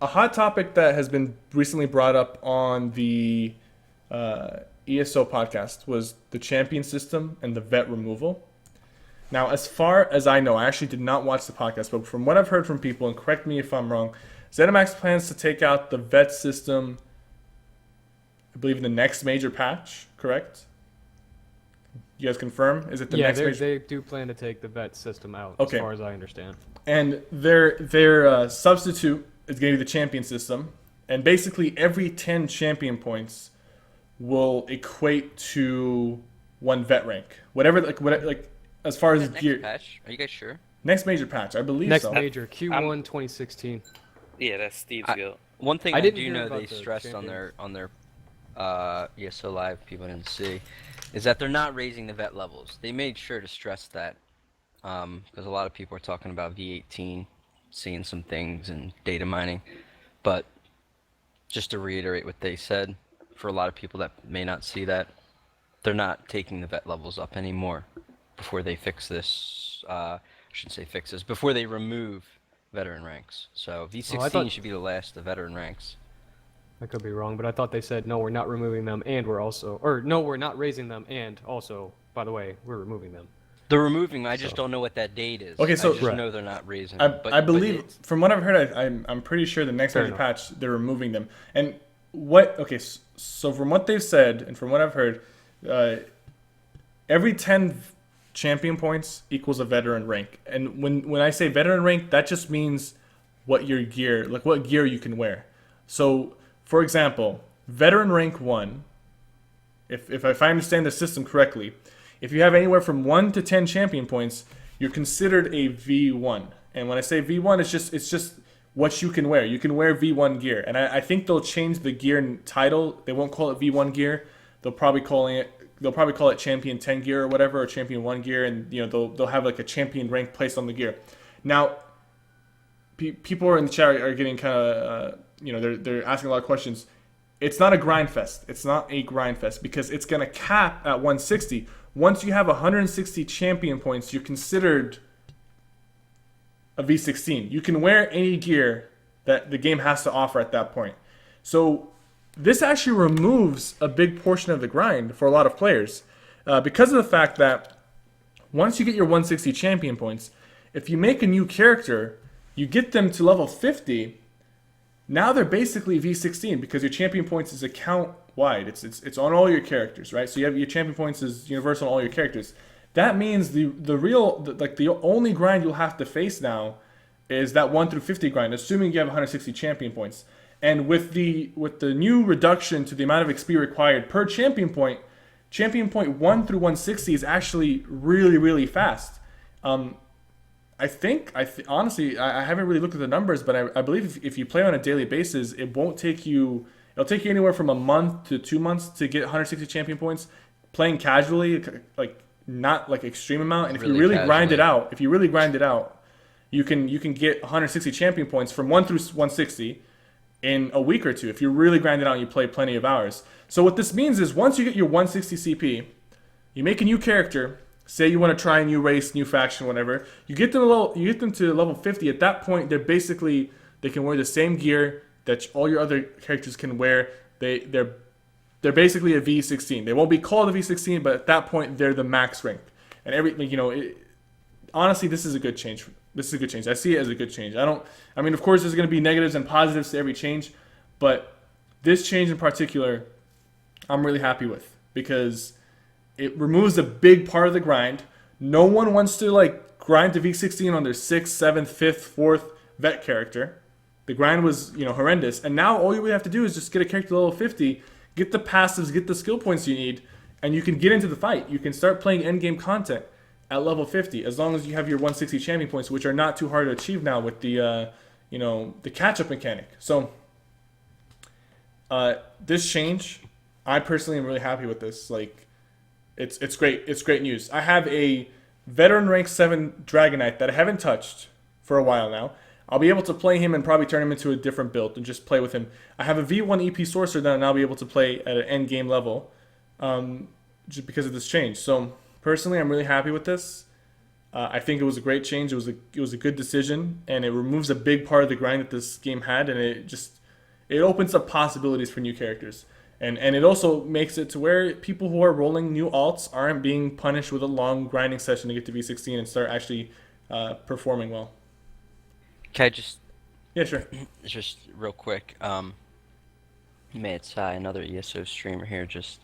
A hot topic that has been recently brought up on the ESO podcast was the champion system and the vet removal. Now, as far as I know, I actually did not watch the podcast, but from what I've heard from people, and correct me if I'm wrong, ZeniMax plans to take out the vet system, I believe, in the next major patch, correct? You guys confirm? Is it the next major? They do plan to take the vet system out, okay, as far as I understand. And their substitute is going to be the champion system, and basically every 10 champion points will equate to one vet rank. Whatever, like as far as Next gear. patch? Are you guys sure? Next major patch, I believe Next so. major Q1 2016. Yeah, that's Steve's I- guild. One thing I I, didn't do hear know about they the stressed on champion. their ESO Live people didn't see, is that they're not raising the vet levels. They made sure to stress that, because a lot of people are talking about V18, seeing some things and data mining, but just to reiterate what they said, for a lot of people that may not see that, they're not taking the vet levels up anymore before they fix this. I shouldn't say fix this, before they remove veteran ranks. So Oh, I V16 thought should be the last of the veteran ranks. I could be wrong, but I thought they said no, we're not removing them, and we're also, or no, we're not raising them, and also, by the way, we're removing them. They're removing. I just So- don't know what that date is. Okay, so- I just Right. know they're not raising. I, them. I believe, it's- from what I've heard, I'm pretty sure the next Fair major enough. patch they're removing them. And what? Okay, so from what they've said and from what I've heard, every 10 champion points equals a veteran rank. And when I say veteran rank, that just means what your gear, like what gear you can wear. So, for example, veteran rank 1, if I understand the system correctly, if you have anywhere from 1 to 10 champion points, you're considered a V1. And when I say V1, it's just what you can wear. You can wear V1 gear. And I think they'll change the gear title. They won't call it V1 gear. They'll probably call it Champion 10 gear or whatever, or Champion 1 gear, and they'll have like a champion rank placed on the gear. Now, people are in the chat are getting kind of they're asking a lot of questions. It's not a grind fest. It's not a grind fest because it's going to cap at 160. Once you have 160 champion points, you're considered a V16. You can wear any gear that the game has to offer at that point. So this actually removes a big portion of the grind for a lot of players because of the fact that once you get your 160 champion points, if you make a new character, you get them to level 50. Now they're basically V16 because your champion points is account wide. It's on all your characters, right? So you have your champion points is universal on all your characters. That means the only grind you'll have to face now is that 1 through 50 grind, assuming you have 160 champion points. And with the new reduction to the amount of XP required per champion point 1 through 160 is actually really, really fast. Honestly, I haven't really looked at the numbers, but I believe if you play on a daily basis, it'll take you anywhere from a month to 2 months to get 160 champion points. Playing casually, like not like extreme amount, and if you really grind it out, you can get 160 champion points from 1 through 160 in a week or two if you really grind it out and you play plenty of hours. So what this means is once you get your 160 CP, you make a new character. Say you want to try a new race, new faction, whatever. You get them to level 50. At that point, they can wear the same gear that all your other characters can wear. They're basically a V16. They won't be called a V16, but at that point, they're the max rank. And honestly, this is a good change. This is a good change. I see it as a good change. Of course, there's going to be negatives and positives to every change, but this change in particular, I'm really happy with because it removes a big part of the grind. No one wants to grind to V16 on their 6th, 7th, 5th, 4th vet character. The grind was horrendous, and now all you really have to do is just get a character to level 50, get the passives, get the skill points you need, and you can get into the fight. You can start playing endgame content at level 50 as long as you have your 160 champion points, which are not too hard to achieve now with the catch-up mechanic. So this change, I personally am really happy with this. It's great. It's great news. I have a veteran rank 7 Dragon Knight that I haven't touched for a while now. I'll be able to play him and probably turn him into a different build and just play with him. I have a V1 EP Sorcerer that I'll now be able to play at an end game level just because of this change. So personally, I'm really happy with this. I think it was a great change. It was a good decision, and it removes a big part of the grind that this game had, and it opens up possibilities for new characters. And it also makes it to where people who are rolling new alts aren't being punished with a long grinding session to get to V16 and start actually performing well. Can I just... Yeah, sure. Just real quick. Mad Sai, another ESO streamer here, just...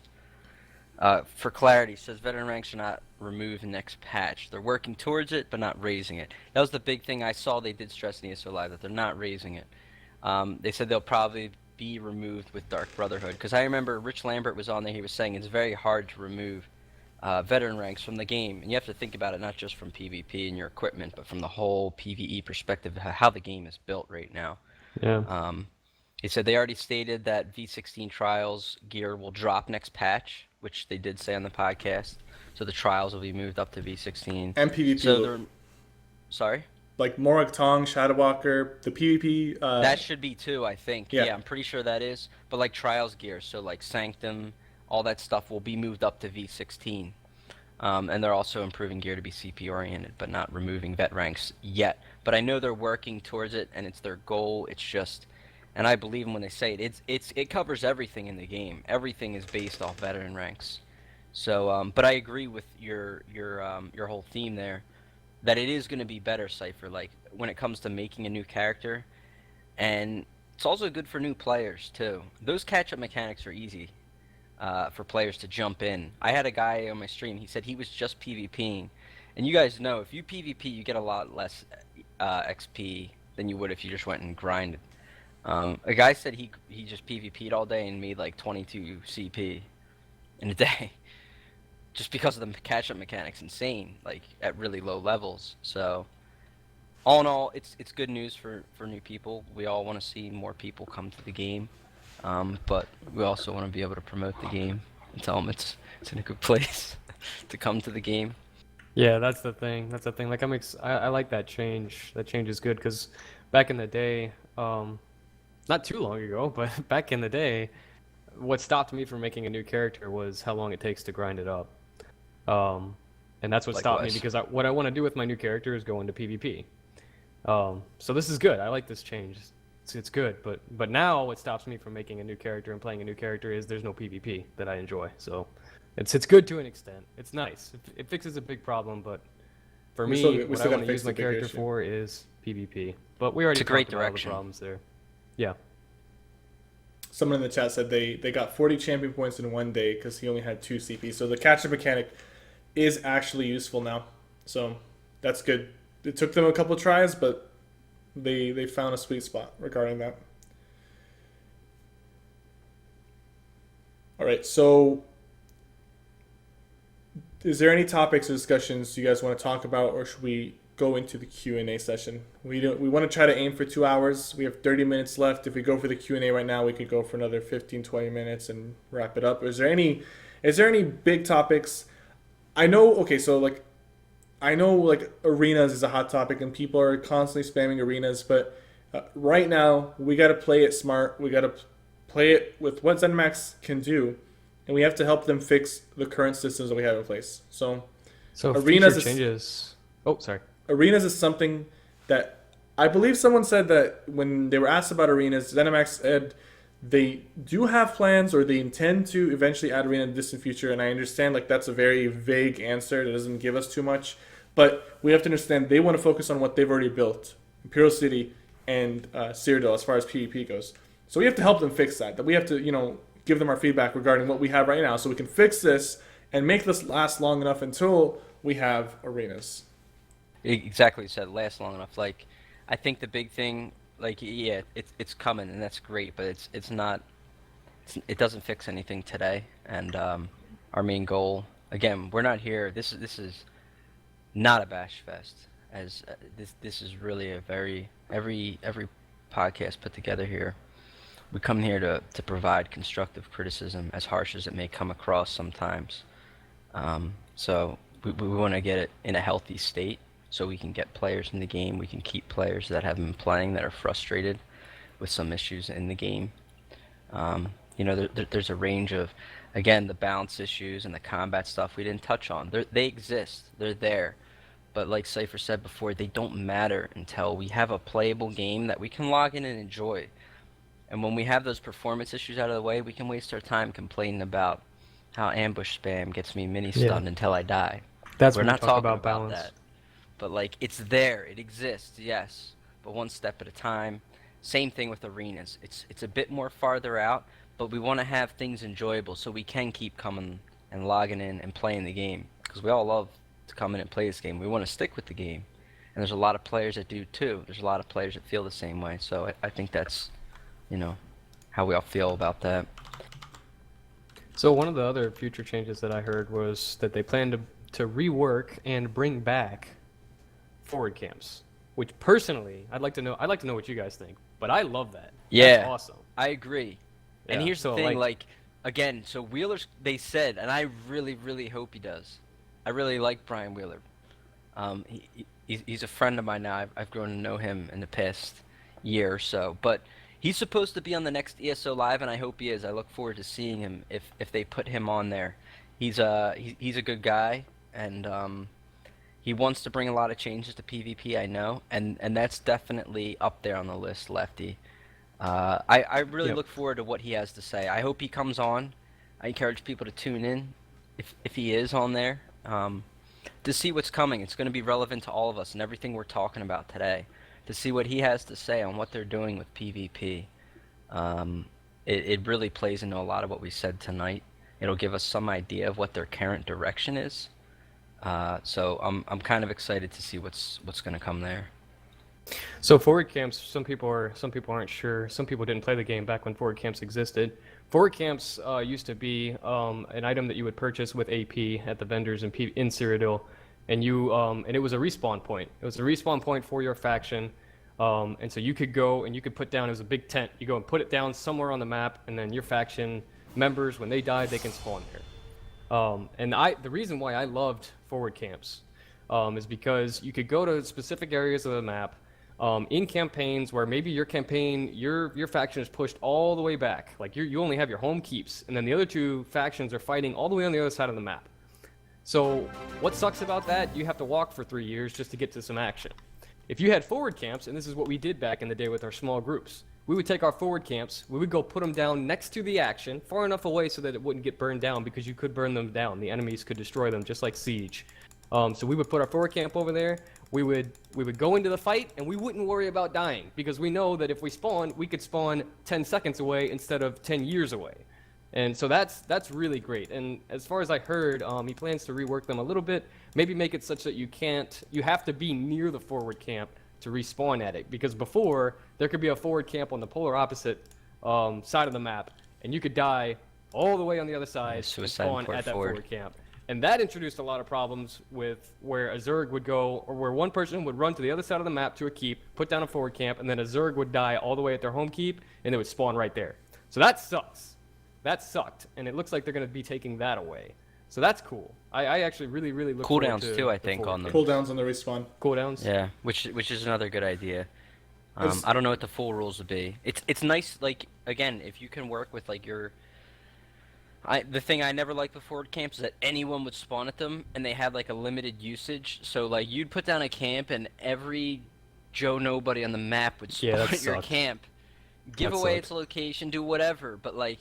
for clarity, says veteran ranks are not removed next patch. They're working towards it, but not raising it. That was the big thing I saw they did stress in ESO Live, that they're not raising it. They said they'll probably be removed with Dark Brotherhood, because I remember Rich Lambert was on there. He was saying it's very hard to remove veteran ranks from the game, and you have to think about it not just from PvP and your equipment, but from the whole PvE perspective, how the game is built right now. Yeah. He said they already stated that V16 Trials gear will drop next patch, which they did say on the podcast. So the Trials will be moved up to V16. And PvP. So they're sorry. Like Morag Tong, Shadowwalker, the PvP. That should be too, I think. Yeah. Yeah, I'm pretty sure that is. But like Trials gear, so like Sanctum, all that stuff will be moved up to V16. And they're also improving gear to be CP oriented, but not removing vet ranks yet. But I know they're working towards it, and it's their goal. It's just, and I believe them when they say it. It covers everything in the game. Everything is based off veteran ranks. So, but I agree with your whole theme there, that it is going to be better, Cypher. Like when it comes to making a new character, and it's also good for new players too. Those catch-up mechanics are easy for players to jump in. I had a guy on my stream. He said he was just PvPing, and you guys know if you PvP, you get a lot less XP than you would if you just went and grinded. A guy said he just PvP'd all day and made like 22 CP in a day, just because of the catch-up mechanics. Insane, like at really low levels. So all in all, it's good news for new people. We all want to see more people come to the game, but we also want to be able to promote the game and tell them it's in a good place to come to the game. Yeah, that's the thing. That's the thing. Like I like that change. That change is good because back in the day, not too long ago, but back in the day, what stopped me from making a new character was how long it takes to grind it up. And that's what stopped me Likewise. because what I want to do with my new character is go into PvP. So this is good. I like this change. It's good. But now what stops me from making a new character and playing a new character is there's no PvP that I enjoy. So it's good to an extent. It's nice. It fixes a big problem, but for We me, still- we what I still want gotta to fix use my the big character issue. for is PvP. But we already It's a great talked about all the direction. problems there. Yeah. Someone in the chat said they got 40 champion points in one day because he only had 2 CP. So the catch-up mechanic is actually useful now. So that's good. It took them a couple of tries, but they found a sweet spot regarding that. All right, so is there any topics or discussions you guys want to talk about, or should we go into the Q&A session? We want to try to aim for 2 hours. We have 30 minutes left. If we go for the Q&A right now, we could go for another 15, 20 minutes and wrap it up. Is there any big topics? I know, okay, so like arenas is a hot topic and people are constantly spamming arenas, but right now we got to play it smart. We got to play it with what ZeniMax can do, and we have to help them fix the current systems that we have in place. So So Arenas future is- changes. Oh, sorry. arenas is something that I believe someone said that when they were asked about arenas, ZeniMax said they do have plans or they intend to eventually add arena in the distant future. And I understand like that's a very vague answer that doesn't give us too much, but we have to understand they want to focus on what they've already built, Imperial City and Cyrodiil as far as PvP goes. So we have to help them fix that. That we have to give them our feedback regarding what we have right now, so we can fix this and make this last long enough until we have arenas. Exactly, what you said, last long enough. Like, I think the big thing, like, yeah, it's coming and that's great, but it's not. It doesn't fix anything today. And our main goal, again, we're not here. This is not a bash fest. As this is really a very every podcast put together here. We come here to provide constructive criticism, as harsh as it may come across sometimes. So we want to get it in a healthy state so we can get players in the game. We can keep players that have been playing that are frustrated with some issues in the game. There's a range of, again, the balance issues and the combat stuff we didn't touch on. They exist. They're there. But like Cypher said before, they don't matter until we have a playable game that we can log in and enjoy. And when we have those performance issues out of the way, we can waste our time complaining about how ambush spam gets me mini stunned until I die. That's We're when we not talk talking about balance. that. But like, it's there, it exists, yes. But one step at a time. Same thing with arenas. It's a bit more farther out, but we want to have things enjoyable so we can keep coming and logging in and playing the game. Because we all love to come in and play this game. We want to stick with the game. And there's a lot of players that do too. There's a lot of players that feel the same way. So I think that's, how we all feel about that. So one of the other future changes that I heard was that they plan to rework and bring back forward camps, which personally I'd like to know what you guys think, but I love that. Yeah, That's awesome. I agree. And Yeah, here's the so thing, like, again, so Wheeler's, they said, and I really, really hope he does. I really like Brian Wheeler. He's a friend of mine now. I've grown to know him in the past year or so. But he's supposed to be on the next ESO Live, and I hope he is. I look forward to seeing him if they put him on there. He's a good guy, and he wants to bring a lot of changes to PvP, I know, and that's definitely up there on the list, Lefty. I really Yep. look forward to what he has to say. I hope he comes on. I encourage people to tune in if he is on there, to see what's coming. It's going to be relevant to all of us and everything we're talking about today. To see what he has to say on what they're doing with PvP. It really plays into a lot of what we said tonight. It'll give us some idea of what their current direction is. So I'm kind of excited to see what's going to come there. So forward camps, some people aren't sure. Some people didn't play the game back when forward camps existed. Forward camps used to be an item that you would purchase with AP at the vendors in Cyrodiil, and it was a respawn point. It was a respawn point for your faction, and so you could go and you could put down. It was a big tent. You go and put it down somewhere on the map, and then your faction members, when they die, they can spawn there. The reason why I loved forward camps is because you could go to specific areas of the map. In campaigns where maybe your campaign, your faction is pushed all the way back, like you only have your home keeps, and then the other two factions are fighting all the way on the other side of the map. So what sucks about that? You have to walk for 3 years just to get to some action. If you had forward camps, and this is what we did back in the day with our small groups, we would take our forward camps, we would go put them down next to the action, far enough away so that it wouldn't get burned down, because you could burn them down. The enemies could destroy them, just like Siege. So we would put our forward camp over there. We would go into the fight, and we wouldn't worry about dying, because we know that if we spawn, we could spawn 10 seconds away instead of 10 years away. And so that's really great. And as far as I heard, he plans to rework them a little bit, maybe make it such that you have to be near the forward camp to respawn at it, because before there could be a forward camp on the polar opposite side of the map, and you could die all the way on the other side and Suicide spawn port at that forward. forward camp. And that introduced a lot of problems with where a Zerg would go, or where one person would run to the other side of the map to a keep, put down a forward camp, and then a Zerg would die all the way at their home keep, and they would spawn right there. So that sucks. That sucked, and it looks like they're going to be taking that away. So that's cool. I actually really, really look forward Cooldowns to too, I the think, forward on them. camp. Cooldowns on the respawn. Cooldowns? Yeah, which is another good idea. It's- I don't know what the full rules would be. It's nice, like, again, if you can work with like the thing I never liked with forward camps is that anyone would spawn at them, and they had like a limited usage. So like you'd put down a camp, and every Joe Nobody on the map would spawn Yeah, that at your sucked. camp, give That away sucked. its location, do whatever. But like,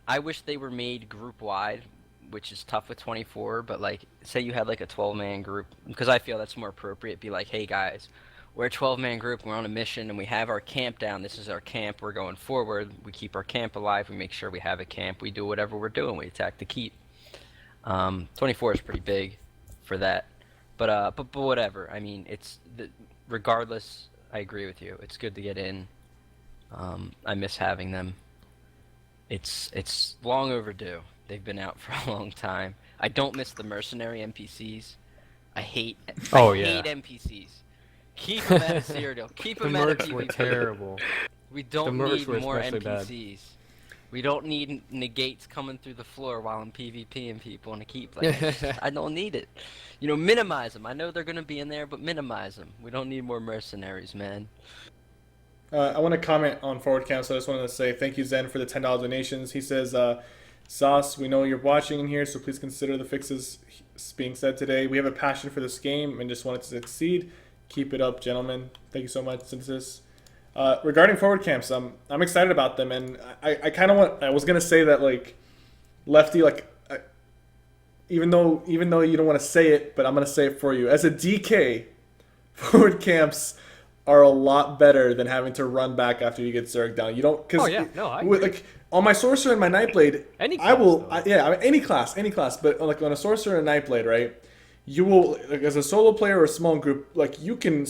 I wish they were made group wide, which is tough with 24. But like, say you had like a 12-man group, because I feel that's more appropriate. Be like, hey guys, we're a 12-man group, we're on a mission, and we have our camp down. This is our camp, we're going forward. We keep our camp alive, we make sure we have a camp, we do whatever we're doing, we attack the keep. 24 is pretty big for that. But whatever, I mean, regardless, I agree with you. It's good to get in. I miss having them. It's long overdue. They've been out for a long time. I don't miss the mercenary NPCs. I hate Oh, yeah. NPCs. Keep them out of Cyrodiil. Keep The them out of mercs were PvP. terrible. We don't mercs need were more especially bad. NPCs. We don't need negates coming through the floor while I'm PvPing people in a keep. Like, I don't need it. You know, minimize them. I know they're gonna be in there, but minimize them. We don't need more mercenaries, man. I want to comment on forward camp, so I just wanted to say thank you, Zen, for the $10 donations. He says, Sauce, we know you're watching in here, so please consider the fixes being said today. We have a passion for this game and just want it to succeed. Keep it up, gentlemen. Thank you so much, Synthesis. Regarding forward camps, I'm excited about them, and I kind of I was gonna say that like Lefty, like even though you don't want to say it, but I'm gonna say it for you. As a DK, forward camps are a lot better than having to run back after you get Zerg down. You don't, because Oh, yeah. No, I agree. like on my Sorcerer and my Nightblade, Any I will, class, though. yeah, I mean, any class, but like on a Sorcerer and Nightblade, right? You will, like, as a solo player or a small group, like you can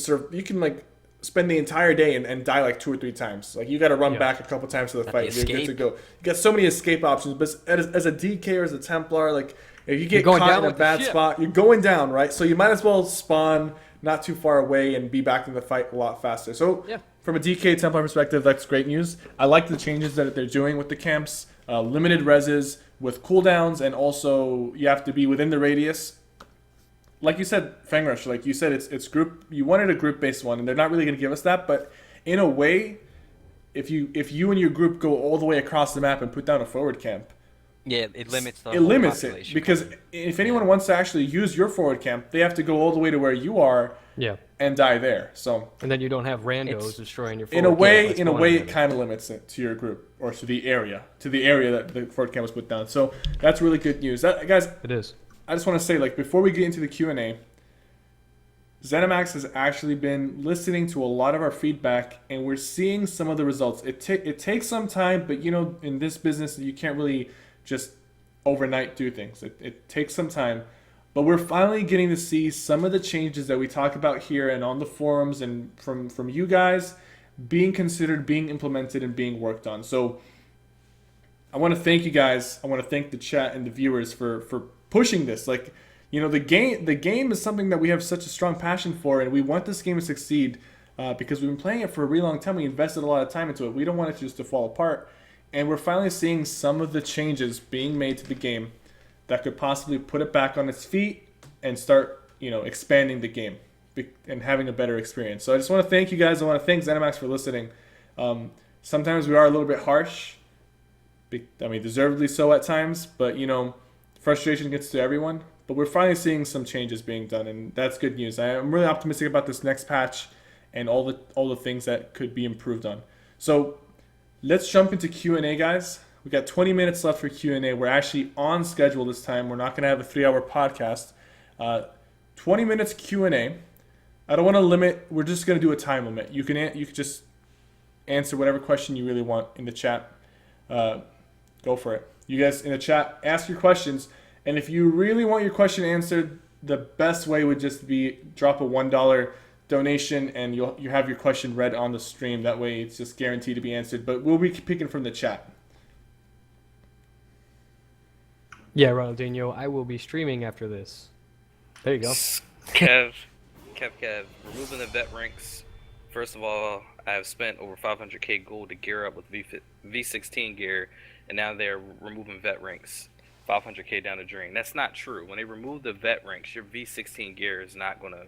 like spend the entire day and die like 2 or 3 times. Like you got to run Yeah. back a couple times to the Got fight. the You're good to escape. go. You got so many escape options. But as a DK or as a Templar, like if you get going caught down in a with the bad ship. spot, you're going down, right? So you might as well spawn not too far away and be back in the fight a lot faster. So Yeah. from a DK Templar perspective, that's great news. I like the changes that they're doing with the camps. Limited reses with cooldowns, and also you have to be within the radius. Like you said, Fangrush, like you said, it's group. You wanted a group based one, and they're not really going to give us that. But in a way, if you and your group go all the way across the map and put down a forward camp, Yeah, it limits the it whole limits it population. because if anyone Yeah. wants to actually use your forward camp, they have to go all the way to where you are Yeah. and die there. So And then you don't have randos It's- destroying your. in a forward way, camp by in a spawning way, them. it kind of limits it to your group or to the area that the forward camp was put down. So that's really good news. Guys, It is. I just want to say, like, before we get into the Q&A, ZeniMax has actually been listening to a lot of our feedback, and we're seeing some of the results. It takes some time, but you know, in this business, you can't really just overnight do things. It takes some time, but we're finally getting to see some of the changes that we talk about here and on the forums and from you guys being considered, being implemented, and being worked on. So I want to thank you guys. I want to thank the chat and the viewers for pushing this. Like, you know, the game is something that we have such a strong passion for, and we want this game to succeed because we've been playing it for a really long time. We invested a lot of time into it. We don't want it just to fall apart, and we're finally seeing some of the changes being made to the game that could possibly put it back on its feet and start, you know, expanding the game and having a better experience. So I just want to thank you guys. I want to thank ZeniMax for listening. Sometimes we are a little bit harsh. I mean, deservedly so at times, but you know, frustration gets to everyone. But we're finally seeing some changes being done, and that's good news. I'm really optimistic about this next patch and all the things that could be improved on. So let's jump into Q&A, guys. We got 20 minutes left for Q&A. We're actually on schedule this time. We're not going to have a 3-hour podcast. 20 minutes Q&A. I don't want to limit. We're just going to do a time limit. You can just answer whatever question you really want in the chat. Go for it. You guys in the chat, ask your questions. And if you really want your question answered, the best way would just be drop a $1 donation, and you have your question read on the stream. That way, it's just guaranteed to be answered. But we'll be picking from the chat. Yeah, Ronaldinho, I will be streaming after this. There you go. Kev, removing the vet ranks. First of all, I have spent over 500k gold to gear up with V16 gear, and now they're removing vet ranks. 500k down the drain. That's not true. When they remove the vet ranks, your V16 gear is not going to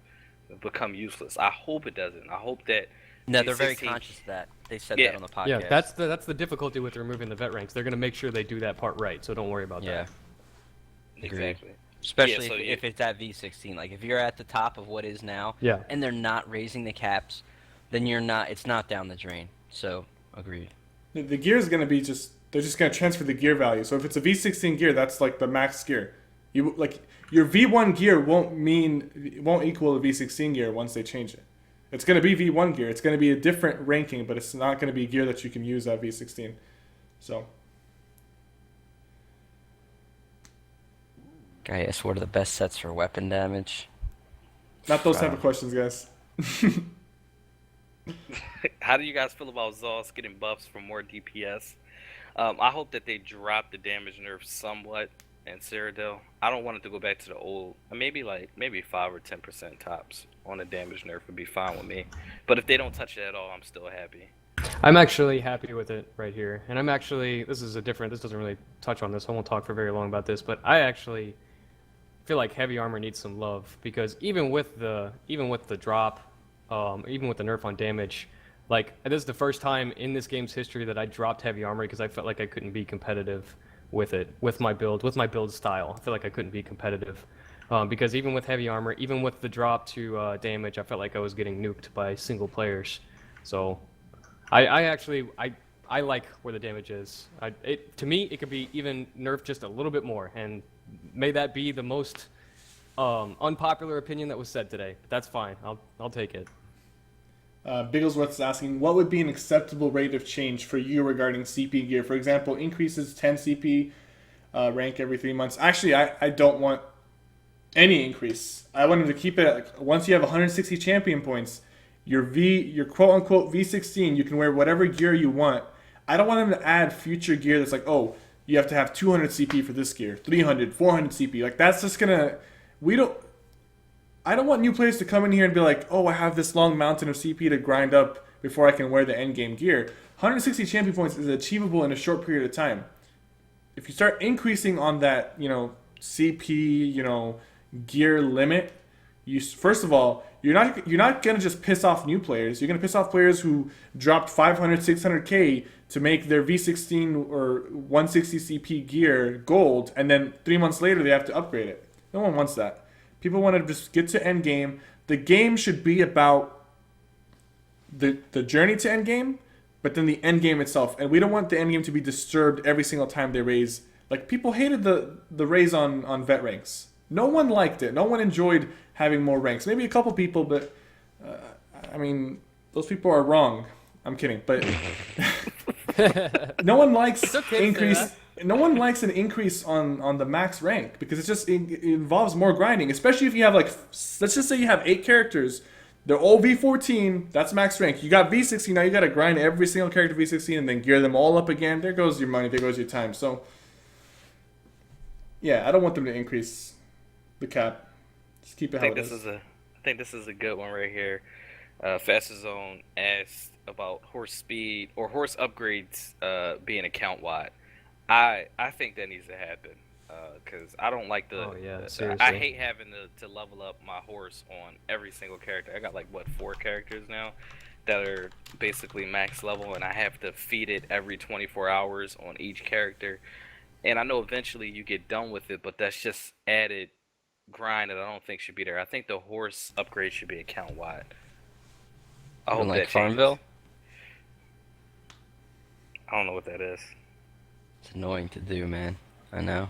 become useless. I hope it doesn't. I hope that. No, they're very V16 conscious of that. They said Yeah. that on the podcast. Yeah, that's the difficulty with removing the vet ranks. They're gonna make sure they do that part right, so don't worry about yeah. that. Exactly. Especially so if it's at V16. Like if you're at the top of what is now, Yeah. and they're not raising the caps, then you're not. It's not down the drain. So agreed. The gear is going to be they're just going to transfer the gear value. So if it's a V16 gear, that's like the max gear. You like your V1 gear won't equal a V16 gear once they change it. It's going to be V1 gear. It's going to be a different ranking, but it's not going to be gear that you can use at V16. So Guys, what are the best sets for weapon damage? not those type of questions, guys. How do you guys feel about Zos getting buffs for more DPS? I hope that they drop the damage nerf somewhat in Cyrodiil. I don't want it to go back to the old. Maybe 5 or 10% tops on the damage nerf would be fine with me. But if they don't touch it at all, I'm still happy. I'm actually happy with it right here, and this doesn't really touch on this. I won't talk for very long about this, but I actually feel like heavy armor needs some love because even with the drop, even with the nerf on damage, like this is the first time in this game's history that I dropped heavy armor because I felt like I couldn't be competitive with it, with my build style. I feel like I couldn't be competitive because even with heavy armor, even with the drop to damage, I felt like I was getting nuked by single players. So I actually like where the damage is. To me, it could be even nerfed just a little bit more, and may that be the most unpopular opinion that was said today. But that's fine. I'll take it. Bigglesworth's asking, what would be an acceptable rate of change for you regarding CP gear? For example, increases 10 CP rank every 3 months. Actually, I don't want any increase. I want them to keep it at, once you have 160 champion points, your quote unquote V16, you can wear whatever gear you want. I don't want them to add future gear that's like, oh, you have to have 200 CP for this gear, 300, 400 CP. Like that's just gonna, we don't. I don't want new players to come in here and be like, oh, I have this long mountain of CP to grind up before I can wear the end game gear. 160 champion points is achievable in a short period of time. If you start increasing on that, CP, gear limit, first of all, you're not gonna just piss off new players. You're gonna piss off players who dropped 500, 600k to make their V16 or 160 CP gear gold, and then 3 months later they have to upgrade it. No one wants that. People want to just get to end game. The game should be about the journey to end game, but then the end game itself. And we don't want the end game to be disturbed every single time they raise. Like people hated the raise on vet ranks. No one liked it. No one enjoyed having more ranks. Maybe a couple people, but I mean, those people are wrong. I'm kidding, but no one likes increase. No one likes an increase on the max rank because it involves more grinding, especially if you have let's just say you have 8 characters. They're all V14, that's max rank. You got V16, now you got to grind every single character V16 and then gear them all up again. There goes your money, there goes your time. So, yeah, I don't want them to increase the cap. Just keep it how it is. I think this is a good one right here. Fastest Zone asked about horse speed or horse upgrades being account wide. I think that needs to happen because I don't like seriously. I hate having to level up my horse on every single character. I got 4 characters now that are basically max level, and I have to feed it every 24 hours on each character. And I know eventually you get done with it, but that's just added grind that I don't think should be there. I think the horse upgrade should be account wide. I hope that Farmville? changes. I don't know what that is. It's annoying to do, man. I know.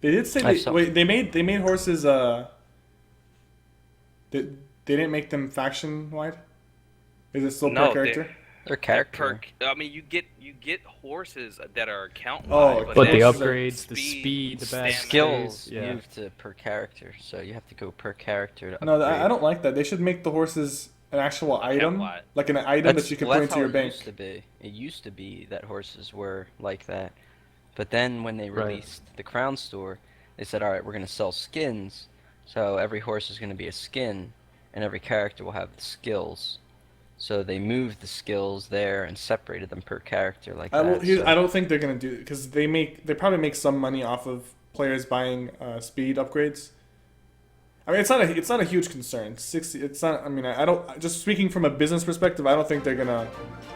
They did say they made horses. They didn't make them faction wide. Is it still per character? They're character. I mean, you get horses that are account Oh, wide, But the that's upgrades, the speed, the stamina. Skills yeah. move to per character, so you have to go per character to No, upgrade. I don't like that. They should make the horses an actual item, wide. like an item that you can put into your It bank. used to be. It used to be that horses were like that, but then when they Right. released the Crown Store, they said, "All right, we're going to sell skins, so every horse is going to be a skin, and every character will have the skills." So they moved the skills there and separated them per character like that. I don't think they're gonna do it because they probably make some money off of players buying speed upgrades. I mean, it's not a huge concern. 60. It's not. I mean, I don't. Just speaking from a business perspective, I don't think they're gonna.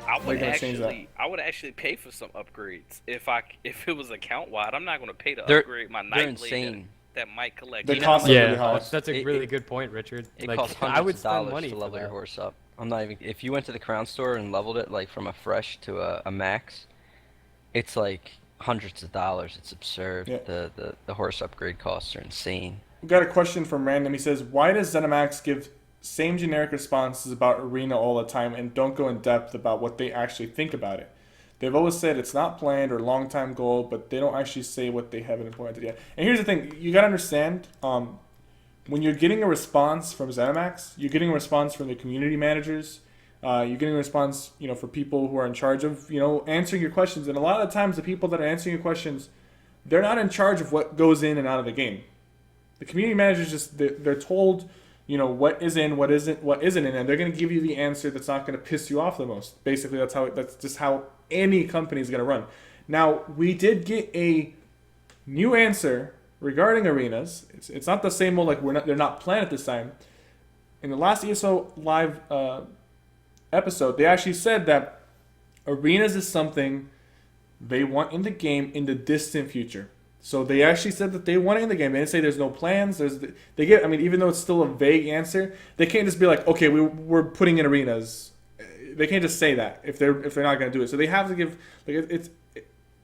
I would change that. actually pay for some upgrades if it was account wide. I'm not gonna pay to They're- upgrade my they're night insane. that might collect. The You know cost how much- is really Yeah, high. that's a It- really it- good point, Richard. It Like, costs I would hundreds of spend dollars money to for level your that. horse up. I'm not even. If you went to the Crown Store and leveled it from a fresh to a max, it's like hundreds of dollars. It's absurd. Yeah. The horse upgrade costs are insane. We got a question from Random. He says, "Why does ZeniMax give same generic responses about Arena all the time and don't go in depth about what they actually think about it? They've always said it's not planned or long time goal, but they don't actually say what they haven't implemented yet." And here's the thing: you gotta understand, when you're getting a response from ZeniMax, you're getting a response from the community managers. You're getting a response, for people who are in charge of, answering your questions. And a lot of the times, the people that are answering your questions, they're not in charge of what goes in and out of the game. The community managers they're told, what is in, what isn't in, and they're going to give you the answer that's not going to piss you off the most. Basically, that's just how any company is going to run. Now, we did get a new answer regarding arenas. It's not the same old they're not planned at this time. In the last ESO live episode, they actually said that arenas is something they want in the game in the distant future. So they actually said that they want it in the game. They didn't say there's no plans. Even though it's still a vague answer, they can't just be like, okay, we're putting in arenas. They can't just say that if they're not going to do it. So they have to give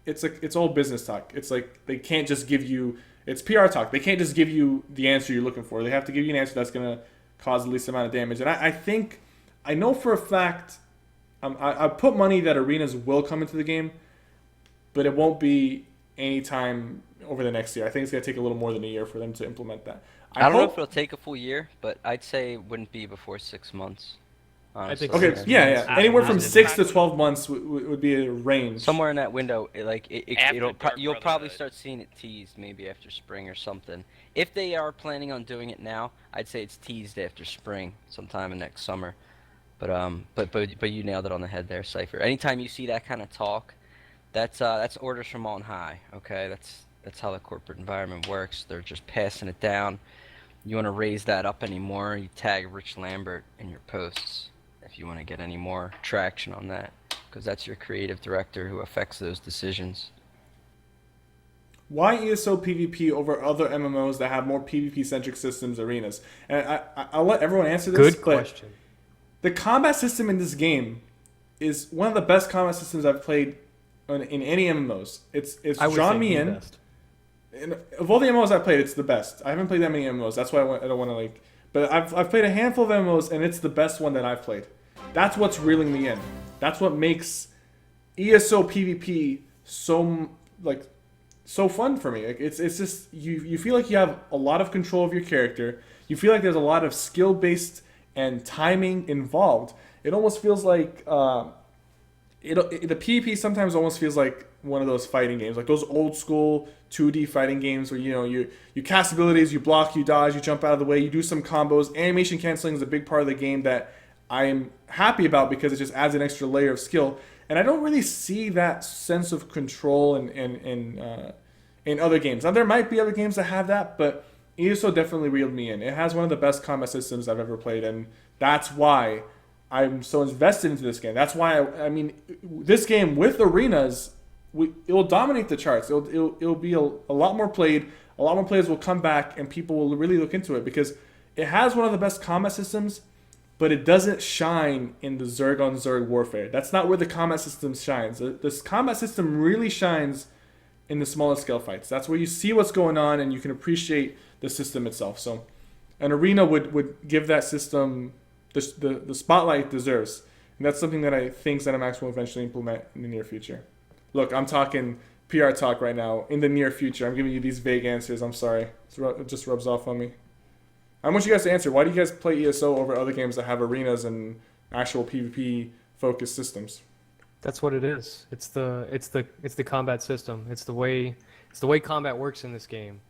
it's all business talk. It's like they can't just give you it's PR talk. They can't just give you the answer you're looking for. They have to give you an answer that's going to cause the least amount of damage. And I know for a fact, I put money that arenas will come into the game, but it won't be any time over the next year. I think it's going to take a little more than a year for them to implement that. I don't know if hope. it'll take a full year, but I'd say it wouldn't be before 6 months. I think Honestly. Okay, six yeah, months yeah. I- Anywhere I from just- 6 to 12 months would be a range. Somewhere in that window, After Dark you'll probably Brotherhood. start seeing it teased maybe after spring or something. If they are planning on doing it now, I'd say it's teased after spring, sometime in next summer. But you nailed it on the head there, Cypher. Anytime you see that kind of talk, that's orders from on high. Okay, that's how the corporate environment works. They're just passing it down. You want to raise that up anymore, you tag Rich Lambert in your posts if you want to get any more traction on that, because that's your creative director who affects those decisions. Why ESO PvP over other MMOs that have more PvP centric systems, arenas? And I'll let everyone answer this. Good but question. The combat system in this game is one of the best combat systems I've played in any MMOs. It's I would drawn say me the in. best. And of all the MMOs I've played, it's the best. I haven't played that many MMOs. That's why I don't want to like. But I've played a handful of MMOs, and it's the best one that I've played. That's what's reeling me in. That's what makes ESO PvP so fun for me. Like it's just you feel like you have a lot of control of your character. You feel like there's a lot of skill based and timing involved. It almost feels like the PvP sometimes almost feels like one of those fighting games, like those old school 2D fighting games where you cast abilities, you block, you dodge, you jump out of the way, you do some combos. Animation canceling is a big part of the game that I am happy about because it just adds an extra layer of skill. And I don't really see that sense of control in other games. Now there might be other games that have that, but ESO definitely reeled me in. It has one of the best combat systems I've ever played, and that's why I'm so invested into this game. That's why I mean, this game with arenas, it will dominate the charts. It'll be a lot more played. A lot more players will come back, and people will really look into it because it has one of the best combat systems, but it doesn't shine in the Zerg on Zerg warfare. That's not where the combat system shines. This combat system really shines in the smaller scale fights. That's where you see what's going on and you can appreciate the system itself. So an arena would give that system the spotlight it deserves. And that's something that I think ZeniMax will eventually implement in the near future. Look, I'm talking PR talk right now. In the near future, I'm giving you these vague answers. I'm sorry. It just rubs off on me. I want you guys to answer. Why do you guys play ESO over other games that have arenas and actual PvP focused systems? That's what it is. It's the combat system. It's the way combat works in this game.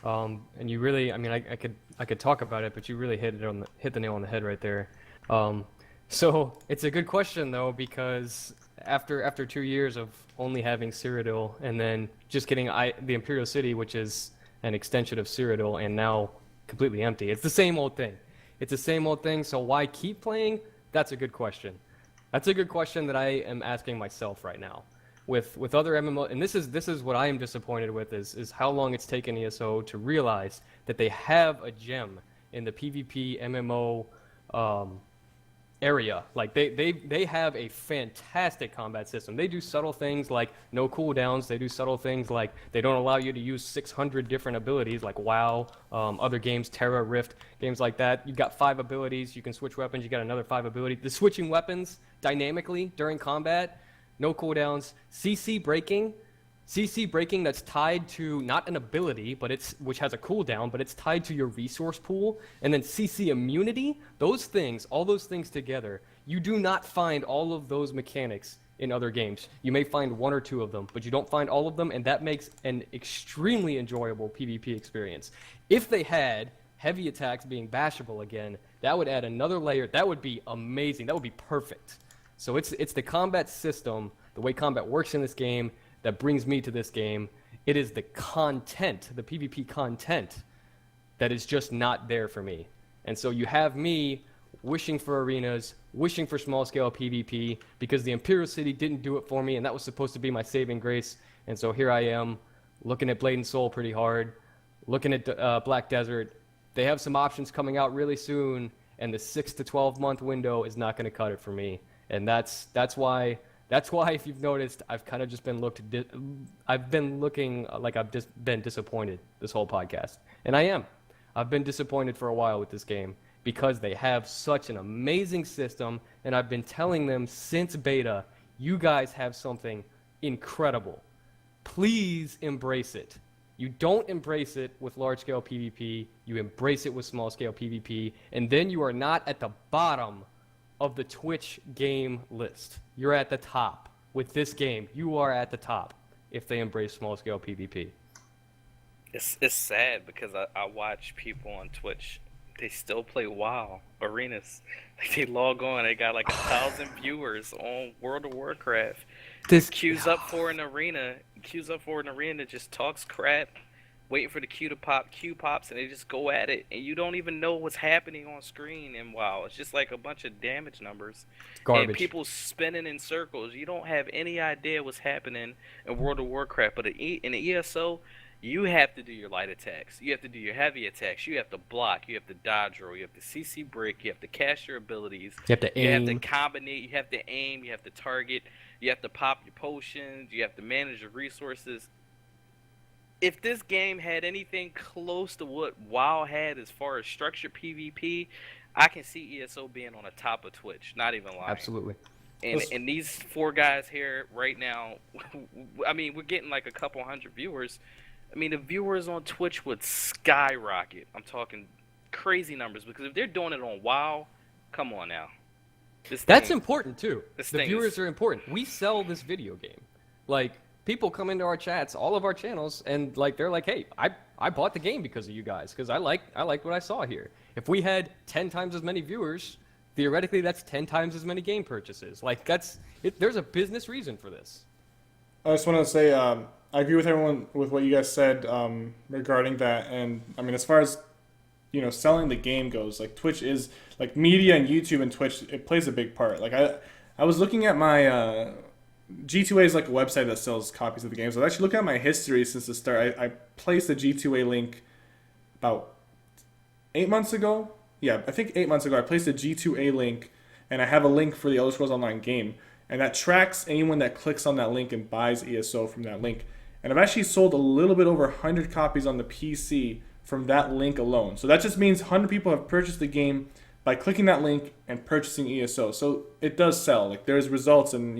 And you really, I mean, I could talk about it, but you really hit the nail on the head right there. So it's a good question though, because after 2 years of only having Cyrodiil and then just getting the Imperial City, which is an extension of Cyrodiil, and now completely empty. It's the same old thing. It's the same old thing. So why keep playing? That's a good question. That's a good question that I am asking myself right now. With other MMO, and this is what I am disappointed with is how long it's taken ESO to realize that they have a gem in the PvP MMO area. Like they have a fantastic combat system. They do subtle things like no cooldowns. They do subtle things like they don't allow you to use 600 different abilities like WoW, other games, Terra, Rift, games like that. You've got 5 abilities. You can switch weapons. You got another 5 abilities. The switching weapons dynamically during combat, no cooldowns. CC breaking that's tied to not an ability, but which has a cooldown, but it's tied to your resource pool, and then CC immunity. Those things, all those things together, you do not find all of those mechanics in other games. You may find 1 or 2 of them, but you don't find all of them, and that makes an extremely enjoyable PvP experience. If they had heavy attacks being bashable again, that would add another layer. That would be amazing. That would be perfect. So it's the combat system, the way combat works in this game, that brings me to this game. It is the content, the PvP content, that is just not there for me. And so you have me wishing for arenas, wishing for small-scale PvP, because the Imperial City didn't do it for me, and that was supposed to be my saving grace. And so here I am, looking at Blade and Soul pretty hard, looking at Black Desert. They have some options coming out really soon, and the 6 to 12 month window is not going to cut it for me. And that's why, if you've noticed, I've kind of just been I've been looking like I've just been disappointed this whole podcast. And I am. I've been disappointed for a while with this game because they have such an amazing system, and I've been telling them since beta, you guys have something incredible. Please embrace it. You don't embrace it with large-scale PvP. You embrace it with small-scale PvP, and then you are not at the bottom of the Twitch game list. You're at the top. With this game, you are at the top if they embrace small-scale PvP. It's sad because I watch people on Twitch. They still play WoW arenas. Like they log on, they got like 1,000 viewers on World of Warcraft. This Queues up for an arena. Just talks crap, waiting for the queue to pop. Queue pops, and they just go at it, and you don't even know what's happening on screen. And wow, it's just like a bunch of damage numbers. Garbage. And people spinning in circles. You don't have any idea what's happening in World of Warcraft. But in the ESO, you have to do your light attacks. You have to do your heavy attacks. You have to block. You have to dodge roll. You have to CC break. You have to cast your abilities. You have to aim. You have to combinate. You have to aim. You have to target. You have to pop your potions. You have to manage your resources. If this game had anything close to what WoW had as far as structured PvP, I can see ESO being on the top of Twitch. Not even lying. Absolutely. And these 4 guys here right now, I mean, we're getting like a couple hundred viewers. I mean, the viewers on Twitch would skyrocket. I'm talking crazy numbers because if they're doing it on WoW, come on now. That's important too. This The thing viewers is- are important. We sell this video game. Like, people come into our chats, all of our channels, and like they're like, "Hey, I bought the game because of you guys because I like what I saw here." If we had 10 times as many viewers, theoretically that's 10 times as many game purchases. Like there's a business reason for this. I just want to say I agree with everyone with what you guys said regarding that, and I mean as far as selling the game goes, like Twitch is like media and YouTube and Twitch, it plays a big part. Like I was looking at my G2A is like a website that sells copies of the games. I was actually looking at my history since the start. I placed the G2A link about 8 months ago. Yeah, I think 8 months ago I placed a G2A link, and I have a link for the Elder Scrolls Online game, and that tracks anyone that clicks on that link and buys ESO from that link. And I've actually sold a little bit over 100 copies on the PC from that link alone. So that just means 100 people have purchased the game by clicking that link and purchasing ESO. So it does sell. Like there's results, and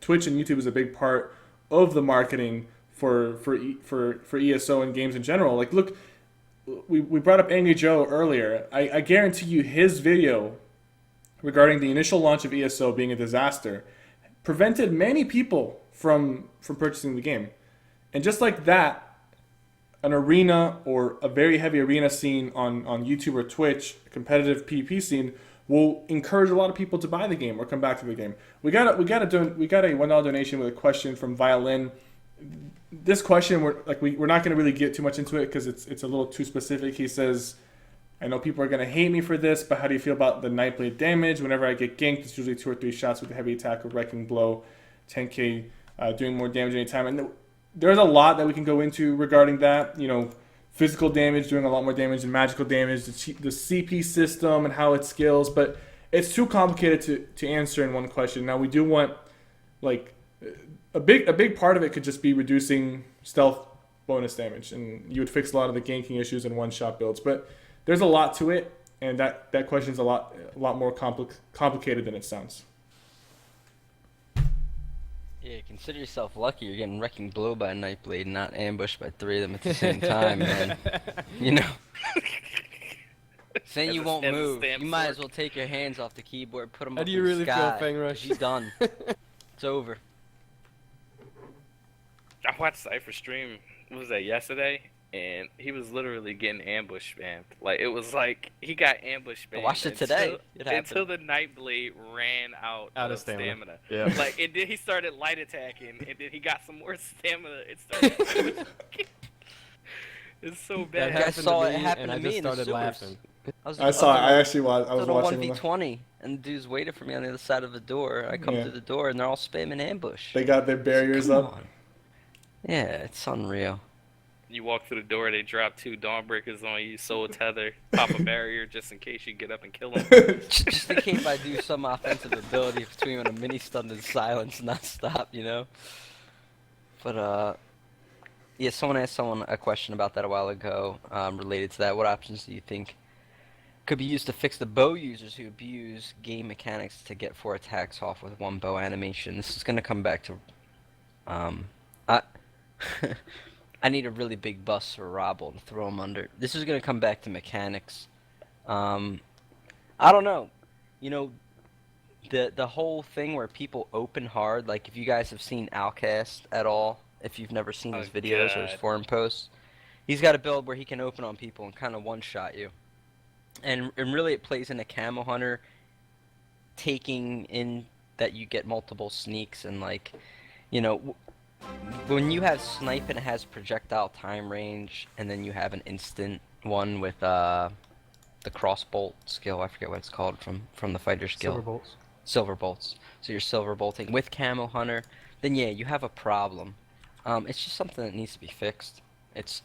Twitch and YouTube is a big part of the marketing for ESO and games in general. Like look, we brought up Angry Joe earlier. I guarantee you his video regarding the initial launch of ESO being a disaster prevented many people from purchasing the game. And just like that, an arena or a very heavy arena scene on YouTube or Twitch, a competitive PvP scene, will encourage a lot of people to buy the game or come back to the game. We got a $1 donation with a question from Violin. This question, we're not going to really get too much into it because it's a little too specific. He says, I know people are going to hate me for this, but how do you feel about the Nightblade damage? Whenever I get ganked, it's usually 2 or 3 shots with the heavy attack or Wrecking Blow, 10k, doing more damage anytime. And there's a lot that we can go into regarding that. Physical damage doing a lot more damage than magical damage, the CP system and how it scales, but it's too complicated to answer in one question. Now we do want a big part of it could just be reducing stealth bonus damage, and you would fix a lot of the ganking issues in one-shot builds. But there's a lot to it, and that question is a lot more complicated than it sounds. Yeah, consider yourself lucky you're getting Wrecking Blow by a Nightblade, not ambushed by 3 of them at the same time, man. Saying you won't move, you might as well take your hands off the keyboard, put them How up do in you the really feel, sky. Fang Rush? He's done. It's over. I watched Cypher stream. What was that, yesterday? And he was literally getting ambush spammed. Like it was like he got ambush spammed. I watched it today. It happened. Until the Nightblade ran out of stamina. Yeah. Like and then he started light attacking, and then he got some more stamina. It started. It's so bad. I saw it happen and to I me just in the started sewers. laughing. I was watching. 1v20, and dudes waited for me on the other side of the door. I come through the door, and they're all spamming ambush. They got their barriers Come up. on. Yeah, it's unreal. You walk through the door, they drop 2 Dawnbreakers on you, soul tether, pop a barrier just in case you get up and kill them. Just in case I do some offensive ability between a mini stun and silence, not stop, But yeah, someone asked a question about that a while ago, related to that. What options do you think could be used to fix the bow users who abuse game mechanics to get 4 attacks off with 1 bow animation? This is going to come back to, I need a really big bus or Robble to throw him under. This is gonna come back to mechanics. Um, I don't know. You know, the whole thing where people open hard, like if you guys have seen Outcast at all, if you've never seen Oh his videos or his God. forum posts, he's got a build where he can open on people and kind of one-shot you. And really it plays into Camo Hunter taking in that you get multiple sneaks and like, you know, when you have snipe and it has projectile time range and then you have an instant one with the crossbolt skill, I forget what it's called from the fighter skill. Silver bolts. Silver bolts. So you're silver bolting with Camo Hunter, then yeah, you have a problem. It's just something that needs to be fixed. It's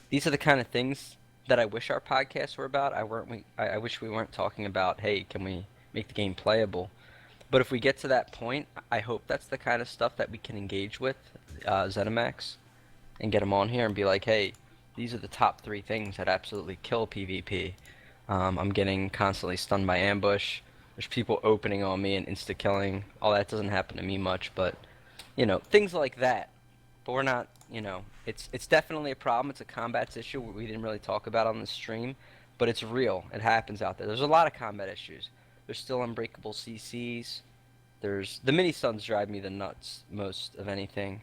these are the kind of things that I wish our podcasts were about. I wish we weren't talking about, hey, can we make the game playable? But if we get to that point, I hope that's the kind of stuff that we can engage with ZeniMax and get them on here and be like, hey, these are the top 3 things that absolutely kill PvP. I'm getting constantly stunned by ambush. There's people opening on me and insta-killing. All that doesn't happen to me much, but, you know, things like that. But we're not, you know, it's definitely a problem. It's a combats issue we didn't really talk about on the stream, but it's real. It happens out there. There's a lot of combat issues. There's still unbreakable CCs. There's the mini stuns drive me the nuts most of anything.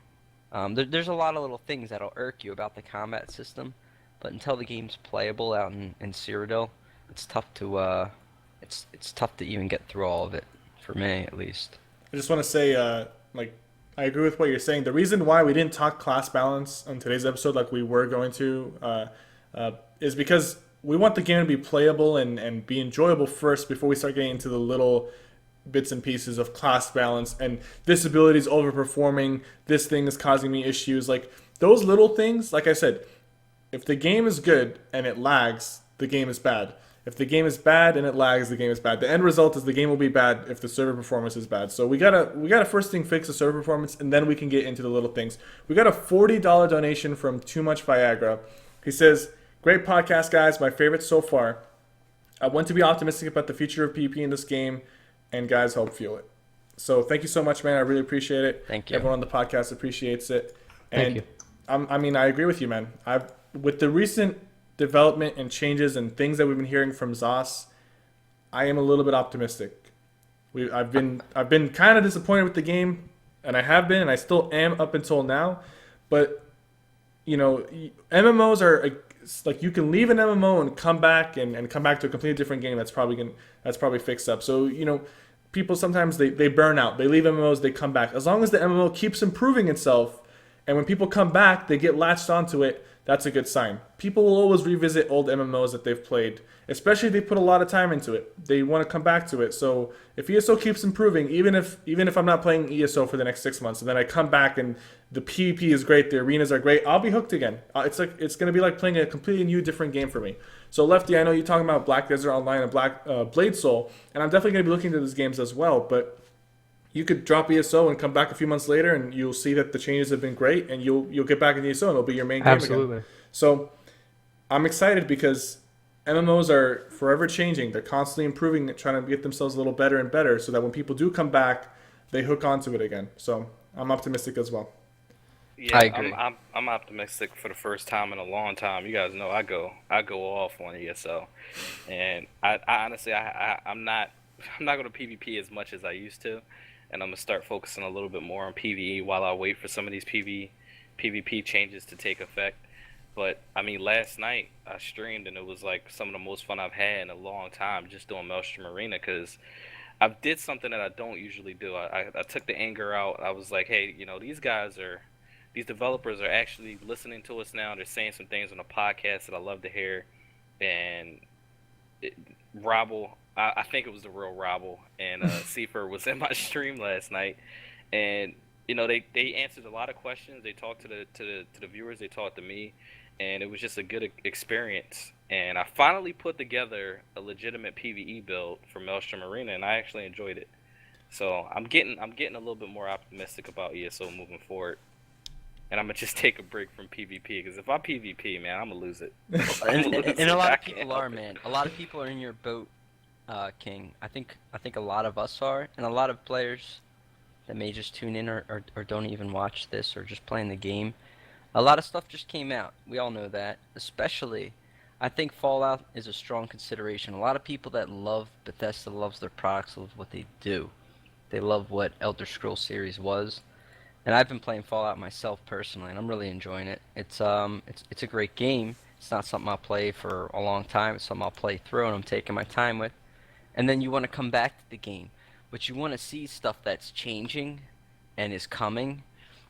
There's a lot of little things that'll irk you about the combat system, but until the game's playable out in Cyrodiil, it's tough to it's tough to even get through all of it, for me at least. I just want to say, like, I agree with what you're saying. The reason why we didn't talk class balance on today's episode, like we were going to, is because we want the game to be playable and be enjoyable first before we start getting into the little bits and pieces of class balance and this ability is overperforming, this thing is causing me issues. Like, those little things, like I said, if the game is good and it lags, the game is bad. If the game is bad and it lags, the game is bad. The end result is the game will be bad if the server performance is bad. So we gotta first thing fix the server performance, and then we can get into the little things. We got a $40 donation from Too Much Viagra. He says, "Great podcast, guys. My favorite so far. I want to be optimistic about the future of PvP in this game, and guys, help fuel it." So thank you so much, man. I really appreciate it. Thank you. Everyone on the podcast appreciates it. Thank And you. I mean, I agree with you, man. With the recent development and changes and things that we've been hearing from ZOS, I am a little bit optimistic. I've been kind of disappointed with the game, and I have been, and I still am up until now. But you know, MMOs are like you can leave an MMO and come back and come back to a completely different game that's probably fixed up. So you know, people sometimes they burn out. They leave MMOs, they come back. As long as the MMO keeps improving itself, and when people come back, they get latched onto it. That's a good sign. People will always revisit old MMOs that they've played, especially if they put a lot of time into it. They want to come back to it. So if ESO keeps improving, even if I'm not playing ESO for the next 6 months, and then I come back and the PvP is great, the arenas are great, I'll be hooked again. It's gonna be like playing a completely new, different game for me. So Lefty, I know you're talking about Black Desert Online and Blade Soul, and I'm definitely gonna be looking into those games as well. But you could drop ESO and come back a few months later, and you'll see that the changes have been great, and you'll get back into ESO, and it'll be your main game Absolutely. again. So I'm excited because MMOs are forever changing. They're constantly improving, trying to get themselves a little better and better, so that when people do come back, they hook onto it again. So I'm optimistic as well. Yeah, I agree. I'm optimistic for the first time in a long time. You guys know I go off on ESO, and I honestly I'm not going to PvP as much as I used to, and I'm gonna start focusing a little bit more on PvE while I wait for some of these PvP changes to take effect. But I mean, last night I streamed and it was like some of the most fun I've had in a long time just doing Maelstrom Arena, because I did something that I don't usually do. I took the anger out. I was like, hey, you know, these developers are actually listening to us now. They're saying some things on the podcast that I love to hear. And Robble, I think it was the real Robble, and Seifer was in my stream last night, and you know they answered a lot of questions. They talked to the viewers. They talked to me, and it was just a good experience. And I finally put together a legitimate PvE build for Maelstrom Arena, and I actually enjoyed it. So I'm getting a little bit more optimistic about ESO moving forward. And I'm gonna just take a break from PvP, because if I PvP, man, I'm gonna lose it. And a lot of people are, man. A lot of people are in your boat, King. I think a lot of us are, and a lot of players that may just tune in or don't even watch this or just playing the game. A lot of stuff just came out. We all know that. Especially, I think Fallout is a strong consideration. A lot of people that love Bethesda loves their products, love what they do. They love what Elder Scrolls series was. And I've been playing Fallout myself personally, and I'm really enjoying it. It's a great game. It's not something I'll play for a long time. It's something I'll play through, and I'm taking my time with. And then you want to come back to the game, but you want to see stuff that's changing and is coming,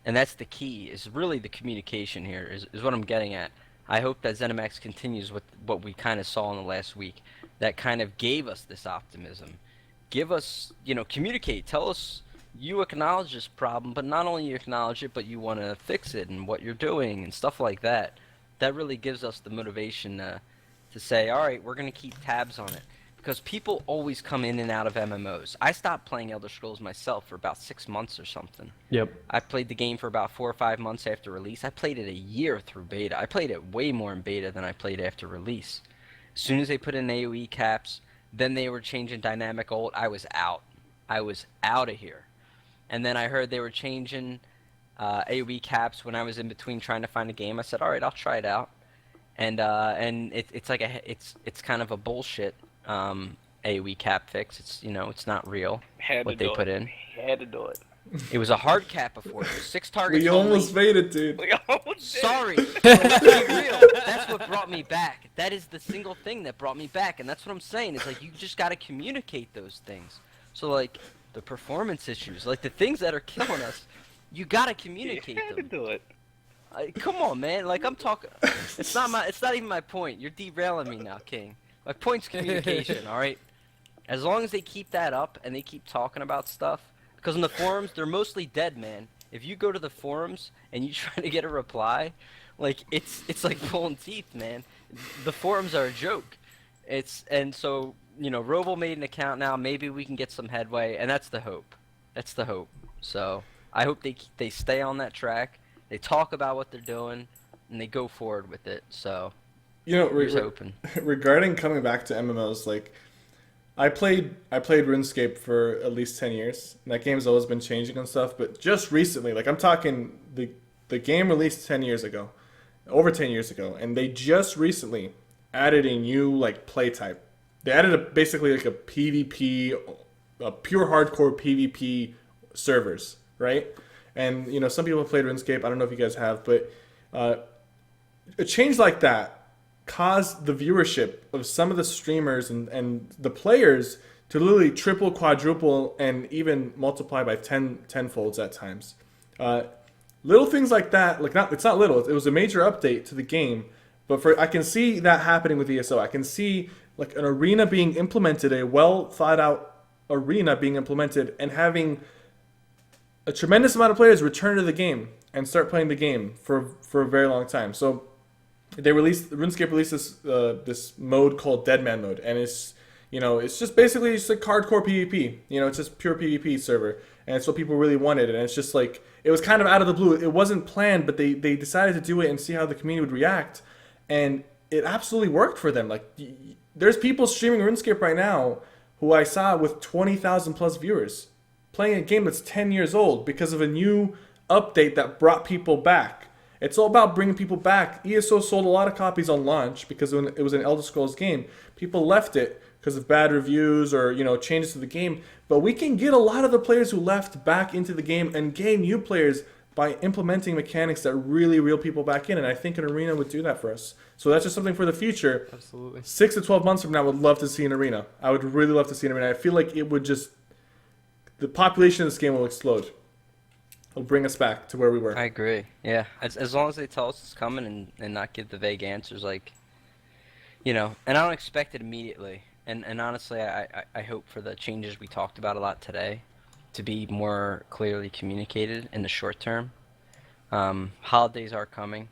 and that's the key. Is really the communication here. Is what I'm getting at. I hope that ZeniMax continues with what we kind of saw in the last week. That kind of gave us this optimism. Give us, communicate. Tell us you acknowledge this problem, but not only you acknowledge it, but you want to fix it and what you're doing and stuff like that. That really gives us the motivation to say, all right, we're going to keep tabs on it. Because people always come in and out of MMOs. I stopped playing Elder Scrolls myself for about 6 months or something. Yep. I played the game for about 4 or 5 months after release. I played it a year through beta. I played it way more in beta than I played after release. As soon as they put in AoE caps, then they were changing dynamic ult, I was out. I was out of here. And then I heard they were changing AoE caps when I was in between trying to find a game. I said, all right, I'll try it out. And it's kind of a bullshit AoE cap fix. It's not real what they put in. Had to do it. It was a hard cap before. It was 6 targets. We almost only. made it, dude. We almost did. Sorry, but let's be real. That's what brought me back. That is the single thing that brought me back, and that's what I'm saying. It's like you just got to communicate those things. So like the performance issues, like the things that are killing us, you got to communicate Had to them. do it. Come on, man. Like I'm talking. It's not even my point. You're derailing me now, King. My point's communication. All right. As long as they keep that up and they keep talking about stuff, because in the forums they're mostly dead, man. If you go to the forums and you try to get a reply, like it's like pulling teeth, man. The forums are a joke. And so Robo made an account now. Maybe we can get some headway, and that's the hope. That's the hope. So I hope they stay on that track. They talk about what they're doing, and they go forward with it. So here's hoping. Regarding coming back to MMOs, like I played RuneScape for at least 10 years. And that game's always been changing and stuff, but just recently, like I'm talking the game released 10 years ago, over 10 years ago, and they just recently added a new like play type. They added basically like a PvP, a pure hardcore PvP servers, right? And some people have played RuneScape. I don't know if you guys have, but a change like that caused the viewership of some of the streamers and the players to literally triple, quadruple, and even multiply by tenfolds at times. Little things like that, it's not little. It was a major update to the game, but I can see that happening with ESO. I can see like an arena being implemented, a well thought out arena being implemented, and having a tremendous amount of players return to the game and start playing the game for a very long time. So RuneScape released this mode called Deadman mode, and it's just basically just like hardcore PvP. It's just pure PvP server, and it's what people really wanted. And it's just like it was kind of out of the blue. It wasn't planned, but they decided to do it and see how the community would react, and it absolutely worked for them. Like there's people streaming RuneScape right now who I saw with 20,000 plus viewers playing a game that's 10 years old because of a new update that brought people back. It's all about bringing people back. ESO sold a lot of copies on launch because when it was an Elder Scrolls game, people left it because of bad reviews or changes to the game. But we can get a lot of the players who left back into the game and gain new players by implementing mechanics that really reel people back in. And I think an arena would do that for us. So that's just something for the future. Absolutely. 6 to 12 months from now, I would love to see an arena. I would really love to see an arena. I feel like it would the population of this game will explode. It'll bring us back to where we were. I agree. Yeah, as long as they tell us it's coming and not give the vague answers, and I don't expect it immediately. And honestly, I hope for the changes we talked about a lot today to be more clearly communicated in the short term. Holidays are coming,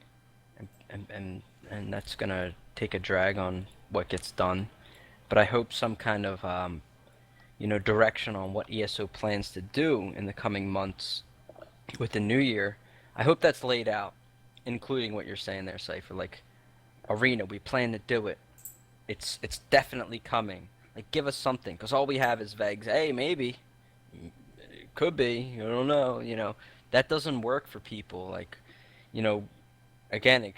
and that's gonna take a drag on what gets done. But I hope some kind of direction on what ESO plans to do in the coming months with the new year. I hope that's laid out, including what you're saying there, Cypher. Like arena, we plan to do it. It's definitely coming. Like give us something, because all we have is vague. Hey, maybe, it could be. I don't know. That doesn't work for people. Like, again, it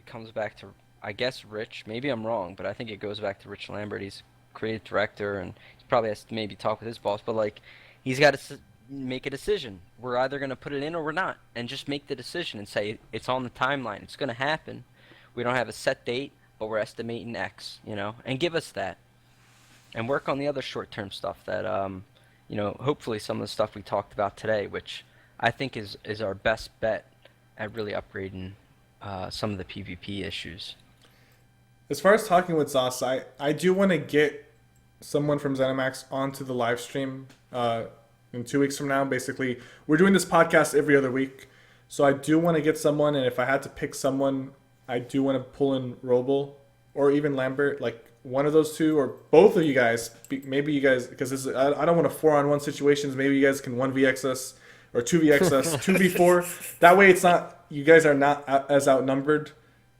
comes back to, I guess, Rich. Maybe I'm wrong, but I think it goes back to Rich Lambert. He's creative director, and he probably has to maybe talk with his boss. But like, he's got to make a decision. We're either gonna put it in or we're not, and just make the decision and say it's on the timeline. It's gonna happen. We don't have a set date, but we're estimating X. And give us that, and work on the other short-term stuff that hopefully some of the stuff we talked about today, which I think is our best bet at really upgrading some of the PvP issues. As far as talking with Zos, I do want to get someone from ZeniMax onto the live stream in 2 weeks from now. Basically, we're doing this podcast every other week, so I do want to get someone. And if I had to pick someone, I do want to pull in Roble or even Lambert, like one of those two or both of you guys. Maybe you guys, because I don't want to 4-on-1 situations. Maybe you guys can 1vx us or 2vx us, 2v4. That way, it's not, you guys are not as outnumbered.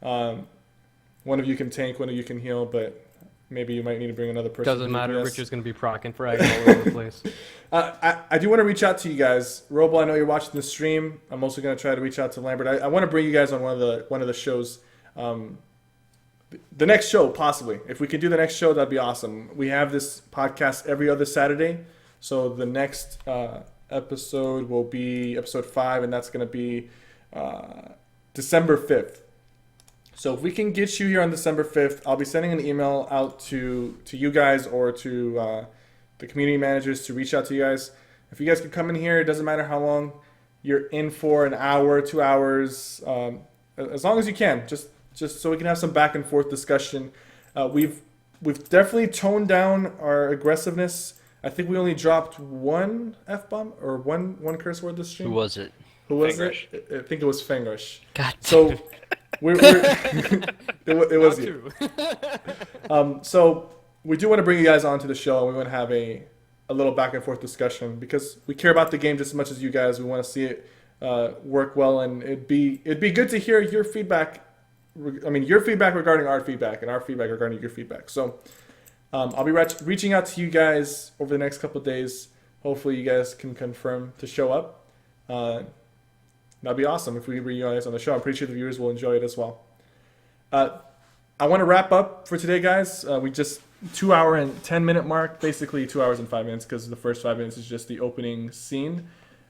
One of you can tank, one of you can heal, but maybe you might need to bring another person. Doesn't matter. Richard's going to be procking frags all over the place. I do want to reach out to you guys. Roble, I know you're watching the stream. I'm also going to try to reach out to Lambert. I want to bring you guys on one of the shows. The next show, possibly. If we could do the next show, that'd be awesome. We have this podcast every other Saturday. So the next episode will be episode 5, and that's going to be December 5th. So if we can get you here on December 5th, I'll be sending an email out to you guys or to the community managers to reach out to you guys. If you guys can come in here, it doesn't matter how long you're in for, an hour, 2 hours, as long as you can, just so we can have some back and forth discussion. We've definitely toned down our aggressiveness. I think we only dropped one F-bomb or one curse word this stream. Who was it? Who was Fingrush. it? I think it was Fingrush. God. So we're it was you. So we do want to bring you guys onto the show. We want to have a little back and forth discussion because we care about the game just as much as you guys. We want to see it work well, and it'd be good to hear your feedback. I mean, your feedback regarding our feedback and our feedback regarding your feedback. So I'll be reaching out to you guys over the next couple of days. Hopefully you guys can confirm to show up. That'd be awesome if we bring you guys on the show. I'm pretty sure the viewers will enjoy it as well. I want to wrap up for today, guys. We just 2 hour and 10-minute mark, basically 2 hours and 5 minutes because the first 5 minutes is just the opening scene.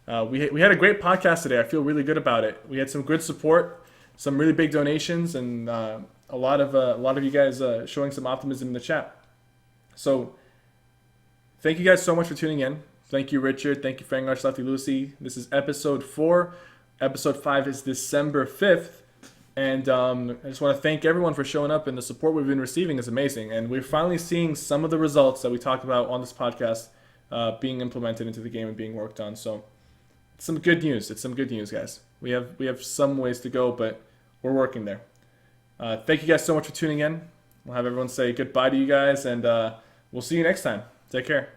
We had a great podcast today. I feel really good about it. We had some good support, some really big donations, and a lot of you guys showing some optimism in the chat. So thank you guys so much for tuning in. Thank you, Richard. Thank you, Frangosh, Lefty Lucy. This is episode 4. Episode 5 is December 5th. And I just want to thank everyone for showing up, and the support we've been receiving is amazing. And we're finally seeing some of the results that we talked about on this podcast being implemented into the game and being worked on. So it's some good news. It's some good news, guys. We have some ways to go, but we're working there. Thank you guys so much for tuning in. We'll have everyone say goodbye to you guys, and we'll see you next time. Take care.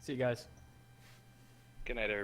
See you guys. Good night, everybody.